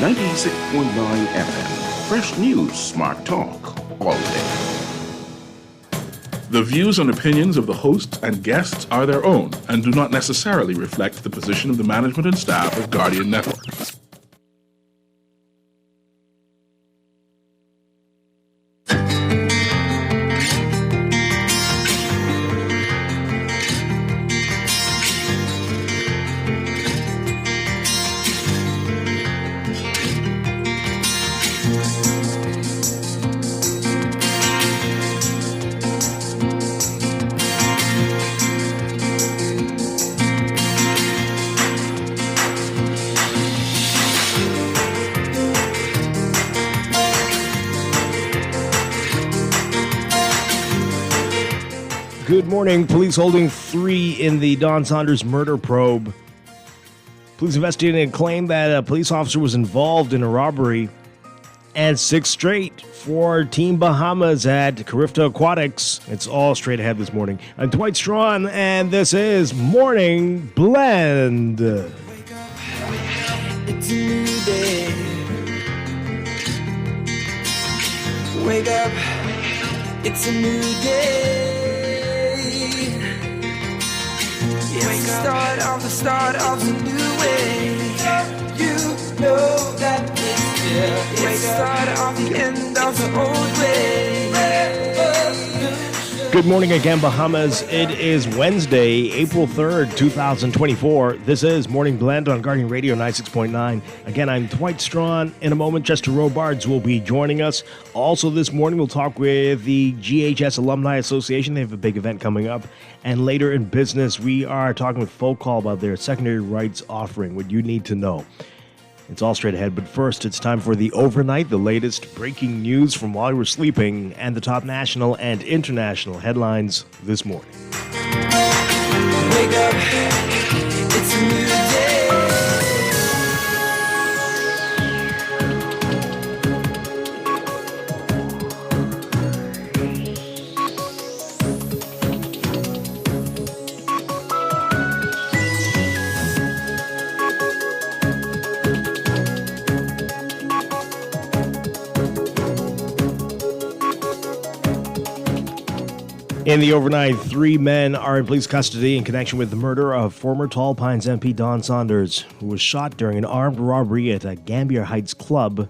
96.9 FM. Fresh news, smart talk, all day. The views and opinions of the hosts and guests are their own and do not necessarily reflect the position of the management and staff of Guardian Network. Good morning. Police holding 3 in the Don Saunders murder probe. Police investigating a claim that a police officer was involved in a robbery. And 6 straight for Team Bahamas at Carifta Aquatics. It's all straight ahead this morning. I'm Dwight Strachan, and this is Morning Blend. Wake up, it's a new day. Wake up, it's a new day. It's the start of a new way. You know that it's here. It's the start of the end of the old way. Good morning again, Bahamas. It is Wednesday, April 3rd, 2024. This is Morning Blend on Guardian Radio 96.9. Again, I'm Dwight Strachan. In a moment, Chester Robards will be joining us. Also this morning, we'll talk with the GHS Alumni Association. They have a big event coming up. And later in business, we are talking with Folk Call about their secondary rights offering, what you need to know. It's all straight ahead, but first it's time for the overnight, the latest breaking news from while you were sleeping, and the top national and international headlines this morning. Wake up, it's a new day. In the overnight, 3 men are in police custody in connection with the murder of former Tall Pines MP Don Saunders, who was shot during an armed robbery at a Gambier Heights club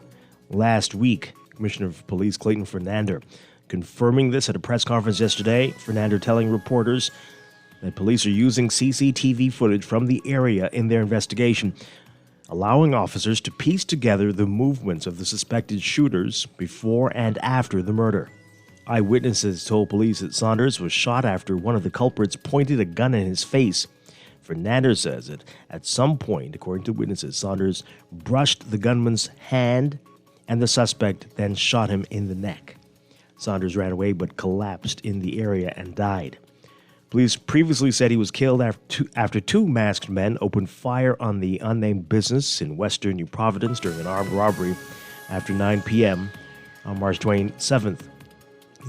last week. Commissioner of Police Clayton Fernander confirming this at a press conference yesterday. Fernander telling reporters that police are using CCTV footage from the area in their investigation, allowing officers to piece together the movements of the suspected shooters before and after the murder. Eyewitnesses told police that Saunders was shot after one of the culprits pointed a gun in his face. Fernander says that at some point, according to witnesses, Saunders brushed the gunman's hand and the suspect then shot him in the neck. Saunders ran away but collapsed in the area and died. Police previously said he was killed after 2 masked men opened fire on the unnamed business in western New Providence during an armed robbery after 9 p.m. on March 27th.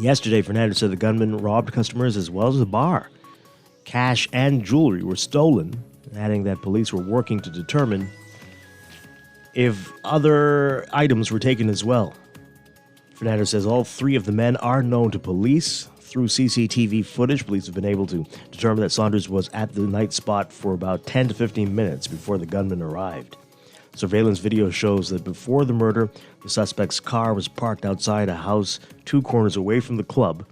Yesterday, Fernandez said the gunman robbed customers as well as the bar. Cash and jewelry were stolen, adding that police were working to determine if other items were taken as well. Fernandez says all 3 of the men are known to police. Through CCTV footage, police have been able to determine that Saunders was at the night spot for about 10 to 15 minutes before the gunman arrived. Surveillance video shows that before the murder, the suspect's car was parked outside a house 2 corners away from the club.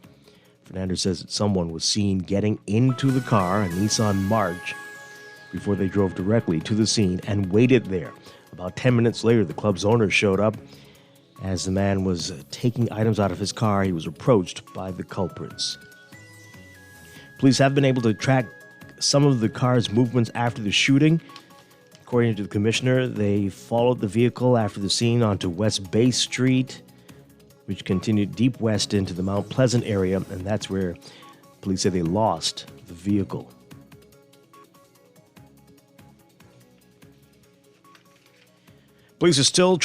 Fernandez says that someone was seen getting into the car, a Nissan March, before they drove directly to the scene and waited there. About 10 minutes later, the club's owner showed up. As the man was taking items out of his car, he was approached by the culprits. Police have been able to track some of the car's movements after the shooting. According to the commissioner, they followed the vehicle after the scene onto West Bay Street, which continued deep west into the Mount Pleasant area, and that's where police say they lost the vehicle. Police are still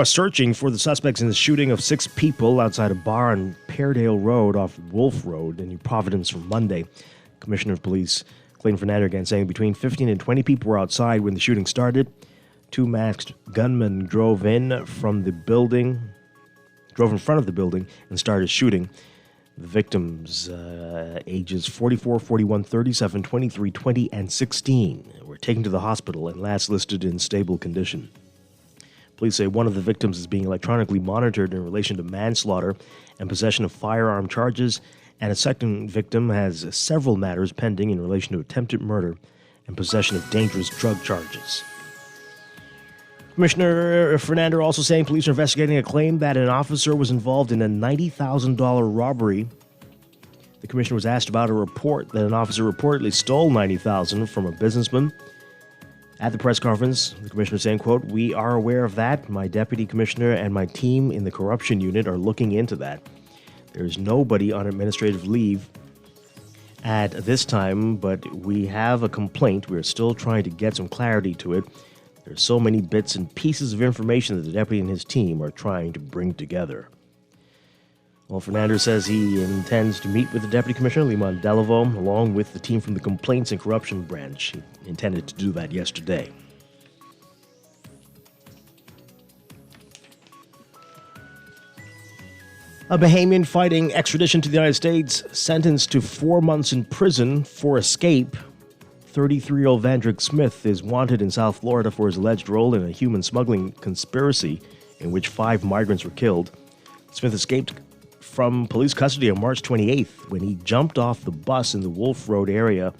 searching for the suspects in the shooting of 6 people outside a bar on Peardale Road off Wolf Road in New Providence from Monday. Commissioner of Police Clayton Fernander again saying between 15 and 20 people were outside when the shooting started. two masked gunmen drove in front of the building and started shooting. The victims, ages 44, 41, 37, 23, 20, and 16, were taken to the hospital and last listed in stable condition. Police say one of the victims is being electronically monitored in relation to manslaughter and possession of firearm charges, and a second victim has several matters pending in relation to attempted murder and possession of dangerous drug charges. Commissioner Fernando also saying police are investigating a claim that an officer was involved in a $90,000 robbery. The commissioner was asked about a report that an officer reportedly stole $90,000 from a businessman. At the press conference, the commissioner saying, quote, "We are aware of that. My deputy commissioner and my team in the corruption unit are looking into that. There is nobody on administrative leave at this time, but we have a complaint. We are still trying to get some clarity to it. There's so many bits and pieces of information that the deputy and his team are trying to bring together." Well, Fernandez says he intends to meet with the Deputy Commissioner, Limon Delaveau, along with the team from the Complaints and Corruption Branch. He intended to do that yesterday. A Bahamian fighting extradition to the United States, sentenced to 4 months in prison for escape. 33-year-old Vandrick Smith is wanted in South Florida for his alleged role in a human smuggling conspiracy in which 5 migrants were killed. Smith escaped from police custody on March 28th when he jumped off the bus in the Wolf Road area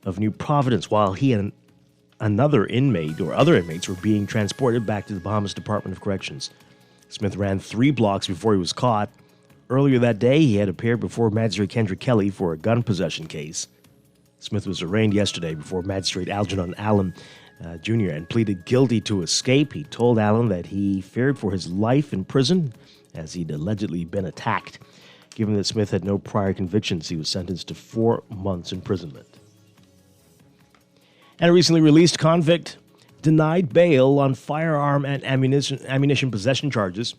of New Providence while he and other inmates were being transported back to the Bahamas Department of Corrections. Smith ran 3 blocks before he was caught. Earlier that day, he had appeared before Magistrate Kendrick Kelly for a gun possession case. Smith was arraigned yesterday before Magistrate Algernon Allen Jr. and pleaded guilty to escape. He told Allen that he feared for his life in prison as he'd allegedly been attacked. Given that Smith had no prior convictions, he was sentenced to 4 months imprisonment. And a recently released convict denied bail on firearm and ammunition possession charges.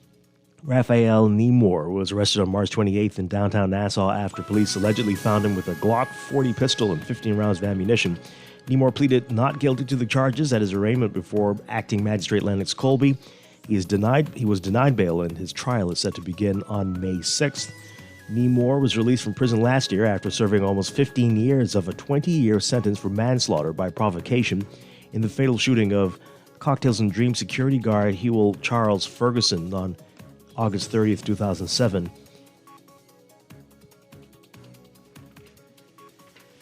Raphael Nemore was arrested on March 28th in downtown Nassau after police allegedly found him with a Glock 40 pistol and 15 rounds of ammunition. Nemore pleaded not guilty to the charges at his arraignment before acting magistrate Lennox Colby. He was denied bail, and his trial is set to begin on May 6th. Nemore was released from prison last year after serving almost 15 years of a 20-year sentence for manslaughter by provocation in the fatal shooting of Cocktails and Dream security guard Hewell Charles Ferguson on August 30th, 2007.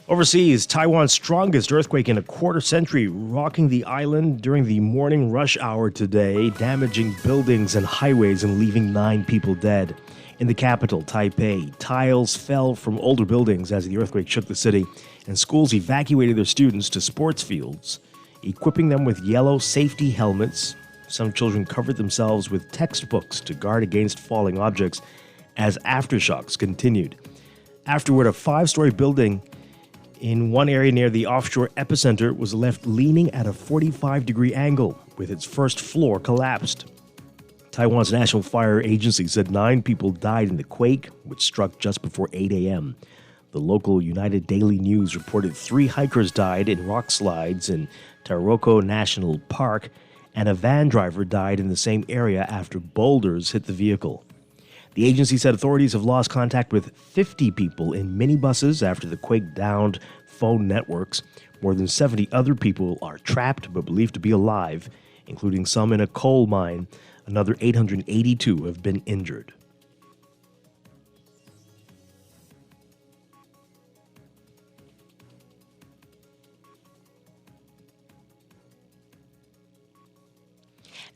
Overseas, Taiwan's strongest earthquake in a quarter century, rocking the island during the morning rush hour today, damaging buildings and highways and leaving 9 people dead. In the capital, Taipei, tiles fell from older buildings as the earthquake shook the city, and schools evacuated their students to sports fields, equipping them with yellow safety helmets. Some children covered themselves with textbooks to guard against falling objects as aftershocks continued. Afterward, a 5-story building in one area near the offshore epicenter was left leaning at a 45-degree angle, with its first floor collapsed. Taiwan's National Fire Agency said 9 people died in the quake, which struck just before 8 a.m. The local United Daily News reported 3 hikers died in rock slides in Taroko National Park, and a van driver died in the same area after boulders hit the vehicle. The agency said authorities have lost contact with 50 people in minibuses after the quake downed phone networks. More than 70 other people are trapped but believed to be alive, including some in a coal mine. Another 882 have been injured.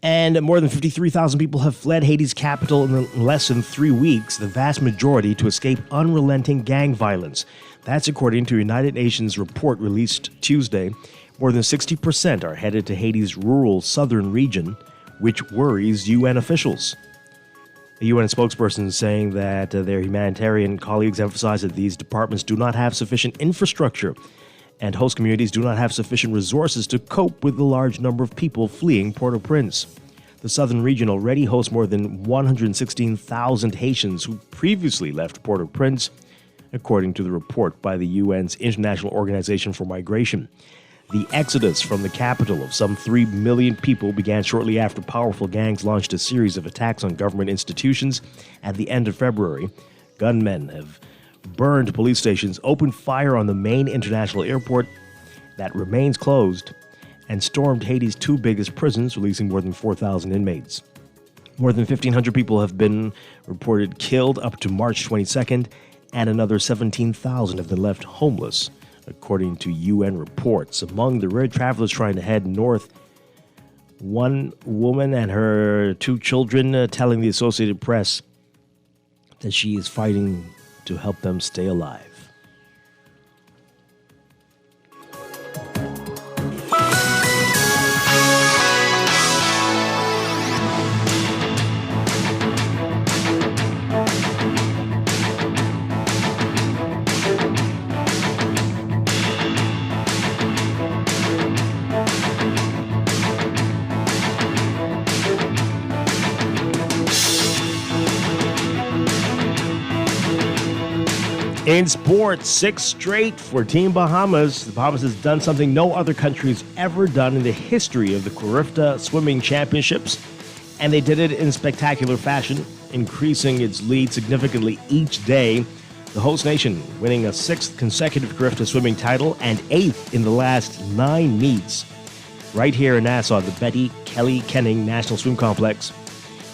And more than 53,000 people have fled Haiti's capital in less than 3 weeks, the vast majority to escape unrelenting gang violence. That's according to a United Nations report released Tuesday. More than 60% are headed to Haiti's rural southern region, which worries UN officials. A UN spokesperson saying that their humanitarian colleagues emphasize that these departments do not have sufficient infrastructure and host communities do not have sufficient resources to cope with the large number of people fleeing Port-au-Prince. The southern region already hosts more than 116,000 Haitians who previously left Port-au-Prince, according to the report by the UN's International Organization for Migration. The exodus from the capital of some 3 million people began shortly after powerful gangs launched a series of attacks on government institutions at the end of February. Gunmen have burned police stations, opened fire on the main international airport that remains closed, and stormed Haiti's 2 biggest prisons, releasing more than 4,000 inmates. More than 1,500 people have been reported killed up to March 22nd, and another 17,000 have been left homeless, according to UN reports. Among the rare travelers trying to head north, one woman and her 2 children telling the Associated Press that she is fighting to help them stay alive. In sports, 6 straight for Team Bahamas. The Bahamas has done something no other country has ever done in the history of the Carifta Swimming Championships, and they did it in spectacular fashion, increasing its lead significantly each day. The host nation winning a 6th consecutive Carifta swimming title and 8th in the last 9 meets. Right here in Nassau, the Betty Kelly Kenning National Swim Complex.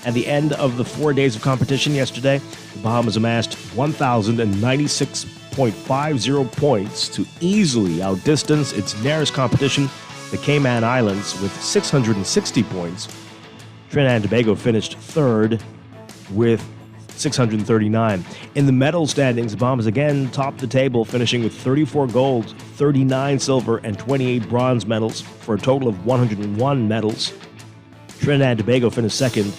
At the end of the 4 days of competition yesterday, the Bahamas amassed 1,096.50 points to easily outdistance its nearest competition, the Cayman Islands, with 660 points. Trinidad and Tobago finished 3rd with 639. In the medal standings, the Bahamas again topped the table, finishing with 34 gold, 39 silver, and 28 bronze medals for a total of 101 medals. Trinidad and Tobago finished 2nd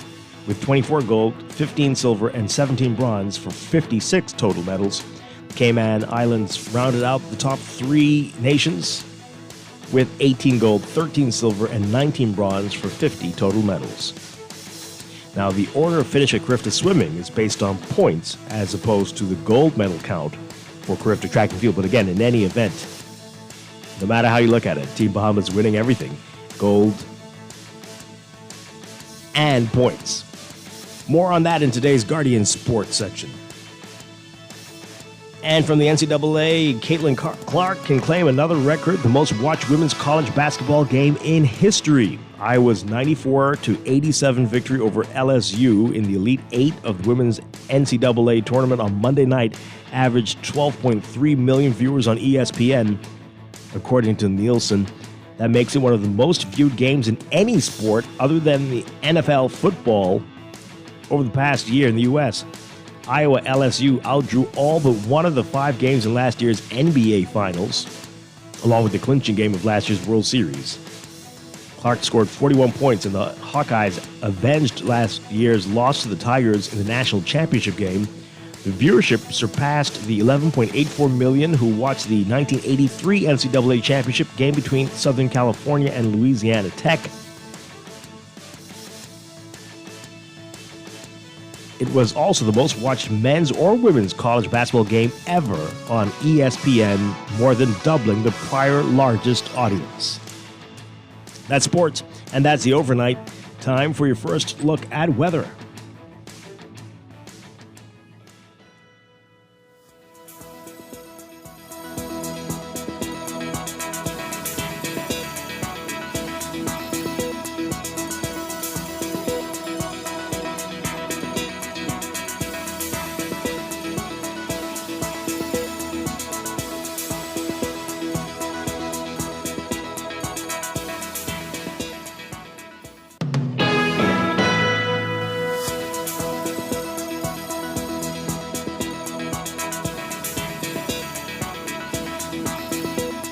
with 24 gold, 15 silver, and 17 bronze for 56 total medals. Cayman Islands rounded out the top 3 nations with 18 gold, 13 silver, and 19 bronze for 50 total medals. Now, the order of finish at Carifta Swimming is based on points as opposed to the gold medal count for Carifta Track and Field. But again, in any event, no matter how you look at it, Team Bahamas winning everything. Gold and points. More on that in today's Guardian Sports section. And from the NCAA, Caitlin Clark can claim another record, the most watched women's college basketball game in history. Iowa's 94-87 victory over LSU in the Elite Eight of the women's NCAA tournament on Monday night averaged 12.3 million viewers on ESPN, according to Nielsen. That makes it one of the most viewed games in any sport other than the NFL football over the past year in the U.S. Iowa LSU outdrew all but one of the 5 games in last year's NBA Finals, along with the clinching game of last year's World Series. Clark scored 41 points, and the Hawkeyes avenged last year's loss to the Tigers in the national championship game. The viewership surpassed the 11.84 million who watched the 1983 NCAA championship game between Southern California and Louisiana Tech. It was also the most watched men's or women's college basketball game ever on ESPN, more than doubling the prior largest audience. That's sports, and that's the overnight. Time for your first look at weather.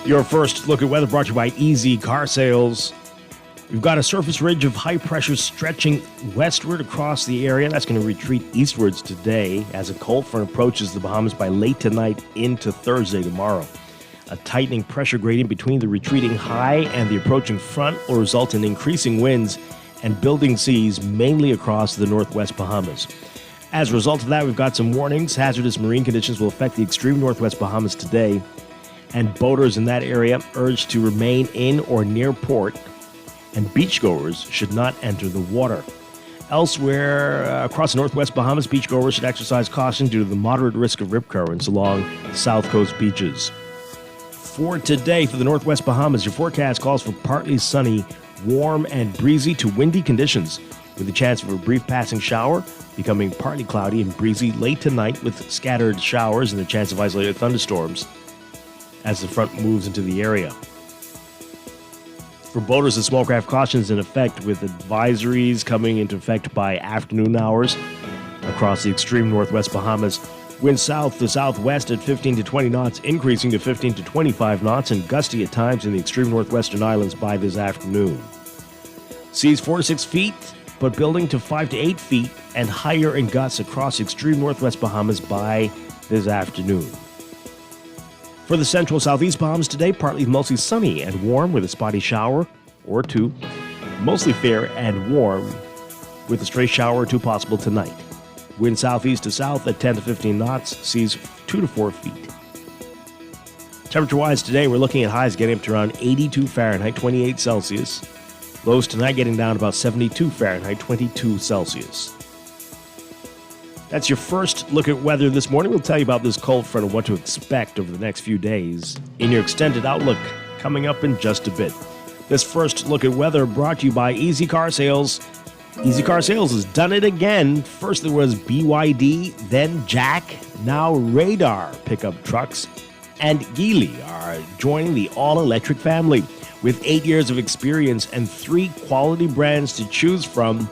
Your first look at weather brought to you by Easy Car Sales. We've got a surface ridge of high pressure stretching westward across the area. That's going to retreat eastwards today as a cold front approaches the Bahamas by late tonight into Thursday tomorrow. A tightening pressure gradient between the retreating high and the approaching front will result in increasing winds and building seas mainly across the northwest Bahamas. As a result of that, we've got some warnings. Hazardous marine conditions will affect the extreme northwest Bahamas today. and boaters in that area urged to remain in or near port, and beachgoers should not enter the water. Elsewhere, across the northwest Bahamas, beachgoers should exercise caution due to the moderate risk of rip currents along South Coast beaches. For today, for the northwest Bahamas, your forecast calls for partly sunny, warm and breezy to windy conditions, with a chance of a brief passing shower, becoming partly cloudy and breezy late tonight with scattered showers and the chance of isolated thunderstorms as the front moves into the area. For boaters, the small craft caution is in effect, with advisories coming into effect by afternoon hours across the extreme northwest Bahamas. Winds south to southwest at 15 to 20 knots, increasing to 15 to 25 knots, and gusty at times in the extreme northwestern islands by this afternoon. Seas 4 to 6 feet, but building to 5 to 8 feet and higher in gusts across the extreme northwest Bahamas by this afternoon. For the central southeast Bahamas today, partly mostly sunny and warm with a spotty shower or two. Mostly fair and warm with a stray shower or two possible tonight. Wind southeast to south at 10 to 15 knots, seas 2 to 4 feet. Temperature-wise today, we're looking at highs getting up to around 82 Fahrenheit, 28 Celsius. Lows tonight getting down to about 72 Fahrenheit, 22 Celsius. That's your first look at weather this morning. We'll tell you about this cold front and what to expect over the next few days in your extended outlook coming up in just a bit. This first look at weather brought to you by Easy Car Sales. Easy Car Sales has done it again. First there was BYD, then Jack, now Radar pickup trucks, and Geely are joining the all-electric family. With 8 years of experience and 3 quality brands to choose from,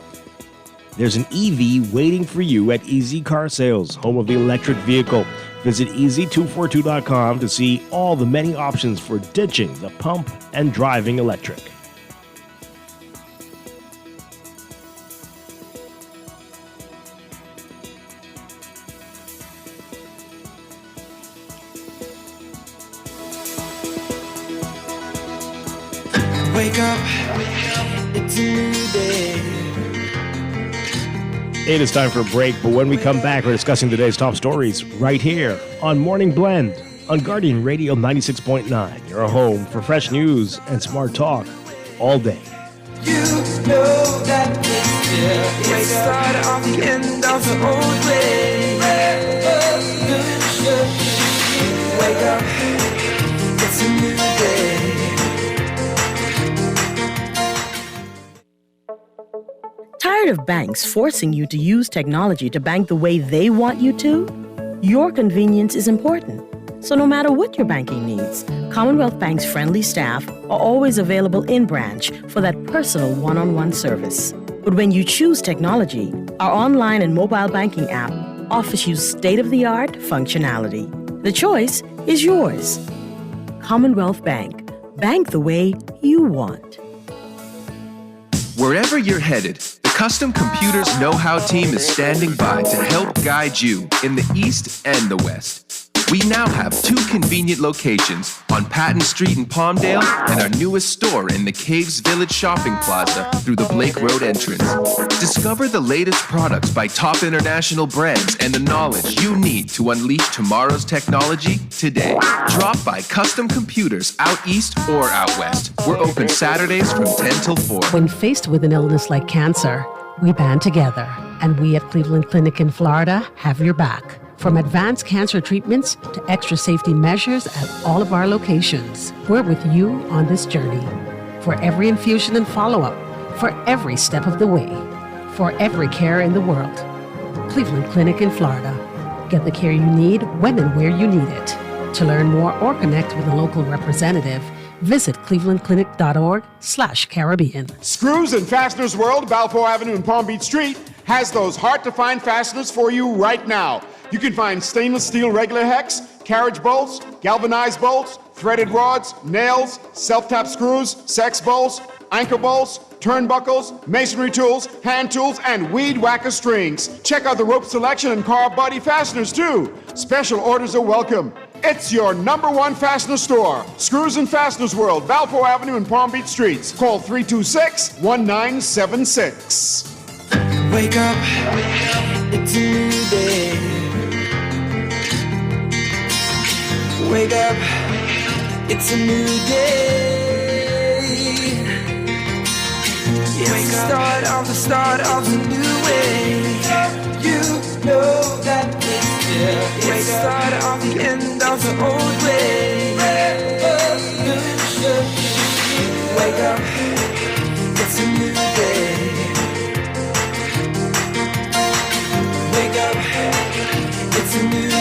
there's an EV waiting for you at Easy Car Sales, home of the electric vehicle. Visit easy242.com to see all the many options for ditching the pump and driving electric. Wake up, it's a new day. It is time for a break, but when we come back, we're discussing today's top stories right here on Morning Blend on Guardian Radio 96.9, your home for fresh news and smart talk all day. You know that it's the start of the end of the old way. Wake up, it's a new day. Tired of banks forcing you to use technology to bank the way they want you to? Your convenience is important. So no matter what your banking needs, Commonwealth Bank's friendly staff are always available in branch for that personal one-on-one service. But when you choose technology, our online and mobile banking app offers you state-of-the-art functionality. The choice is yours. Commonwealth Bank. Bank the way you want. Wherever you're headed, the Custom Computers Know-How team is standing by to help guide you in the East and the West. We now have 2 convenient locations on Patton Street in Palmdale and our newest store in the Caves Village Shopping Plaza through the Blake Road entrance. Discover the latest products by top international brands and the knowledge you need to unleash tomorrow's technology today. Drop by Custom Computers out east or out west. We're open Saturdays from 10 till 4. When faced with an illness like cancer, we band together, and we at Cleveland Clinic in Florida have your back. From advanced cancer treatments to extra safety measures at all of our locations, we're with you on this journey. For every infusion and follow-up, for every step of the way, for every care in the world. Cleveland Clinic in Florida. Get the care you need when and where you need it. To learn more or connect with a local representative, visit clevelandclinic.org/Caribbean. Screws and Fasteners World, Balfour Avenue and Palm Beach Street, has those hard-to-find fasteners for you right now. You can find stainless steel regular hex, carriage bolts, galvanized bolts, threaded rods, nails, self-tap screws, sex bolts, anchor bolts, turnbuckles, masonry tools, hand tools, and weed whacker strings. Check out the rope selection and carved body fasteners, too. Special orders are welcome. It's your #1 fastener store. Screws and Fasteners World, Balfour Avenue and Palm Beach Streets. Call 326-1976. Wake up, it's a new day. Wake up, It's a new day. It's the start of a new way. You know that it's the start of the end of the old way. Revolution. Wake up. It's a new day. Wake up. It's a new day.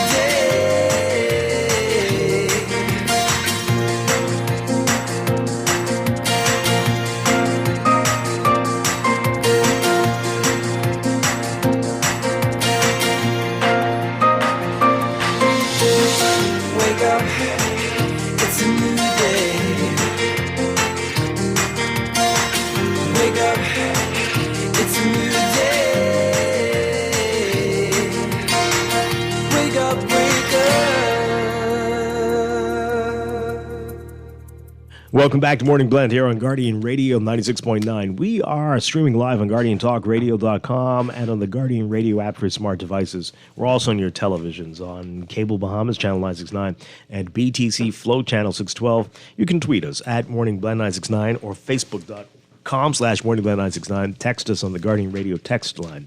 Welcome back to Morning Blend here on Guardian Radio 96.9. We are streaming live on GuardianTalkRadio.com and on the Guardian Radio app for smart devices. We're also on your televisions on Cable Bahamas, Channel 969, and BTC Flow, Channel 612. You can tweet us at MorningBlend969 or Facebook.com/MorningBlend969. Text us on the Guardian Radio text line,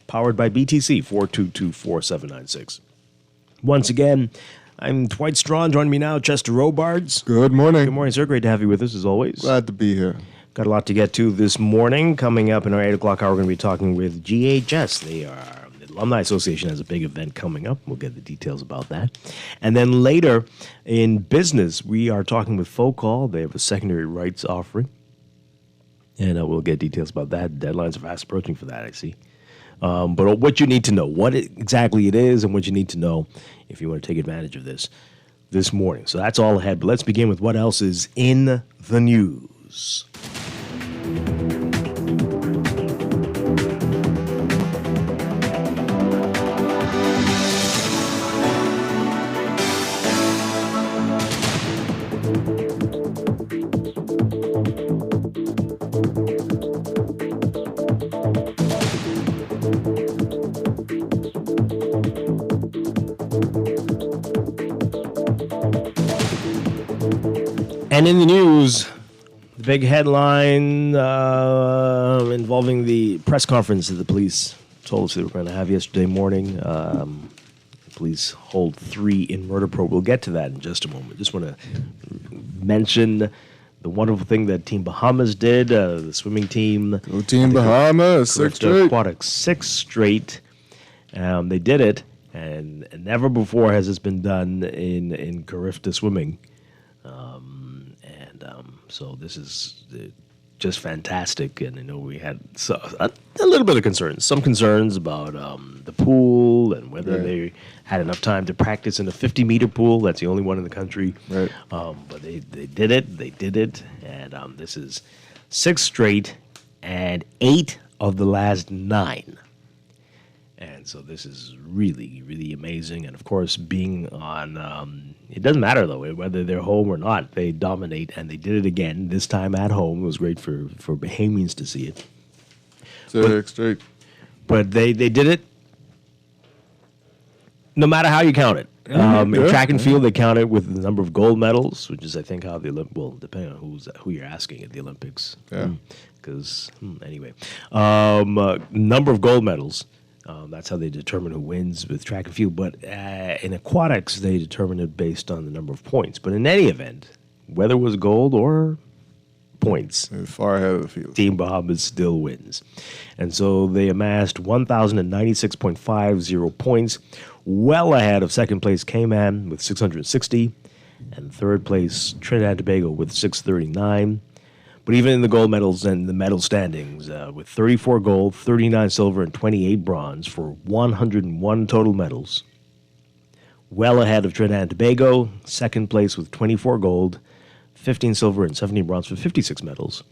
powered by BTC 422-4796. Once again, I'm Dwight Strachan. Joining me now, Chester Robards. Good morning. Good morning, sir. Great to have you with us, as always. Glad to be here. Got a lot to get to this morning. Coming up in our 8 o'clock hour, we're going to be talking with GHS. The Alumni Association has a big event coming up. We'll get the details about that. And then later in business, we are talking with Folk Hall. They have a secondary rights offering. And we'll get details about that. Deadlines are fast approaching for that, I see. But what you need to know, what exactly it is and what you need to know if you want to take advantage of this morning. So that's all ahead. But let's begin with what else is in the news. And in the news, the big headline involving the press conference that the police told us they were going to have yesterday morning. The police hold 3 in murder probe. We'll get to that in just a moment. Just want to mention the wonderful thing that Team Bahamas did, the swimming team. Go Team Bahamas, 6 straight. Aquatics, 6 straight. They did it, and never before has this been done in Carifta swimming. So this is just fantastic, and I know we had a little bit of concerns. Some concerns about the pool and whether they had enough time to practice in a 50-meter pool. That's the only one in the country. Right. But they did it. They did it, and this is 6 straight and 8 of the last 9. And so this is really, really amazing. And, of course, being on it doesn't matter, though, whether they're home or not. They dominate, and they did it again, this time at home. It was great for Bahamians to see it. 6 straight. But they did it no matter how you count it. In track and field, they count it with the number of gold medals, which is, I think, how the Olympics, well, depending on who you're asking at the Olympics. Yeah. Because, anyway. Number of gold medals. That's how they determine who wins with track and field. But in aquatics, they determine it based on the number of points. But in any event, whether it was gold or points, far ahead of the field, Team Bahamas still wins. And so they amassed 1,096.50 points, well ahead of second place Cayman with 660, and third place Trinidad and Tobago with 639. But even in the gold medals and the medal standings, with 34 gold, 39 silver, and 28 bronze for 101 total medals, well ahead of Trinidad and Tobago, second place with 24 gold, 15 silver, and 17 bronze for 56 medals,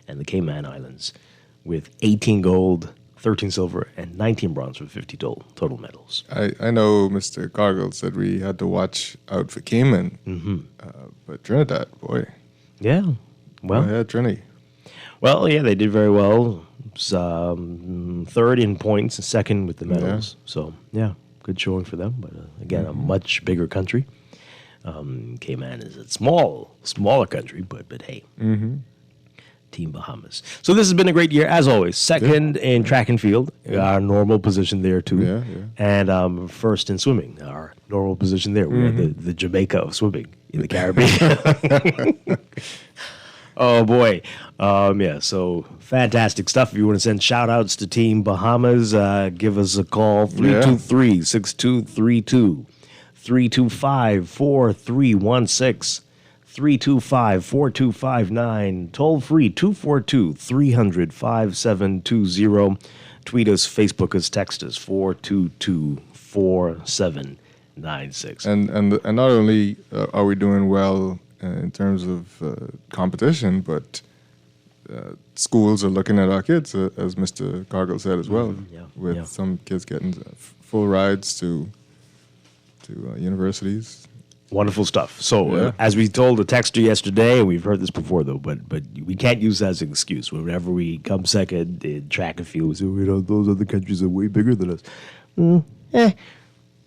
and the Cayman Islands with 18 gold, 13 silver, and 19 bronze for 50 total medals. I know Mr. Gargle said we had to watch out for Cayman, but Trinidad, boy. Yeah. Well, yeah, Trini. Well, yeah, they did very well. Third in points and second with the medals. Yeah. So, yeah, good showing for them. But, again, a much bigger country. Cayman is a smaller country, but hey. Team Bahamas. So this has been a great year, as always. Second in track and field, our normal position there too. Yeah. And first in swimming, our normal position there. We're the Jamaica of swimming in the Caribbean. Oh, boy. So fantastic stuff. If you want to send shout-outs to Team Bahamas, give us a call, 323-6232, 325-4316, 325-4259, toll free 242-300-5720. Tweet us, Facebook us, text us 422-4796. And not only are we doing well in terms of competition, but schools are looking at our kids, as Mr. Cargill said as well, with some kids getting full rides to universities. Wonderful stuff. So, as we told the texter yesterday, and we've heard this before, though, but we can't use that as an excuse. Whenever we come second in track and field, we say, those other countries are way bigger than us.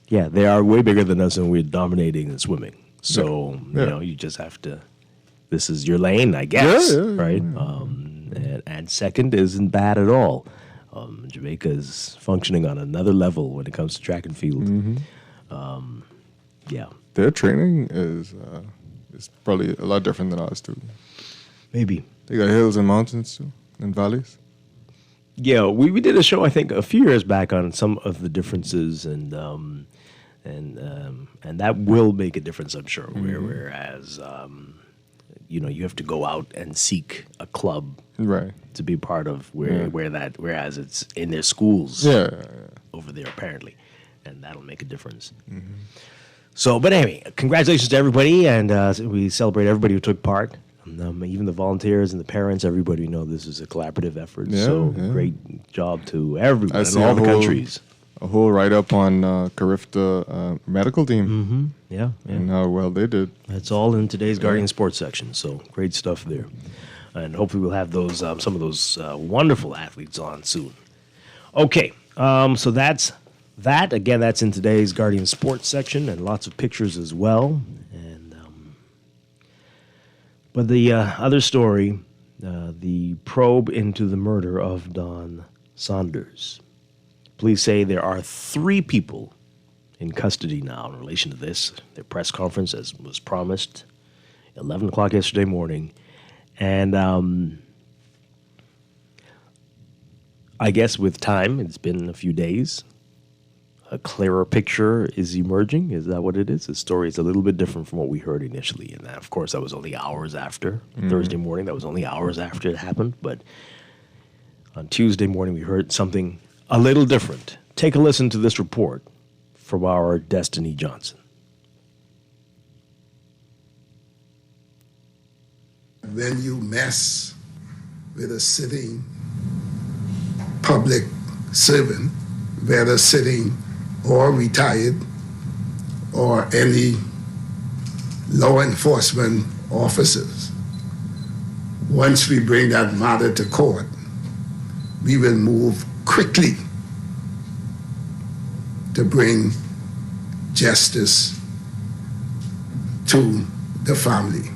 Yeah, they are way bigger than us, and we're dominating in swimming. So, you just have to, this is your lane, I guess, right? And second isn't bad at all. Jamaica is functioning on another level when it comes to track and field. Their training is probably a lot different than ours too. Maybe. They got hills and mountains too, and valleys. Yeah, we did a show, I think, a few years back on some of the differences, and that will make a difference, I'm sure. Whereas, you have to go out and seek a club to be part of whereas it's in their schools over there, apparently, and that'll make a difference. So, but anyway, congratulations to everybody, and we celebrate everybody who took part, even the volunteers and the parents. Everybody this is a collaborative effort. Great job to everyone in all the countries. A whole write-up on Carifta medical team. And how well they did. That's all in today's Guardian Sports section, so great stuff there. And hopefully we'll have those some of those wonderful athletes on soon. Okay, so that's that. Again, that's in today's Guardian Sports section, and lots of pictures as well. And but the other story, the probe into the murder of Don Saunders. Police say there are 3 people in custody now in relation to this. Their press conference, as was promised, 11 o'clock yesterday morning. And I guess with time, it's been a few days, a clearer picture is emerging. Is that what it is? The story is a little bit different from what we heard initially. And that, of course, that was only hours after. Thursday morning, that was only hours after it happened. But on Tuesday morning, we heard something a little different. Take a listen to this report from our Destiny Johnson. When you mess with a sitting public servant, whether sitting or retired, or any law enforcement officers, once we bring that matter to court, we will move quickly to bring justice to the family.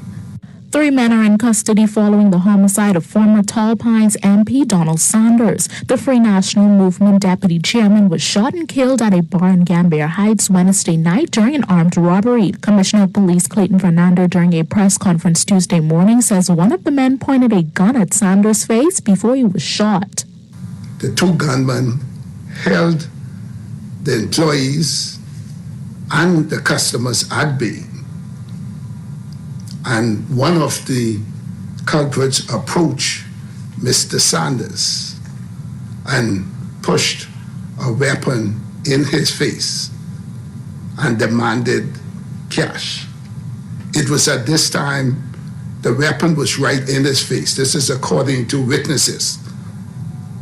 3 men are in custody following the homicide of former Tall Pines MP Donald Saunders. The Free National Movement deputy chairman was shot and killed at a bar in Gambier Heights Wednesday night during an armed robbery. Commissioner of Police Clayton Fernando, during a press conference Tuesday morning, says one of the men pointed a gun at Saunders' face before he was shot. The 2 gunmen held the employees and the customers at bay. And one of the culprits approached Mr. Saunders and pushed a weapon in his face and demanded cash. It was at this time the weapon was right in his face. This is according to witnesses,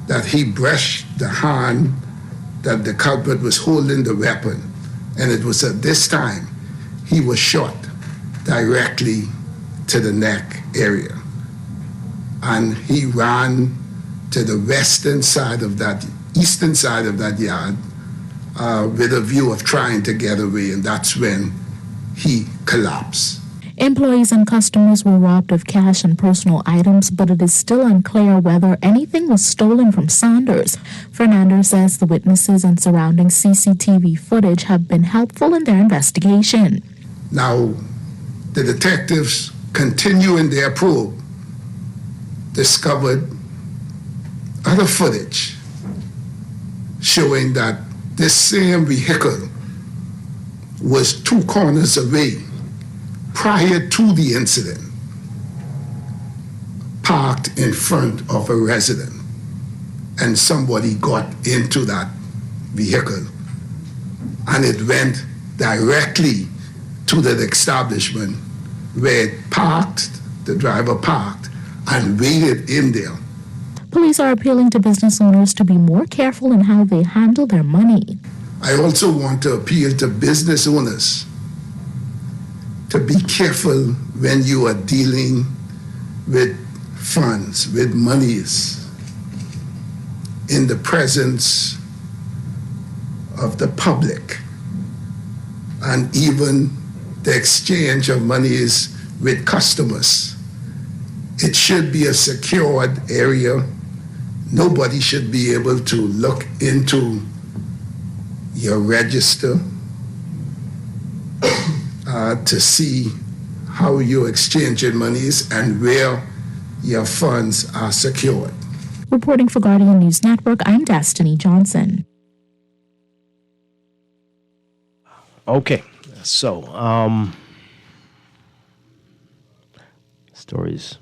that he brushed the hand that the culprit was holding the weapon. And it was at this time he was shot directly to the neck area. And he ran to the eastern side of that yard with a view of trying to get away. And that's when he collapsed. Employees and customers were robbed of cash and personal items, but it is still unclear whether anything was stolen from Saunders. Fernandez says the witnesses and surrounding CCTV footage have been helpful in their investigation. Now, the detectives, continuing their probe, discovered other footage showing that this same vehicle was 2 corners away prior to the incident, parked in front of a resident, and somebody got into that vehicle and it went directly to the establishment where it parked, the driver parked, and waited in there. Police are appealing to business owners to be more careful in how they handle their money. I also want to appeal to business owners to be careful when you are dealing with funds, with monies, in the presence of the public, and even the exchange of monies with customers. It should be a secured area. Nobody should be able to look into your register to see how you're exchanging monies and where your funds are secured. Reporting for Guardian News Network, I'm Destiny Johnson. Okay, so stories.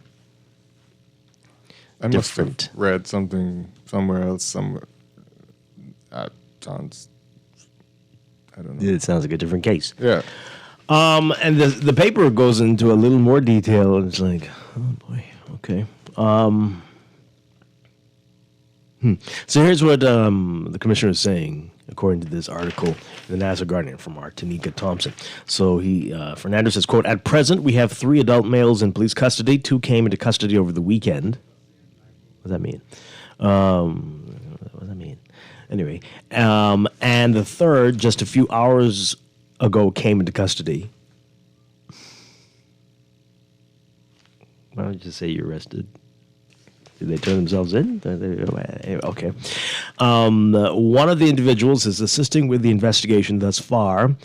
I must have read something somewhere else. Somewhere. Sounds. I don't know. It sounds like a different case. Yeah. And the paper goes into a little more detail, and it's like, oh boy, okay. So here's what the commissioner is saying, according to this article in the Nassau Guardian from our Tanika Thompson. So Fernandez says, quote, "At present, we have 3 adult males in police custody. 2 came into custody over the weekend." What does that mean? What does that mean? Anyway, and the third, just a few hours ago, came into custody. Why don't you just say you're arrested? Did they turn themselves in? Okay. One of the individuals is assisting with the investigation thus far.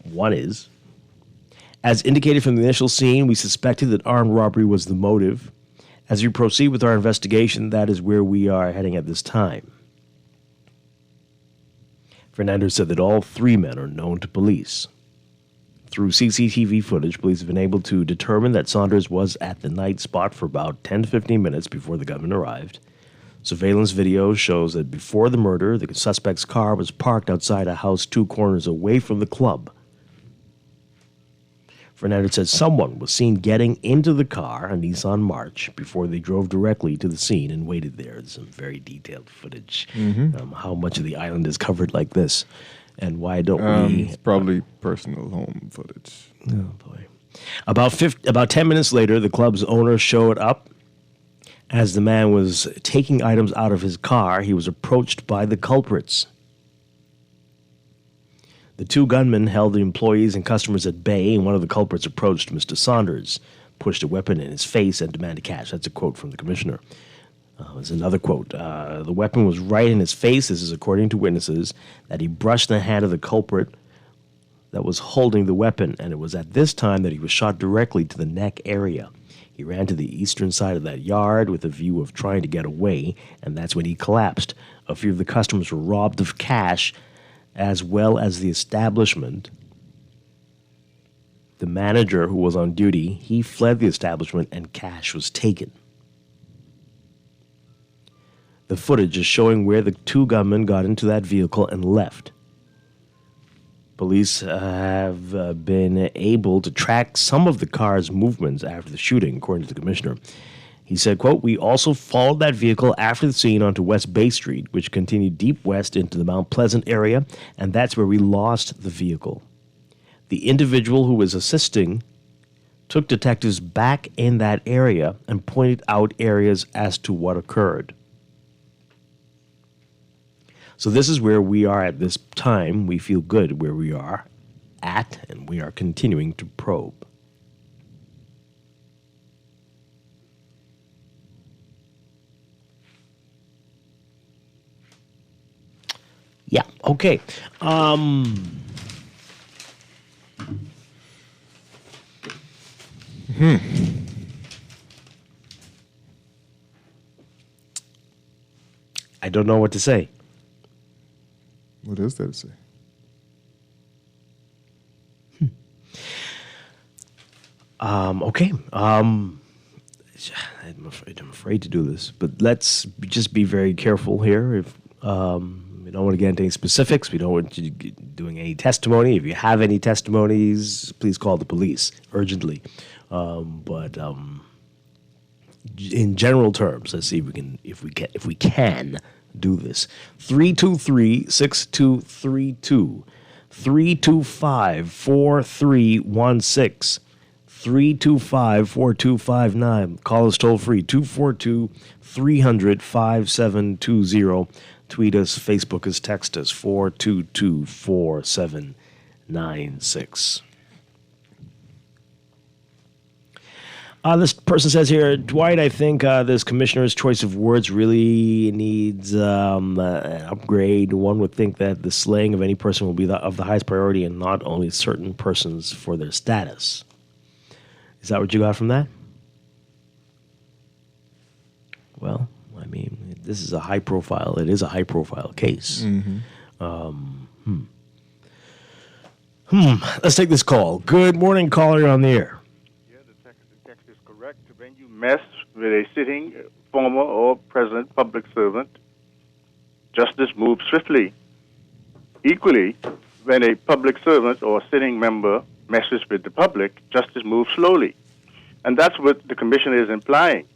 One is. As indicated from the initial scene, we suspected that armed robbery was the motive. As we proceed with our investigation, that is where we are heading at this time. Fernandez said that all 3 men are known to police. Through CCTV footage, police have been able to determine that Saunders was at the night spot for about 10 to 15 minutes before the gunman arrived. Surveillance video shows that before the murder, the suspect's car was parked outside a house 2 corners away from the club. Fernandez said someone was seen getting into the car, a Nissan March, before they drove directly to the scene and waited there. There's some very detailed footage. How much of the island is covered like this, and why don't we? It's probably personal home footage. Oh boy! About 10 minutes later, the club's owner showed up. As the man was taking items out of his car, he was approached by the culprits. The 2 gunmen held the employees and customers at bay, and one of the culprits approached Mr. Saunders, pushed a weapon in his face, and demanded cash. That's a quote from the commissioner. There's another quote. The weapon was right in his face. This is according to witnesses, that he brushed the hand of the culprit that was holding the weapon, and it was at this time that he was shot directly to the neck area. He ran to the eastern side of that yard with a view of trying to get away, and that's when he collapsed. A few of the customers were robbed of cash, as well as the establishment. The manager, who was on duty, he fled the establishment and cash was taken. The footage is showing where the 2 gunmen got into that vehicle and left. Police have been able to track some of the car's movements after the shooting, according to the commissioner. He said, quote, "We also followed that vehicle after the scene onto West Bay Street, which continued deep west into the Mount Pleasant area, and that's where we lost the vehicle. The individual who was assisting took detectives back in that area and pointed out areas as to what occurred." So this is where we are at this time. We feel good where we are at, and we are continuing to probe. Yeah, okay. I don't know what to say. What is there to say? Okay. I'm afraid to do this, but let's just be very careful here. If we don't want to get into any specifics, we don't want you doing any testimony. If you have any testimonies, please call the police urgently. But in general terms, let's see if we can do this. 323-6232, 325-4316. 325-4259. Call us toll free, 242-300-5720. Tweet us, Facebook us, text us, 422-4796. This person says here, Dwight, I think this commissioner's choice of words really needs an upgrade. One would think that the slaying of any person will be of the highest priority and not only certain persons for their status. Is that what you got from that? Well, I mean, this is a high-profile. It is a high-profile case. Let's take this call. Good morning, caller. You're on the air. Yeah, the text is correct. When you mess with a sitting former or present public servant, justice moves swiftly. Equally, when a public servant or sitting member messes with the public, justice moves slowly. And that's what the commissioner is implying.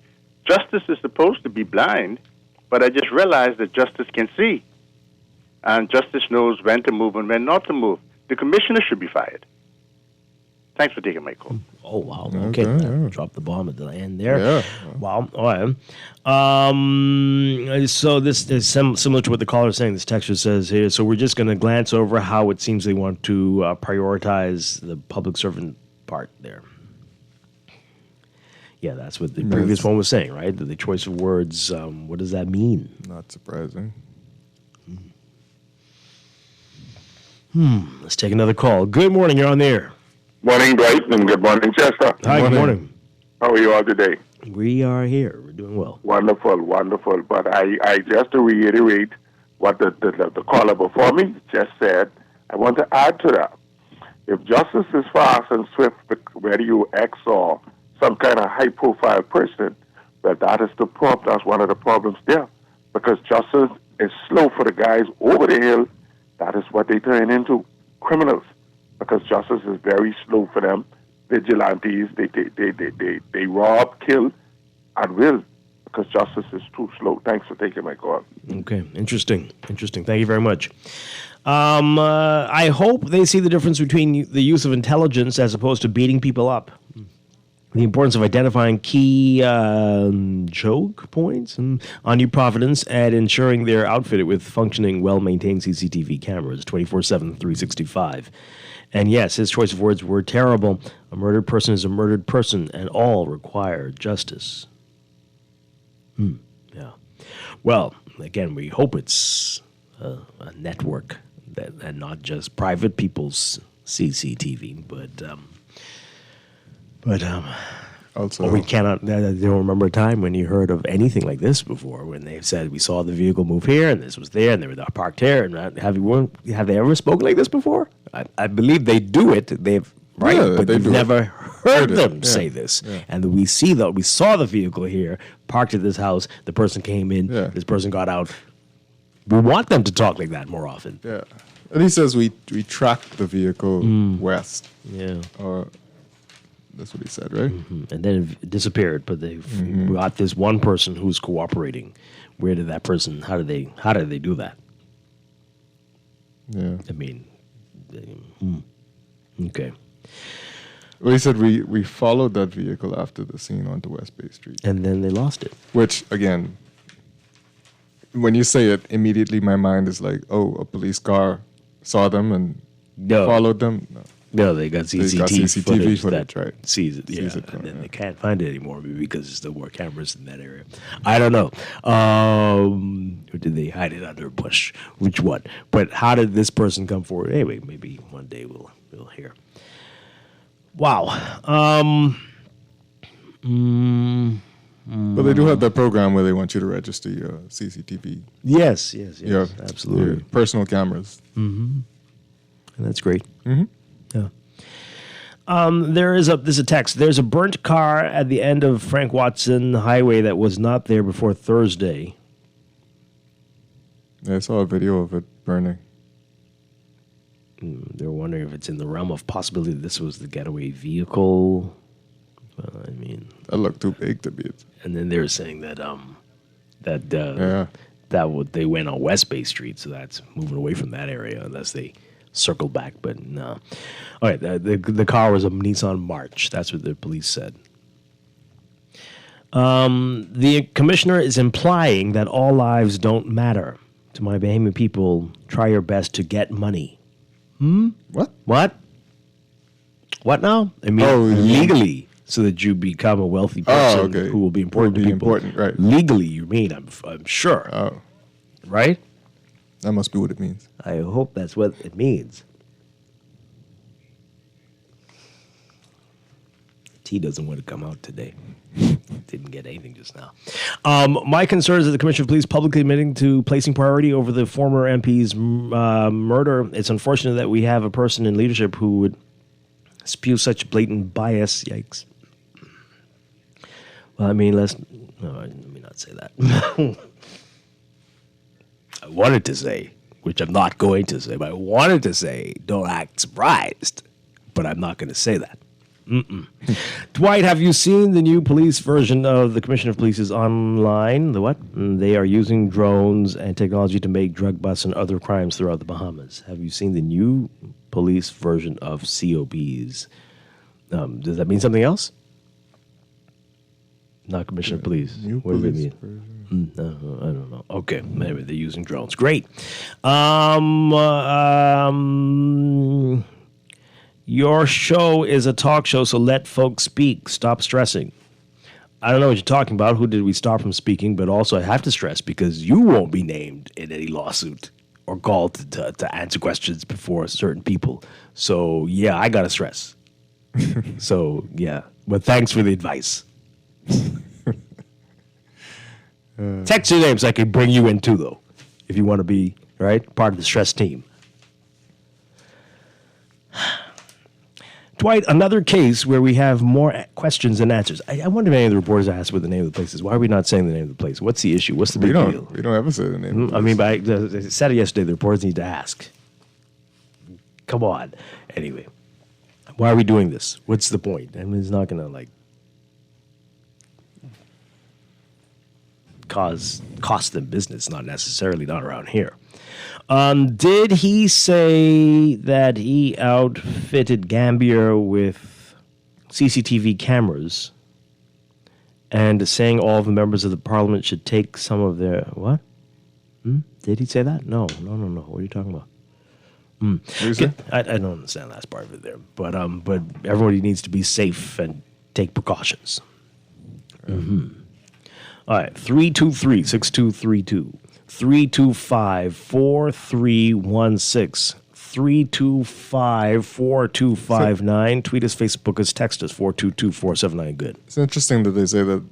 Justice is supposed to be blind, but I just realized that justice can see. And justice knows when to move and when not to move. The commissioner should be fired. Thanks for taking my call. Oh, wow. Okay. Drop the bomb at the end there. Yeah. Wow. All right. So this is similar to what the caller is saying. This texter says here, so we're just going to glance over how it seems they want to prioritize the public servant part there. Yeah, that's what the previous one was saying, right? The choice of words, what does that mean? Not surprising. Let's take another call. Good morning. You're on the air. Morning, Dwight, and good morning, Chester. Hi, good morning. How are you all today? We are here. We're doing well. Wonderful, wonderful. But I just to reiterate what the caller before me just said, I want to add to that. If justice is fast and swift, whether you ex or some kind of high-profile person, that is the problem. That's one of the problems there. Because justice is slow for the guys over the hill. That is what they turn into, criminals. Because justice is very slow for them. Vigilantes, they rob, kill, at will. Because justice is too slow. Thanks for taking my call. Okay, interesting. Thank you very much. I hope they see the difference between the use of intelligence as opposed to beating people up. The importance of identifying key choke points on New Providence and ensuring they're outfitted with functioning, well-maintained CCTV cameras, 24/7, 365. And yes, his choice of words were terrible. A murdered person is a murdered person, and all require justice. Yeah. Well, again, we hope it's a network and not just private people's CCTV, but also, we cannot. I don't remember a time when you heard of anything like this before. When they said we saw the vehicle move here and this was there and they were parked here. And have they ever spoken like this before? I believe they do it. They've but we've never heard them say this. Yeah. And we saw the vehicle here parked at this house. The person came in. Yeah. This person got out. We want them to talk like that more often. Yeah, and he says we tracked the vehicle west. Yeah. Or that's what he said, right? And then it disappeared, but they got this one person who's cooperating. Where did that person? How did they do that? Yeah. I mean, okay. Well, he said we followed that vehicle after the scene onto West Bay Street, and then they lost it. Which again, when you say it, immediately my mind is like, oh, a police car saw them and followed them. No. No, they got CCTV footage, that right? sees it, Sees it, and then yeah. they can't find it anymore maybe because there's still more cameras in that area. I don't know. Or did they hide it under a bush? Which one? But how did this person come forward? Anyway, maybe one day we'll hear. Wow. But they do have that program where they want you to register your CCTV. Yes, absolutely. Your personal cameras. Mm-hmm. And that's great. Mm-hmm. Yeah. There's a text. There's a burnt car at the end of Frank Watson Highway that was not there before Thursday. Yeah, I saw a video of it burning. They're wondering if it's in the realm of possibility that this was the getaway vehicle. Well, I mean, that looked too big to be it. And then they're saying that they went on West Bay Street, so that's moving away from that area unless they circle back. But no. All right, the car was a Nissan March. That's what the police said. The commissioner is implying that all lives don't matter. To my Bahamian people, try your best to get money. What? What now? I mean, legally, so that you become a wealthy person who will be important to people. Right. Legally, you mean, I'm sure. Oh. Right? That must be what it means. I hope that's what it means. Tea doesn't want to come out today. Didn't get anything just now. My concern is that the Commissioner of Police publicly admitting to placing priority over the former MP's murder. It's unfortunate that we have a person in leadership who would spew such blatant bias. Yikes. Well, I mean, let me not say that. I wanted to say, which I'm not going to say, but I wanted to say, don't act surprised. But I'm not going to say that. Dwight, have you seen the new police version of the Commissioner of Police is online? The what? They are using drones and technology to make drug busts and other crimes throughout the Bahamas. Have you seen the new police version of COPs? Does that mean something else? Not Commissioner of Police. New what police does it mean? version. I don't know. Okay, maybe they're using drones. Great. Your show is a talk show, so let folks speak. Stop stressing. I don't know what you're talking about. Who did we stop from speaking? But also, I have to stress because you won't be named in any lawsuit or called to answer questions before certain people. So, yeah, I got to stress. So, yeah. But thanks for the advice. Text your name so I can bring you in too, though, if you want to be part of the stress team. Dwight, another case where we have more questions than answers. I wonder if any of the reporters asked what the name of the place is. Why are we not saying the name of the place? What's the issue? What's the big deal? We don't ever say the name of the place. I mean, I said it yesterday. The reporters need to ask. Come on. Anyway, why are we doing this? What's the point? I mean, it's not going to, cost them business, not around here. Did he say that he outfitted Gambier with CCTV cameras and saying all of the members of the parliament should take some of their... What? Did he say that? No. What are you talking about? I don't understand the last part of it there. But everybody needs to be safe and take precautions. All right, 323-6232. 325-4316. 325-4259. Tweet us, Facebook us, text us, 422-479. Good. It's interesting that they say that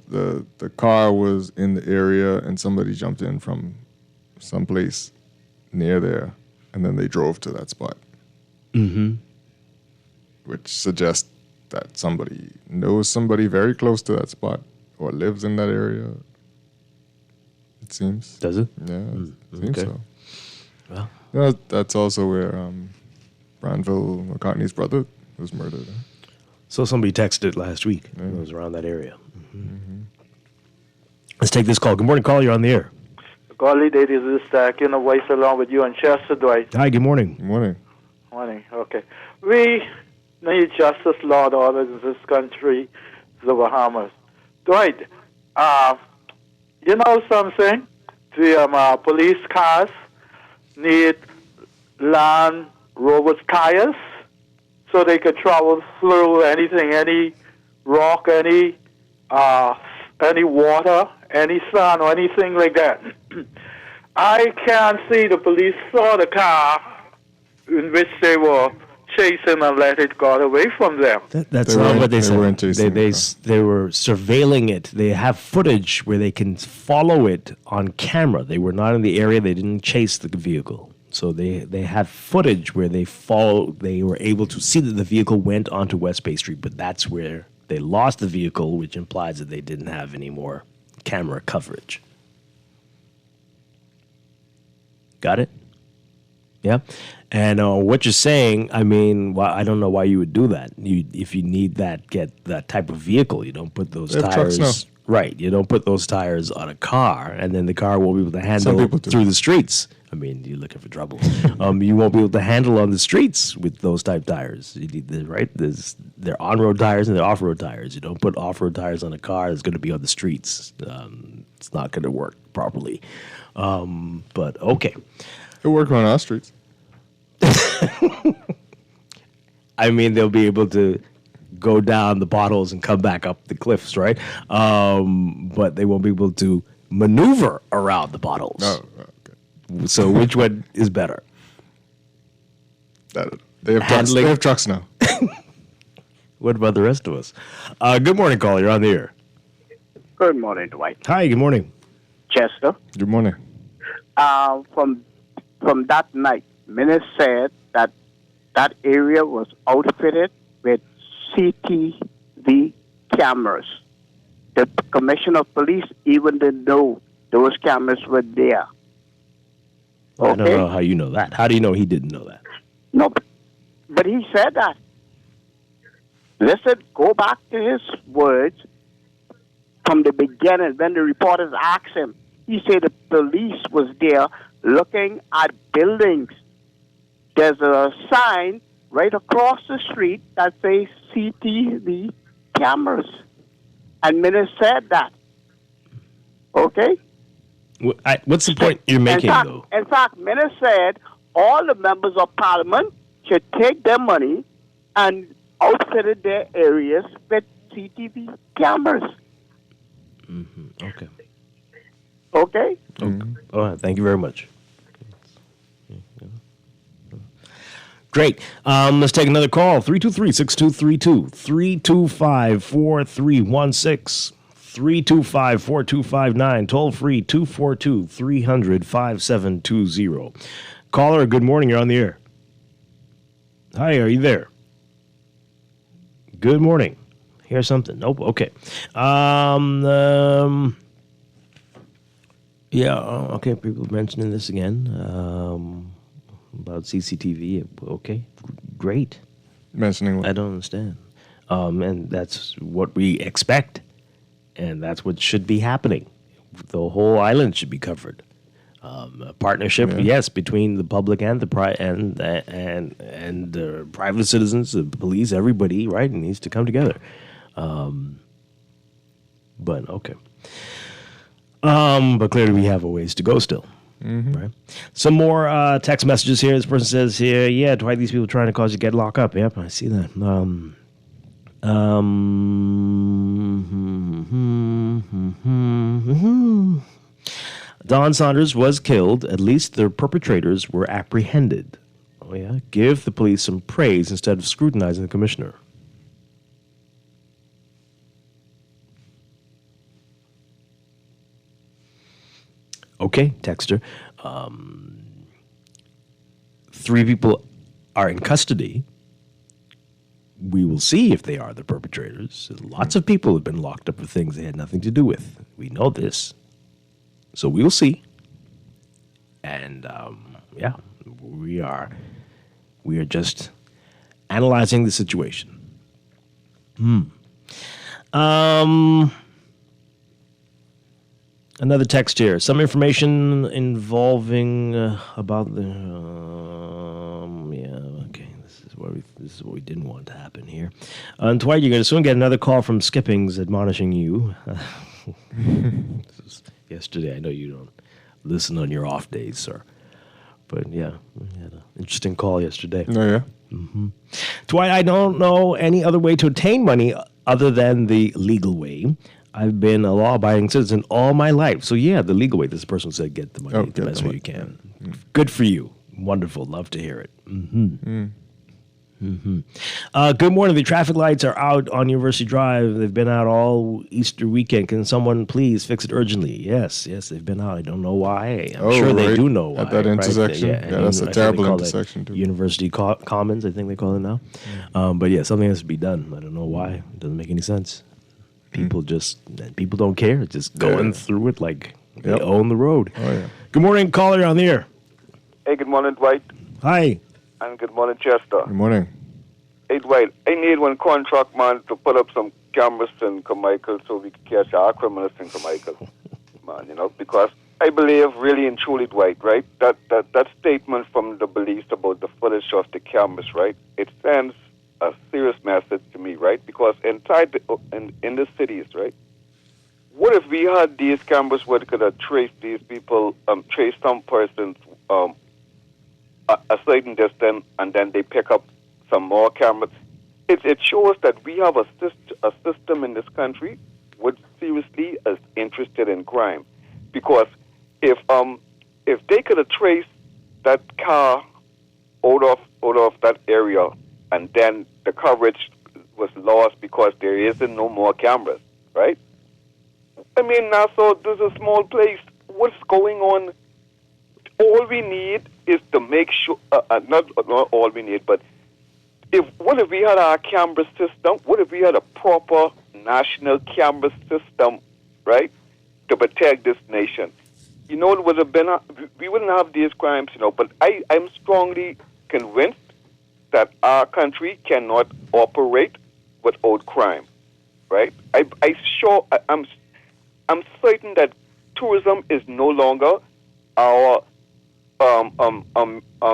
the car was in the area and somebody jumped in from someplace near there, and then they drove to that spot. Which suggests that somebody knows somebody very close to that spot or lives in that area. It seems. Does it? Yeah, it seems so. Well, that's also where Branville McCartney's brother was murdered. So somebody texted last week. It was around that area. Let's take this call. Good morning, call. You're on the air. Golly, ladies, this is Strachan, a voice along with you and Chester, Dwight. Hi, good morning. Good morning. Morning, okay. We need justice, law, and order in this country, the Bahamas. Dwight, you know something? The police cars need Land Rover tires so they could travel through anything, any rock, any water, any sun, or anything like that. I can't see the police saw the car in which they were chasing and let it go away from them. That's not what they said. They were surveilling it. They have footage where they can follow it on camera. They were not in the area. They didn't chase the vehicle. So they have footage where they were able to see that the vehicle went onto West Bay Street, but that's where they lost the vehicle, which implies that they didn't have any more camera coverage. Got it? Yeah. And what you're saying, I mean, well, I don't know why you would do that. If you need get that type of vehicle, you don't put those tires. Right. You don't put those tires on a car, and then the car won't be able to handle through the streets. I mean, you're looking for trouble. You won't be able to handle on the streets with those type tires. You need they're on-road tires and they're off-road tires. You don't put off-road tires on a car that's going to be on the streets. It's not going to work properly. But okay. It'll work on our streets. I mean, they'll be able to go down the potholes and come back up the cliffs, right? But they won't be able to maneuver around the potholes. Oh, okay. So which one is better? They have trucks now. What about the rest of us? Good morning, caller. You're on the air. Good morning, Dwight. Hi, good morning. Chester. Good morning. From that night, Minister said that area was outfitted with CCTV cameras. The commissioner of police even didn't know those cameras were there. Okay? I don't know how you know that. How do you know he didn't know that? No, but he said that. Listen, go back to his words from the beginning when the reporters asked him. He said the police was there looking at buildings. There's a sign right across the street that says CCTV cameras. And Minister said that. Okay? What's the point you're making, though? In fact, Minister said all the members of parliament should take their money and outfitted their areas with CCTV cameras. Mm-hmm. Okay. Okay? Mm-hmm. All right. Thank you very much. Great. Let's take another call. 323-6232. 325-4316. 325-4259. Toll free 242-300-5720. Caller, good morning. You're on the air. Hi, are you there? Good morning. Hear something? Nope. Okay. Yeah. Okay. People mentioning this again about CCTV. Okay. Great. Mentioning what? I don't understand. And that's what we expect, and that's what should be happening. The whole island should be covered. A partnership, yes, between the public and the private citizens, the police, everybody, right? It needs to come together. But okay. But clearly we have a ways to go still. Mm-hmm. Right. Some more text messages here. This person says here, yeah, Dwight, these people trying to cause you to get locked up. Yep, I see that. Don Saunders was killed. At least the perpetrators were apprehended. Oh, yeah? Give the police some praise instead of scrutinizing the commissioner. Okay, texter. 3 people are in custody. We will see if they are the perpetrators. Lots of people have been locked up for things they had nothing to do with. We know this. So we will see. And, we are just analyzing the situation. Another text here. Some information involving about the... okay. This is what we didn't want to happen here. And Dwight, you're going to soon get another call from Skippings admonishing you. This is yesterday. I know you don't listen on your off days, sir. But yeah, we had an interesting call yesterday. Oh, yeah? Mm-hmm. Dwight, I don't know any other way to obtain money other than the legal way. I've been a law-abiding citizen all my life. So yeah, the legal way. This person said get the money the best way you can. Good for you. Wonderful. Love to hear it. Mm-hmm. Good morning. The traffic lights are out on University Drive. They've been out all Easter weekend. Can someone please fix it urgently? Yes, they've been out. I don't know why. I'm sure they do know why. At that intersection? Right? Yeah, that's a terrible intersection, too. University Commons, I think they call it now. But yeah, something has to be done. I don't know why. It doesn't make any sense. People don't care. Just going through it like they own the road. Oh, yeah. Good morning, caller on the air. Hey, good morning, Dwight. Hi. And good morning, Chester. Good morning. Hey, Dwight, I need one contract, man, to put up some cameras in Carmichael so we can catch our criminals in Carmichael. Man, because I believe really and truly, Dwight, right, that statement from the police about the footage of the cameras, right, it sends a serious message to me, right, because inside in the cities, right, what if we had these cameras where they could have traced these people, trace some persons a certain distance, and then they pick up some more cameras? It shows that we have a system in this country which seriously is interested in crime. Because if they could have traced that car out of that area, and then the coverage was lost because there isn't no more cameras, right? I mean, Nassau, this is a small place. What's going on? All we need is to make sure, not all we need, but what if we had our camera system? What if we had a proper national camera system, right, to protect this nation? It would have been, we wouldn't have these crimes, but I'm strongly convinced that our country cannot operate without crime, right? I'm certain that tourism is no longer our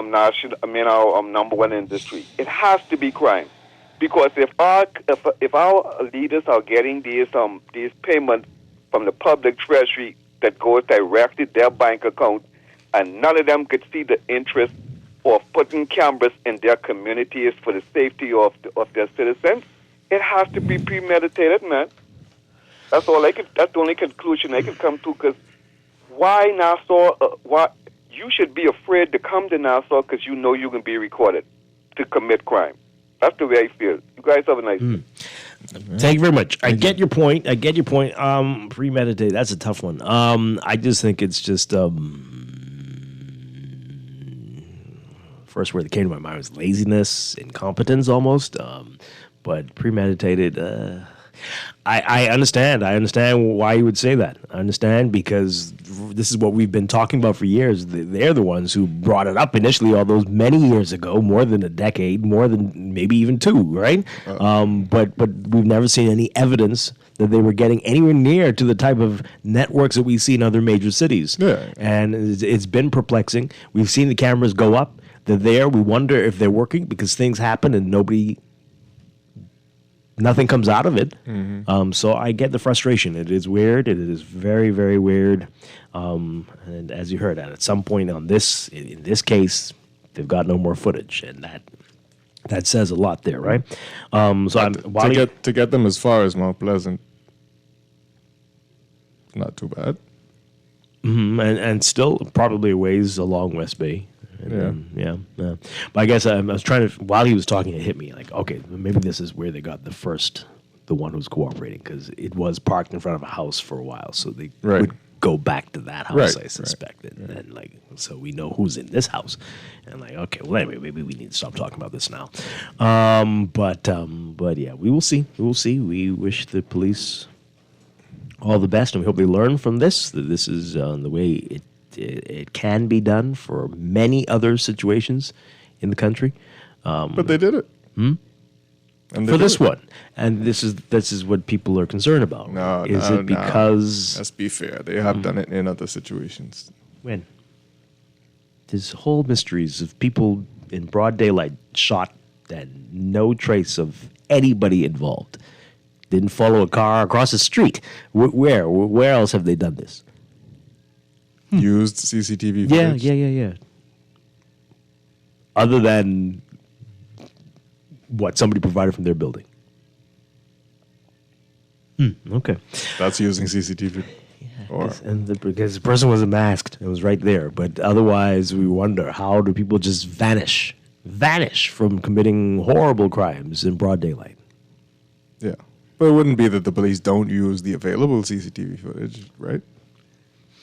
national, our number one industry. It has to be crime, because if our leaders are getting these payments from the public treasury that goes directly to their bank account, and none of them could see the interest of putting cameras in their communities for the safety of their citizens, it has to be premeditated, man. That's the only conclusion I can come to. Because why Nassau? Why you should be afraid to come to Nassau because you know you can be recorded to commit crime. That's the way I feel. You guys have a nice day. Thank you very much. I get your point. Premeditated. That's a tough one. I just think it's just first word that came to my mind was laziness, incompetence, almost. But premeditated. I understand. I understand why you would say that. I understand because this is what we've been talking about for years. They're the ones who brought it up initially all those many years ago, more than a decade, more than maybe even two, right? But we've never seen any evidence that they were getting anywhere near to the type of networks that we see in other major cities. Yeah. And it's been perplexing. We've seen the cameras go up. They're there. We wonder if they're working because things happen and nothing comes out of it. Mm-hmm. So I get the frustration. It is weird. It is very, very weird. And as you heard, at some point in this case, they've got no more footage, and that says a lot there, right? To get them as far as Mount Pleasant, not too bad. Mm-hmm. And still probably a ways along West Bay. Yeah. But I guess I was trying to, while he was talking, it hit me like, okay, maybe this is where they got the one who's cooperating, because it was parked in front of a house for a while, so they would go back to that house, I suspect, and then so we know who's in this house, and okay, well anyway, maybe we need to stop talking about this now. But yeah, we will see. We wish the police all the best, and we hope they learn from this. That this is the way it can be done for many other situations in the country. But they did it. For this one. And this is what people are concerned about. Is it because... Let's be fair. They have done it in other situations. When? There's whole mysteries of people in broad daylight shot and no trace of anybody involved. Didn't follow a car across the street. Where else have they done this? Used CCTV footage? Yeah. other than what somebody provided from their building. Okay. That's using CCTV. Because the person wasn't masked. It was right there. But otherwise, we wonder, how do people just vanish from committing horrible crimes in broad daylight? Yeah. But it wouldn't be that the police don't use the available CCTV footage, right?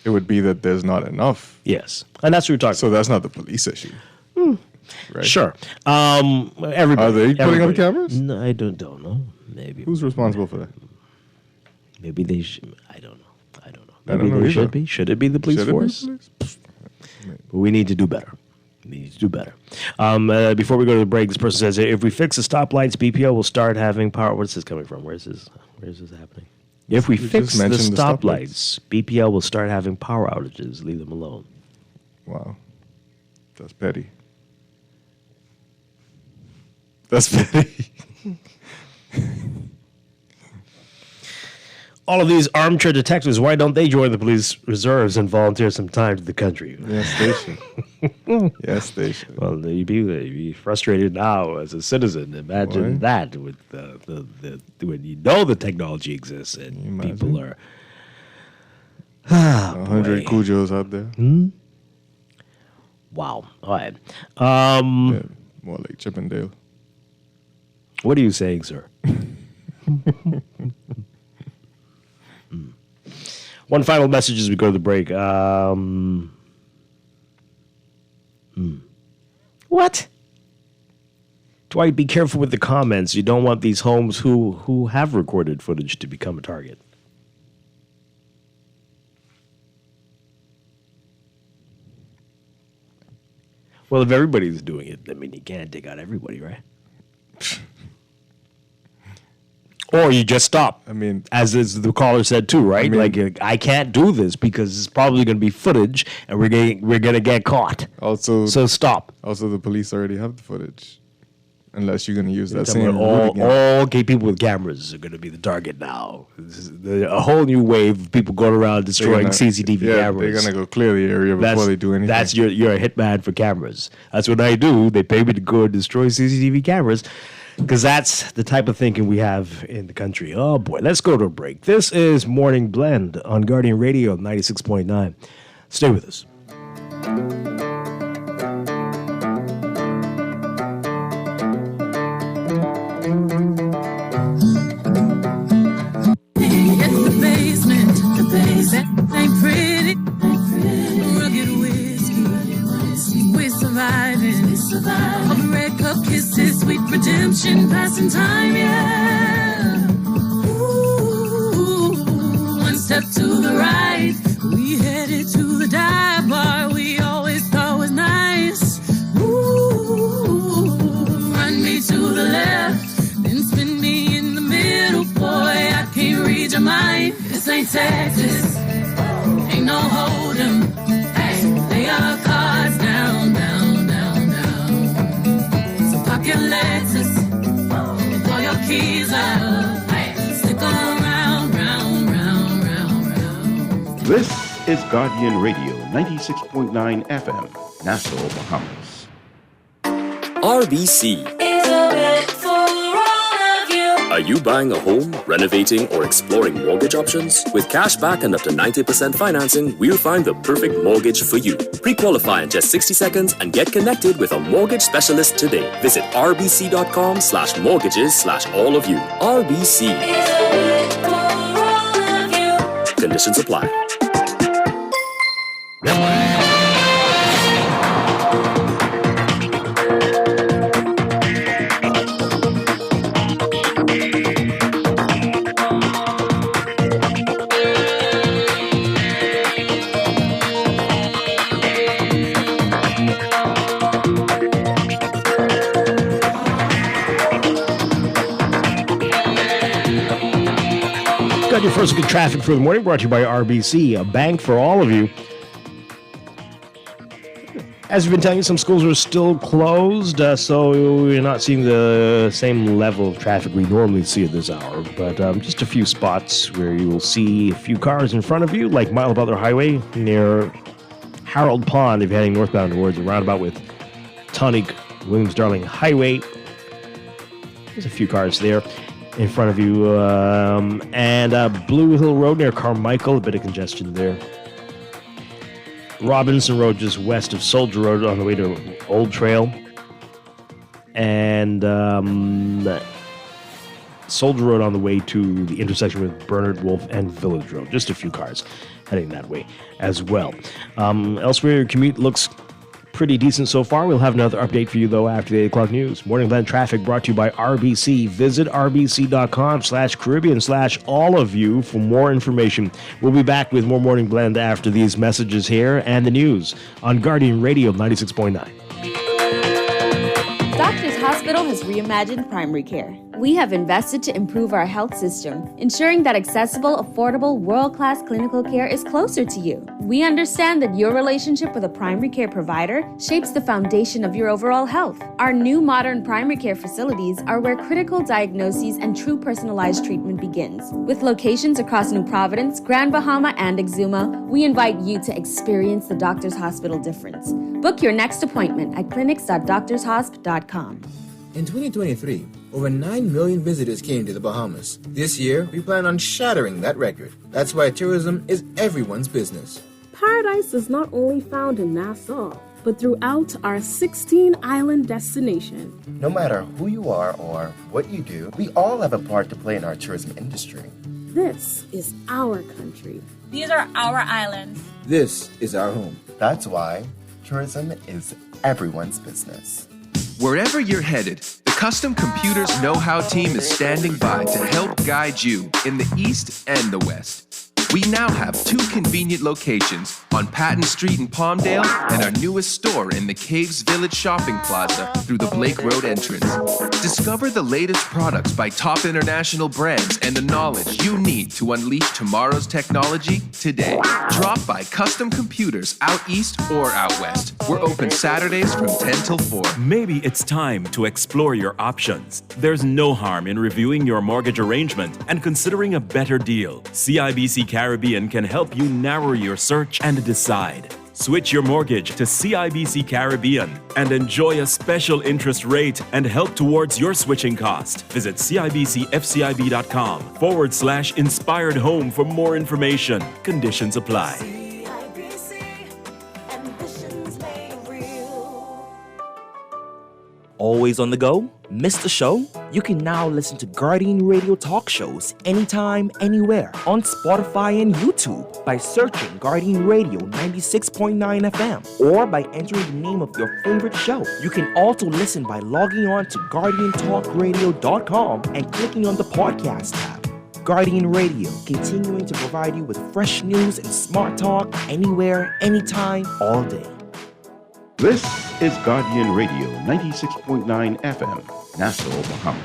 It would be that there's not enough. Yes. And that's what we're talking So that's not the police issue. Right? Sure. Everybody. Are they putting up cameras? No, I don't know. Maybe. Who's responsible for that? Maybe they should. I don't know. I don't Maybe know they either. should be. Should it be the police Should it be force? police? But we need to do better. Before we go to the break, this person says, if we fix the stoplights, BPO will start having power. Where's this coming from? Where's this happening? If we fix the stoplights, BPL will start having power outages. Leave them alone. Wow. That's petty. That's petty. All of these armchair detectives, why don't they join the police reserves and volunteer some time to the country? Yes, they should. Yes, they should. Well, you'd be frustrated now as a citizen. Imagine that with the when you know the technology exists and people are 100 Cujos out there. Wow. All right. Yeah, more like Chippendale. What are you saying, sir? One final message as we go to the break. What? Dwight, be careful with the comments. You don't want these homes who have recorded footage to become a target. Well, if everybody's doing it, I mean, you can't take out everybody, right? Or you just stop. I mean, as the caller said too, right? I mean, I can't do this because it's probably going to be footage, and we're going to get caught. Also, so stop. Also, the police already have the footage, unless you're going to use that So same. all gay people with cameras are going to be the target now. This is a whole new wave of people going around destroying CCTV cameras. They're going to go clear the area before they do anything. That's you're a hitman for cameras. That's what I do. They pay me to go and destroy CCTV cameras. Because that's the type of thinking we have in the country. Oh, boy. Let's go to a break. This is Morning Blend on Guardian Radio 96.9. Stay with us. It's the basement. That ain't pretty. Rugged whiskey. We're surviving. Of red cup kisses, sweet redemption, passing time, yeah. Ooh, one step to the right, we headed to the dive bar we always thought was nice. Ooh, run me to the left, then spin me in the middle, boy, I can't read your mind. This ain't Texas, ain't no hold'em. Hey, lay our cards down, down, down, down. So park your Lexus, throw your keys out, stick around, round, round, round, round. This is Guardian Radio 96.9 FM, Nassau, Bahamas. RBC. Are you buying a home, renovating, or exploring mortgage options? With cash back and up to 90% financing, we'll find the perfect mortgage for you. Pre-qualify in just 60 seconds and get connected with a mortgage specialist today. Visit rbc.com/mortgages/all of you. RBC. Conditions apply. Got your first good traffic for the morning, brought to you by RBC, a bank for all of you. As we've been telling you, some schools are still closed, so you're not seeing the same level of traffic we normally see at this hour. But just a few spots where you will see a few cars in front of you, like Mile Butler Highway near Harold Pond, if you're heading northbound towards a roundabout with Tonic Williams-Darling Highway. There's a few cars there in front of you. And Blue Hill Road near Carmichael, a bit of congestion there. Robinson Road just west of Soldier Road on the way to Old Trail. And Soldier Road on the way to the intersection with Bernard Wolfe and Village Road. Just a few cars heading that way as well. Elsewhere, your commute looks pretty decent so far. We'll have another update for you, though, after the 8 o'clock news. Morning Blend Traffic brought to you by RBC. Visit rbc.com/Caribbean/all of you for more information. We'll be back with more Morning Blend after these messages here and the news on Guardian Radio 96.9. Doctors Hospital has reimagined primary care. We have invested to improve our health system, ensuring that accessible, affordable, world-class clinical care is closer to you. We understand that your relationship with a primary care provider shapes the foundation of your overall health. Our new modern primary care facilities are where critical diagnoses and true personalized treatment begins. With locations across New Providence, Grand Bahama, and Exuma, we invite you to experience the Doctors Hospital difference. Book your next appointment at clinics.doctorshosp.com. In 2023, over 9 million visitors came to the Bahamas. This year, we plan on shattering that record. That's why tourism is everyone's business. Paradise is not only found in Nassau, but throughout our 16-island destination. No matter who you are or what you do, we all have a part to play in our tourism industry. This is our country. These are our islands. This is our home. That's why tourism is everyone's business. Wherever you're headed, the Custom Computers Know-How team is standing by to help guide you in the East and the West. We now have 2 convenient locations on Patton Street in Palmdale and our newest store in the Caves Village Shopping Plaza through the Blake Road entrance. Discover the latest products by top international brands and the knowledge you need to unleash tomorrow's technology today. Drop by Custom Computers out east or out west. We're open Saturdays from 10 till 4. Maybe it's time to explore your options. There's no harm in reviewing your mortgage arrangement and considering a better deal. CIBC Caribbean can help you narrow your search and decide. Switch your mortgage to CIBC Caribbean and enjoy a special interest rate and help towards your switching cost. Visit CIBCFCIB.com/inspired home for more information. Conditions apply. Always on the go? Missed the show? You can now listen to Guardian Radio talk shows anytime, anywhere on Spotify and YouTube by searching Guardian Radio 96.9 FM or by entering the name of your favorite show. You can also listen by logging on to GuardianTalkRadio.com and clicking on the podcast tab. Guardian Radio, continuing to provide you with fresh news and smart talk anywhere, anytime, all day. This is Guardian Radio 96.9 FM, Nassau, Bahamas.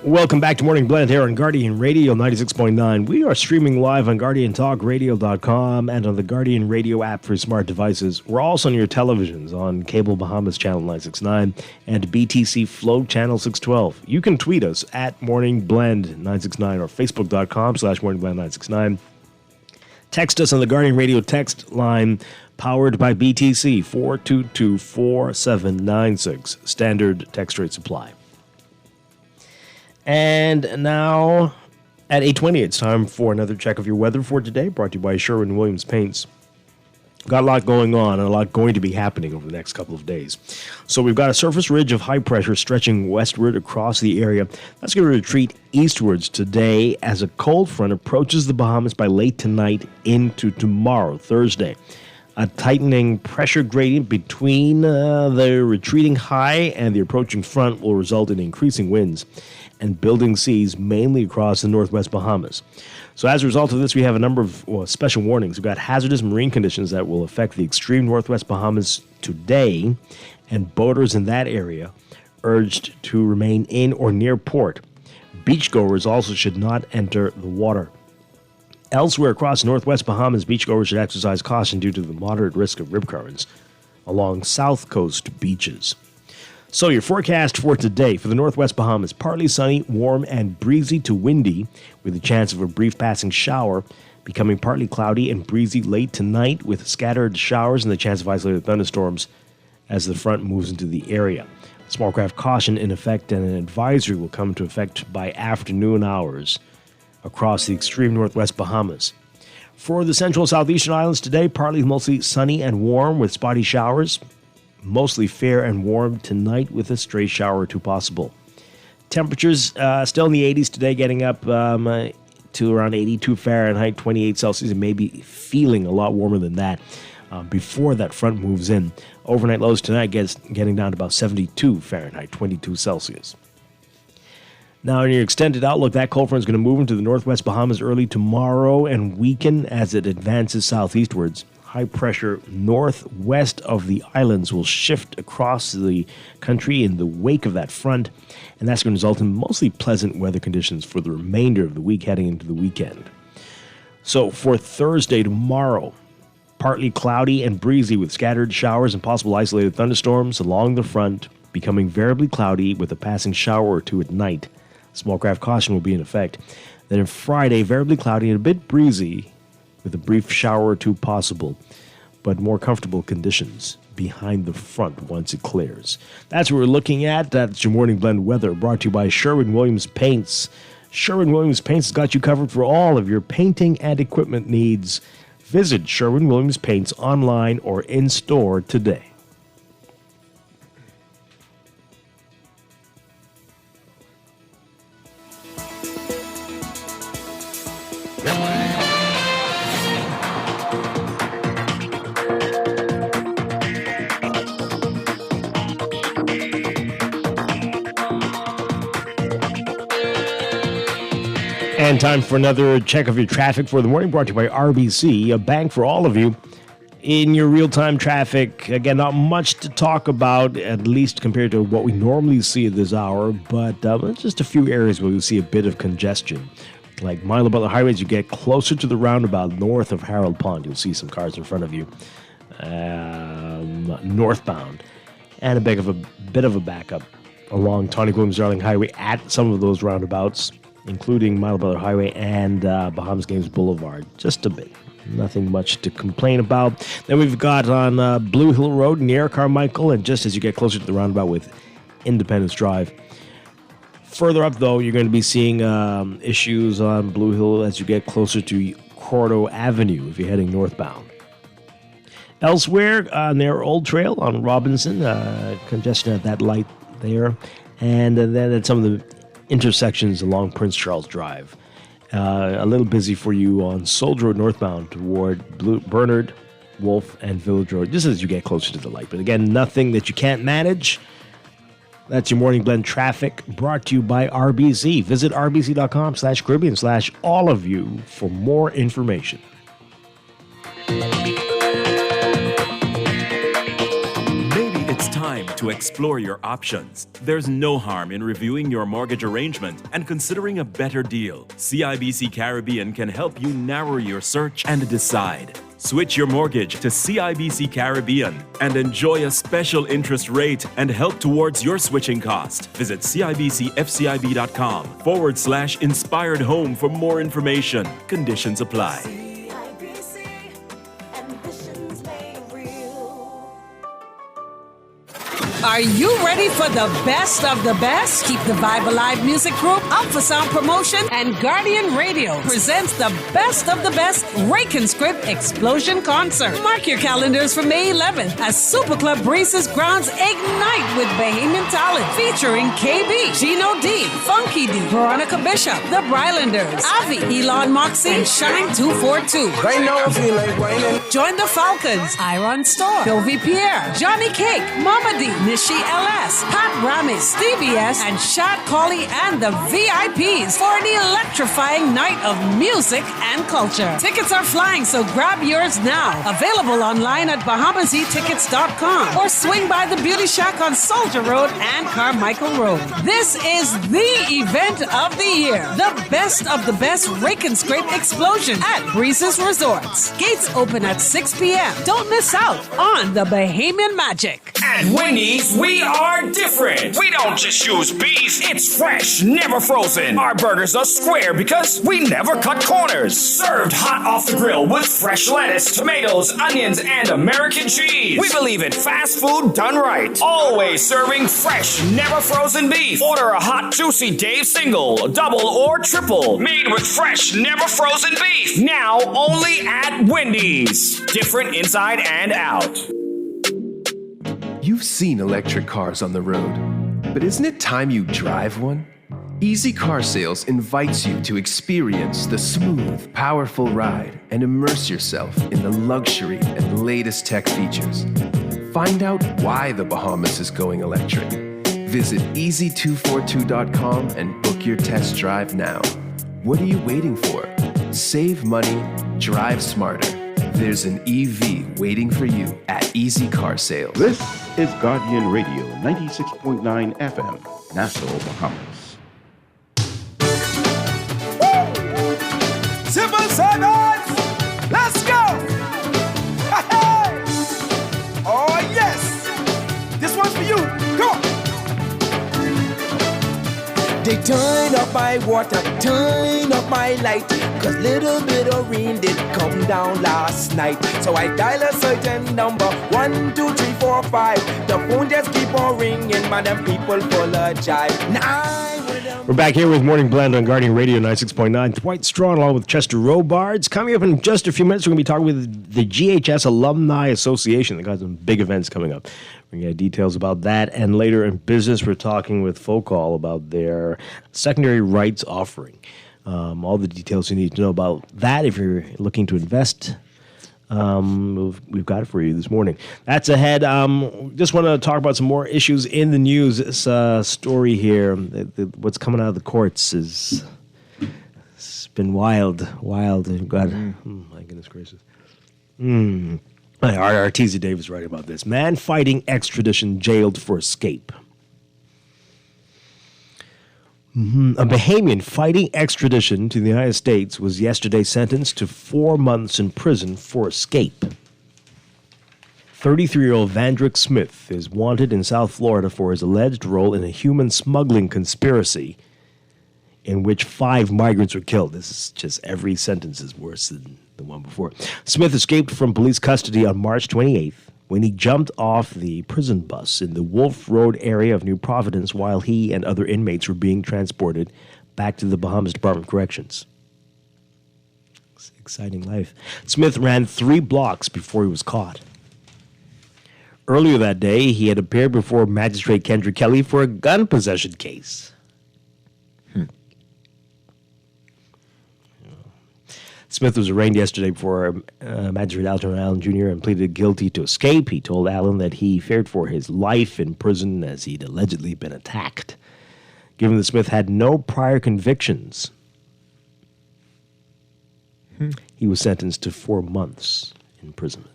Welcome back to Morning Blend here on Guardian Radio 96.9. We are streaming live on GuardianTalkRadio.com and on the Guardian Radio app for smart devices. We're also on your televisions on Cable Bahamas Channel 969 and BTC Flow Channel 612. You can tweet us at Morning Blend 969 or Facebook.com/Morning Blend 969. Text us on the Guardian Radio text line powered by BTC 422-4796. Standard text rate supply. And now, at 8:20, it's time for another check of your weather for today, brought to you by Sherwin-Williams Paints. Got a lot going on and a lot going to be happening over the next couple of days. So we've got a surface ridge of high pressure stretching westward across the area. That's going to retreat eastwards today as a cold front approaches the Bahamas by late tonight into tomorrow, Thursday. A tightening pressure gradient between the retreating high and the approaching front will result in increasing winds and building seas mainly across the northwest Bahamas. So as a result of this, we have a number of special warnings. We've got hazardous marine conditions that will affect the extreme northwest Bahamas today, and boaters in that area urged to remain in or near port. Beachgoers also should not enter the water. Elsewhere across northwest Bahamas, beachgoers should exercise caution due to the moderate risk of rip currents along south coast beaches. So your forecast for today for the northwest Bahamas: partly sunny, warm, and breezy to windy, with a chance of a brief passing shower, becoming partly cloudy and breezy late tonight with scattered showers and the chance of isolated thunderstorms as the front moves into the area. Small craft caution in effect, and an advisory will come into effect by afternoon hours across the extreme northwest Bahamas. For the central and southeastern islands today, partly mostly sunny and warm with spotty showers. Mostly fair and warm tonight with a stray shower or two possible. Temperatures still in the 80s today, getting up to around 82 Fahrenheit, 28 Celsius, and maybe feeling a lot warmer than that before that front moves in. Overnight lows tonight getting down to about 72 Fahrenheit, 22 Celsius. Now, in your extended outlook, that cold front is going to move into the northwest Bahamas early tomorrow and weaken as it advances southeastwards. High pressure northwest of the islands will shift across the country in the wake of that front, and that's going to result in mostly pleasant weather conditions for the remainder of the week heading into the weekend. So for Thursday, tomorrow, partly cloudy and breezy with scattered showers and possible isolated thunderstorms along the front, becoming variably cloudy with a passing shower or two at night. Small craft caution will be in effect. Then on Friday, variably cloudy and a bit breezy with a brief shower or two possible, but more comfortable conditions behind the front once it clears. That's what we're looking at. That's your Morning Blend weather, brought to you by Sherwin-Williams Paints. Sherwin-Williams Paints has got you covered for all of your painting and equipment needs. Visit Sherwin-Williams Paints online or in-store today. And time for another check of your traffic for the morning, brought to you by RBC, a bank for all of you. In your real-time traffic, again, not much to talk about, at least compared to what we normally see at this hour, but just a few areas where you'll see a bit of congestion. Like Milo Butler Highway, as you get closer to the roundabout north of Harold Pond, you'll see some cars in front of you northbound. And a bit of a backup along Tawny Williams-Darling Highway at some of those roundabouts, including Milo Butler Highway and Bahamas Games Boulevard. Just a bit. Nothing much to complain about. Then we've got on Blue Hill Road near Carmichael, and just as you get closer to the roundabout with Independence Drive. Further up, though, you're going to be seeing issues on Blue Hill as you get closer to Cordo Avenue if you're heading northbound. Elsewhere, near Old Trail on Robinson, congestion at that light there. And then at some of the intersections along Prince Charles Drive. A little busy for you on Soldier Road northbound toward Bernard, Wolf, and Village Road, just as you get closer to the light. But again, nothing that you can't manage. That's your Morning Blend traffic, brought to you by RBC. Visit rbc.com/Caribbean/all of you for more information. It's time to explore your options. There's no harm in reviewing your mortgage arrangement and considering a better deal. CIBC Caribbean can help you narrow your search and decide. Switch your mortgage to CIBC Caribbean and enjoy a special interest rate and help towards your switching cost. Visit CIBCFCIB.com/inspired home for more information. Conditions apply. Are you ready for the best of the best? Keep the Vibe Alive Music Group, Alpha Sound Promotion, and Guardian Radio presents the best of the best Rake and Script Explosion Concert. Mark your calendars for May 11th as Super Club Breezes grounds ignite with Bahamian talent featuring KB, Gino D, Funky D, Veronica Bishop, The Brylanders, Avi, Elon Moxie, and Shine 242. Right now I feel like whining. Join the Falcons, Iron Store, Sylvie Pierre, Johnny Cake, Mama D, Nishi LS, Pat Ramis, Stevie S, and Shad Colley and the VIPs for an electrifying night of music and culture. Tickets are flying, so grab yours now. Available online at BahamaZTickets.com or swing by the Beauty Shack on Soldier Road and Carmichael Road. This is the event of the year. The best of the best Rake and Scrape Explosion at Breezes Resorts. Gates open at 6 p.m. Don't miss out on the Bahamian magic. At Wendy's, we are different. We don't just use beef. It's fresh, never frozen. Our burgers are square because we never cut corners. Served hot off the grill with fresh lettuce, tomatoes, onions, and American cheese. We believe in fast food done right. Always serving fresh, never frozen beef. Order a hot, juicy Dave single, double, or triple. Made with fresh, never frozen beef. Now only at Wendy's. Different inside and out. You've seen electric cars on the road, but isn't it time you drive one? Easy Car Sales invites you to experience the smooth, powerful ride and immerse yourself in the luxury and latest tech features. Find out why the Bahamas is going electric. Visit easy242.com and book your test drive now. What are you waiting for? Save money, drive smarter. There's an EV waiting for you at Easy Car Sales. This is Guardian Radio 96.9 FM, Nassau, Bahamas. Civil servants, let's go! Hey! Oh yes, this one's for you. Go! They turn up my water, turn up my light, 'cause little bit of rain did come down last night. So I dial a certain number, 1, 2, 3, 4, 5. The phone just keep on ringing, man, them people full of jive. We're back here with Morning Blend on Guardian Radio 96.9. Dwight Strachan along with Chester Robards. Coming up in just a few minutes, we're going to be talking with the GHS Alumni Association. They got some big events coming up. We got details about that. And later in business, we're talking with Focall about their secondary rights offering. All the details you need to know about that if you're looking to invest. We've got it for you this morning. That's ahead. Just want to talk about some more issues in the news. This story here, what's coming out of the courts it's been wild. God, my goodness gracious. Artesia Davis writing about this. Man fighting extradition jailed for escape. A Bahamian fighting extradition to the United States was yesterday sentenced to 4 months in prison for escape. 33-year-old Vandrick Smith is wanted in South Florida for his alleged role in a human smuggling conspiracy in which 5 migrants were killed. This is just every sentence is worse than the one before. Smith escaped from police custody on March 28th when he jumped off the prison bus in the Wolf Road area of New Providence while he and other inmates were being transported back to the Bahamas Department of Corrections. It's an exciting life. Smith ran 3 blocks before he was caught. Earlier that day, he had appeared before Magistrate Kendra Kelly for a gun possession case. Smith was arraigned yesterday before Magistrate Alton Jr. and pleaded guilty to escape. He told Allen that he feared for his life in prison as he'd allegedly been attacked. Given that Smith had no prior convictions, he was sentenced to 4 months imprisonment.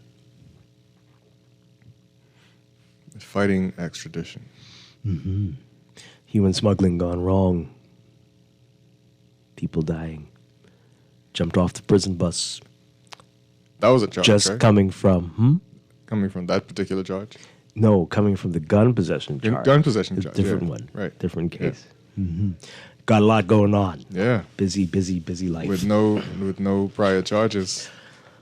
Fighting extradition. Human smuggling gone wrong. People dying. Jumped off the prison bus. That was a charge, Just right? coming from, Coming from that particular charge? No, coming from the gun possession charge. Gun possession charge, Different yeah. one. Right. Different case. Got a lot going on. Yeah. Busy life. With no prior charges.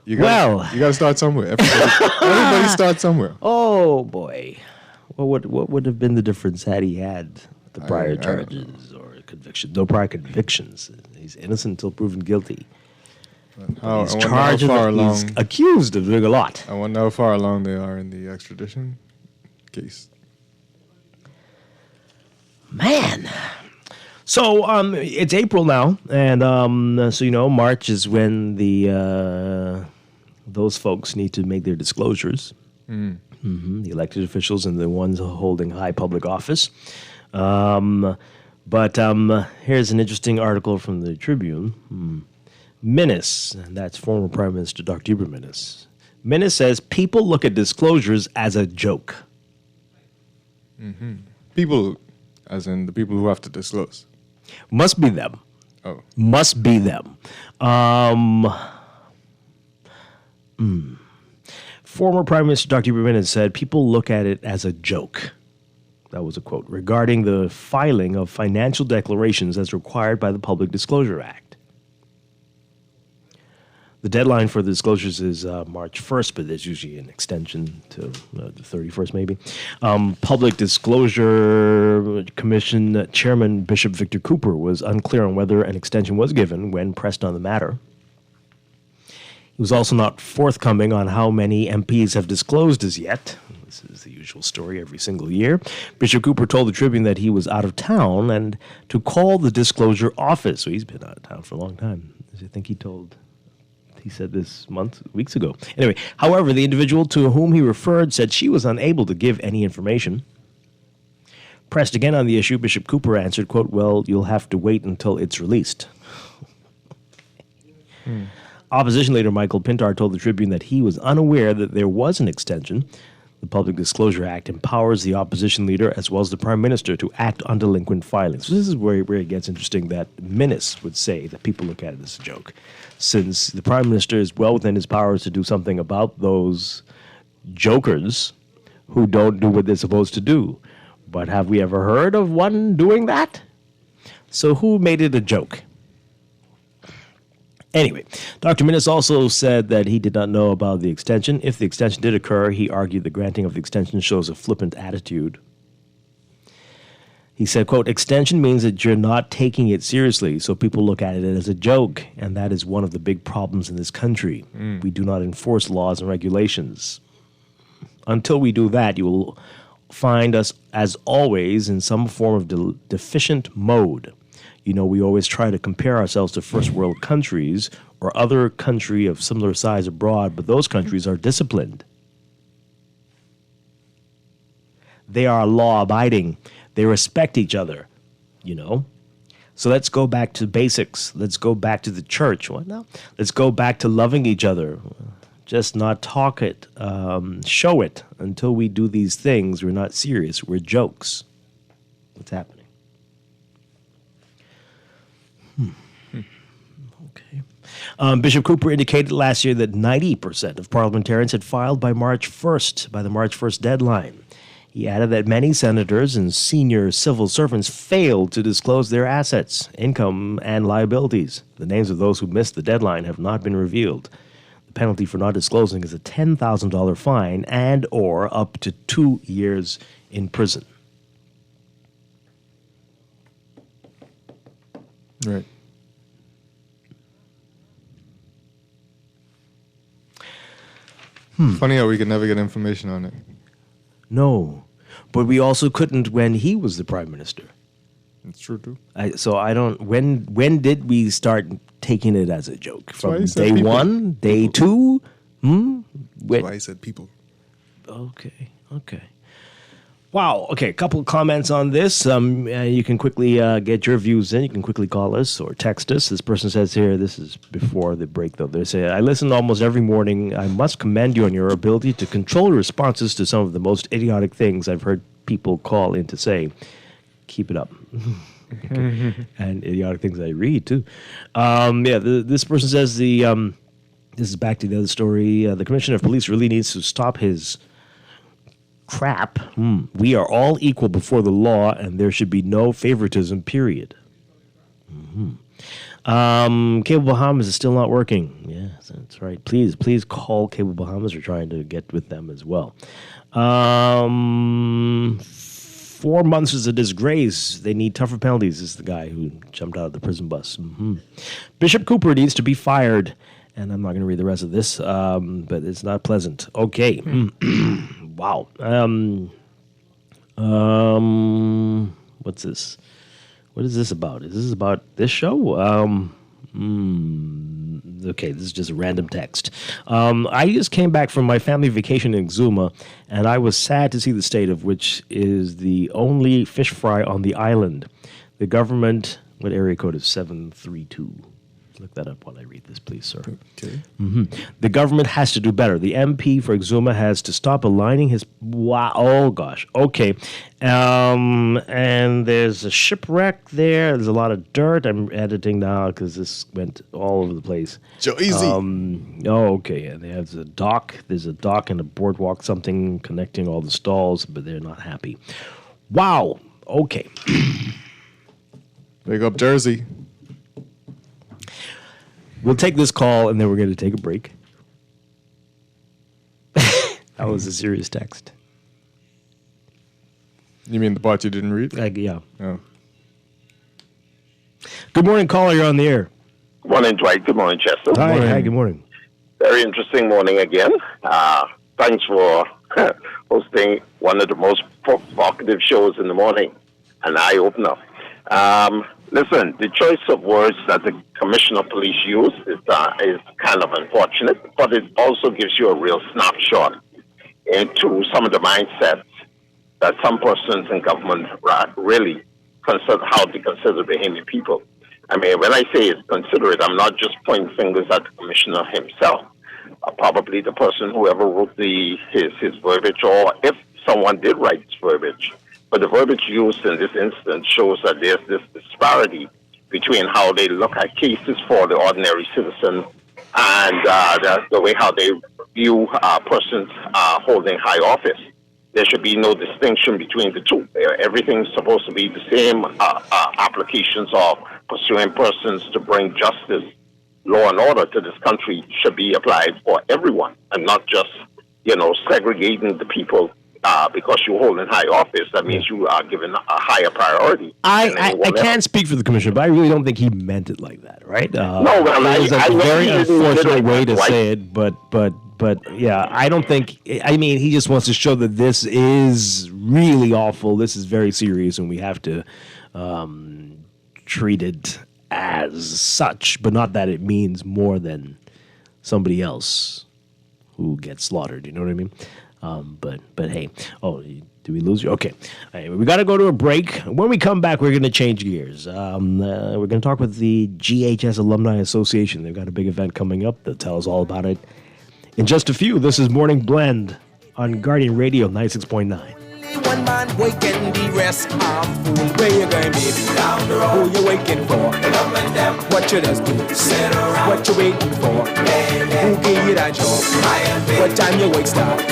You Well. got to start somewhere. Everybody starts somewhere. Oh, boy. What would have been the difference had he had the prior charges or conviction? No prior convictions. He's innocent until proven guilty. He's charged. He's accused of doing a lot. I wonder how far along they are in the extradition case. Man. So it's April now, and so March is when those folks need to make their disclosures. The elected officials and the ones holding high public office. But here's an interesting article from the Tribune. Minnis, and that's former Prime Minister Dr. Hubert Minnis. Minnis says people look at disclosures as a joke. People, as in the people who have to disclose. Must be them. Oh. Must be them. Former Prime Minister Dr. Hubert Minnis said people look at it as a joke. That was a quote regarding the filing of financial declarations as required by the Public Disclosure Act. The deadline for the disclosures is March 1st, but there's usually an extension to the 31st maybe. Public Disclosure Commission Chairman Bishop Victor Cooper was unclear on whether an extension was given when pressed on the matter. He was also not forthcoming on how many MPs have disclosed as yet. This is the usual story every single year. Bishop Cooper told the Tribune that he was out of town and to call the disclosure office. So he's been out of town for a long time. I think he said this weeks ago. Anyway, however, the individual to whom he referred said she was unable to give any information. Pressed again on the issue, Bishop Cooper answered, quote, well, you'll have to wait until it's released. Opposition leader Michael Pintar told the Tribune that he was unaware that there was an extension. The Public Disclosure Act empowers the opposition leader as well as the Prime Minister to act on delinquent filings. So this is where it gets interesting that Minnis would say that people look at it as a joke. Since the Prime Minister is well within his powers to do something about those jokers who don't do what they're supposed to do. But have we ever heard of one doing that? So who made it a joke? Anyway, Dr. Minnis also said that he did not know about the extension. If the extension did occur, he argued the granting of the extension shows a flippant attitude. He said, quote, extension means that you're not taking it seriously, so people look at it as a joke, and that is one of the big problems in this country. We do not enforce laws and regulations. Until we do that, you will find us, as always, in some form of deficient mode. You know, we always try to compare ourselves to first world countries or other country of similar size abroad, but those countries are disciplined. They are law-abiding. They respect each other, you know. So let's go back to basics. Let's go back to the church. What now? Let's go back to loving each other. Just not talk it, show it. Until we do these things, we're not serious. We're jokes. What's happening? Okay. Bishop Cooper indicated last year that 90% of parliamentarians had filed by March 1st, by the March 1st deadline. He added that many senators and senior civil servants failed to disclose their assets, income, and liabilities. The names of those who missed the deadline have not been revealed. The penalty for not disclosing is a $10,000 fine and or up to 2 years in prison. Right. Funny how we could never get information on it. No, but we also couldn't when he was the prime minister. It's true too. So I don't. When did we start taking it as a joke? From day people. 1, day 2? That's why I said people. Okay. Wow. Okay, a couple of comments on this. You can quickly get your views in. You can quickly call us or text us. This person says here, this is before the break, though. They say, I listen almost every morning. I must commend you on your ability to control responses to some of the most idiotic things I've heard people call in to say. Keep it up. And idiotic things I read, too. This person says, this is back to the other story. The Commissioner of Police really needs to stop his crap. We are all equal before the law, and there should be no favoritism, period. Cable Bahamas is still not working. Yes, that's right. Please call Cable Bahamas. We're trying to get with them as well. 4 months is a disgrace. They need tougher penalties. This is the guy who jumped out of the prison bus. Bishop Cooper needs to be fired. And I'm not going to read the rest of this, but it's not pleasant. Okay. Wow. What's this? What is this about? Is this about this show? Okay, this is just a random text. I just came back from my family vacation in Exuma, and I was sad to see the state of which is the only fish fry on the island. The government, what area code is 732? Look that up while I read this, please, sir. Okay. The government has to do better. The MP for Exuma has to stop aligning his... Wow. Oh, gosh. Okay. And there's a shipwreck there. There's a lot of dirt. I'm editing now because this went all over the place. Easy. Okay. And there's a dock. There's a dock and a boardwalk, something connecting all the stalls, but they're not happy. Wow. Okay. Big up Jersey. We'll take this call, and then we're going to take a break. That was a serious text. You mean the part you didn't read? Yeah. Oh. Good morning, caller. You're on the air. Good morning, Dwight. Good morning, Chester. Hi, good morning. Very interesting morning again. Thanks for hosting one of the most provocative shows in the morning. An eye-opener. Listen, the choice of words that the Commissioner of Police used is kind of unfortunate, but it also gives you a real snapshot into some of the mindsets that some persons in government really consider how to consider Bahamian people. I mean, when I say it's considerate, I'm not just pointing fingers at the Commissioner himself. Probably the person whoever wrote his verbiage, or if someone did write his verbiage. But the verbiage used in this instance shows that there's this disparity between how they look at cases for the ordinary citizen and the way how they view persons holding high office. There should be no distinction between the two. Everything's supposed to be the same applications of pursuing persons to bring justice, law and order to this country should be applied for everyone and not just, segregating the people. Because you hold in high office, that means you are given a higher priority. I can't speak for the commissioner, but I really don't think he meant it like that, right? No, well, it's a very unfortunate way to say it, but yeah, I don't think. I mean, he just wants to show that this is really awful. This is very serious, and we have to treat it as such, but not that it means more than somebody else who gets slaughtered. You know what I mean? But hey, do we lose you? Okay, we got to go to a break. When we come back, we're going to change gears. We're going to talk with the GHS Alumni Association. They've got a big event coming up. They'll tell us all about it in just a few. This is Morning Blend on Guardian Radio 96.9. One man waking the rest I'm fool. Where you going, baby? Down the road. Who you waiting for? What you just do? Sit around. What you waiting for? Who gave you that job? What time you wake start?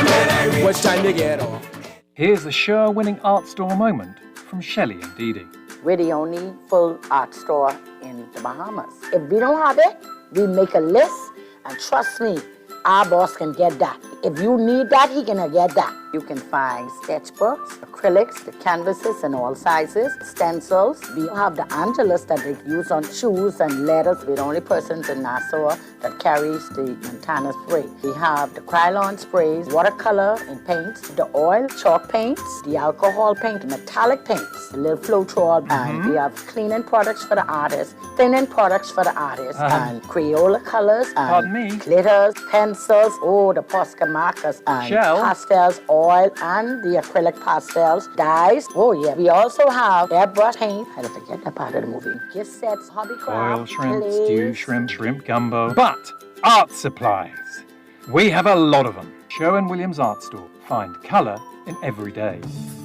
What time you get off? Here's the show-winning art store moment from Shelley and Dee Dee. We're the only full art store in the Bahamas. If we don't have it, we make a list, and trust me, our boss can get that. If you need that, he can get that. You can find sketchbooks, acrylics, the canvases in all sizes, stencils. We have the Angelus that they use on shoes and letters. We're the only persons in Nassau that carries the Montana spray. We have the Krylon sprays, watercolor and paints, the oil, chalk paints, the alcohol paint, metallic paints, the little Floetrol, and we have cleaning products for the artists, thinning products for the artists, and Crayola colors, and glitters, pencils, the Posca markers, and pastels, oil, and the acrylic pastels, dyes. Oh yeah, we also have airbrush paint. I don't forget that part of the movie. Gift sets, hobby craft, oil, shrimp, stew, shrimp gumbo. But art supplies. We have a lot of them. Sherwin-Williams Art Store. Find color in every day.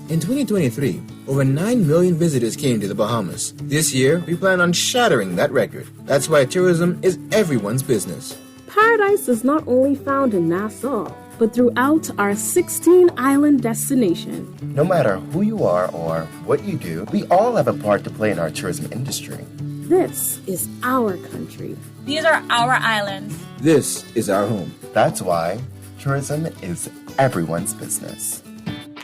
In 2023, over 9 million visitors came to the Bahamas. This year, we plan on shattering that record. That's why tourism is everyone's business. Paradise is not only found in Nassau, but throughout our 16-island destination. No matter who you are or what you do, we all have a part to play in our tourism industry. This is our country. These are our islands. This is our home. That's why tourism is everyone's business.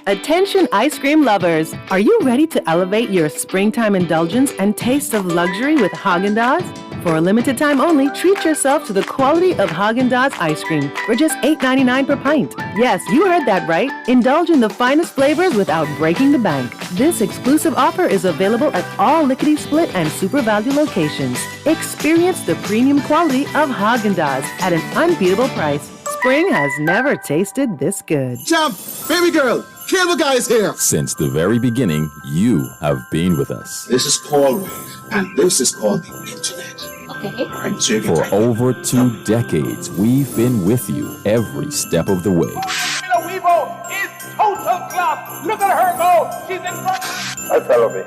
Attention ice cream lovers! Are you ready to elevate your springtime indulgence and taste of luxury with Haagen-Dazs? For a limited time only, treat yourself to the quality of Haagen-Dazs ice cream for just $8.99 per pint. Yes, you heard that right. Indulge in the finest flavors without breaking the bank. This exclusive offer is available at all Lickety Split and Super Value locations. Experience the premium quality of Haagen-Dazs at an unbeatable price. Spring has never tasted this good. Jump, baby girl! Cable Guy is here! Since the very beginning, you have been with us. This is called wave, and this is called the internet. Okay. All right, so For over 2 decades, we've been with you every step of the way. Weibo is total class. Look at her go. She's in front. I follow me.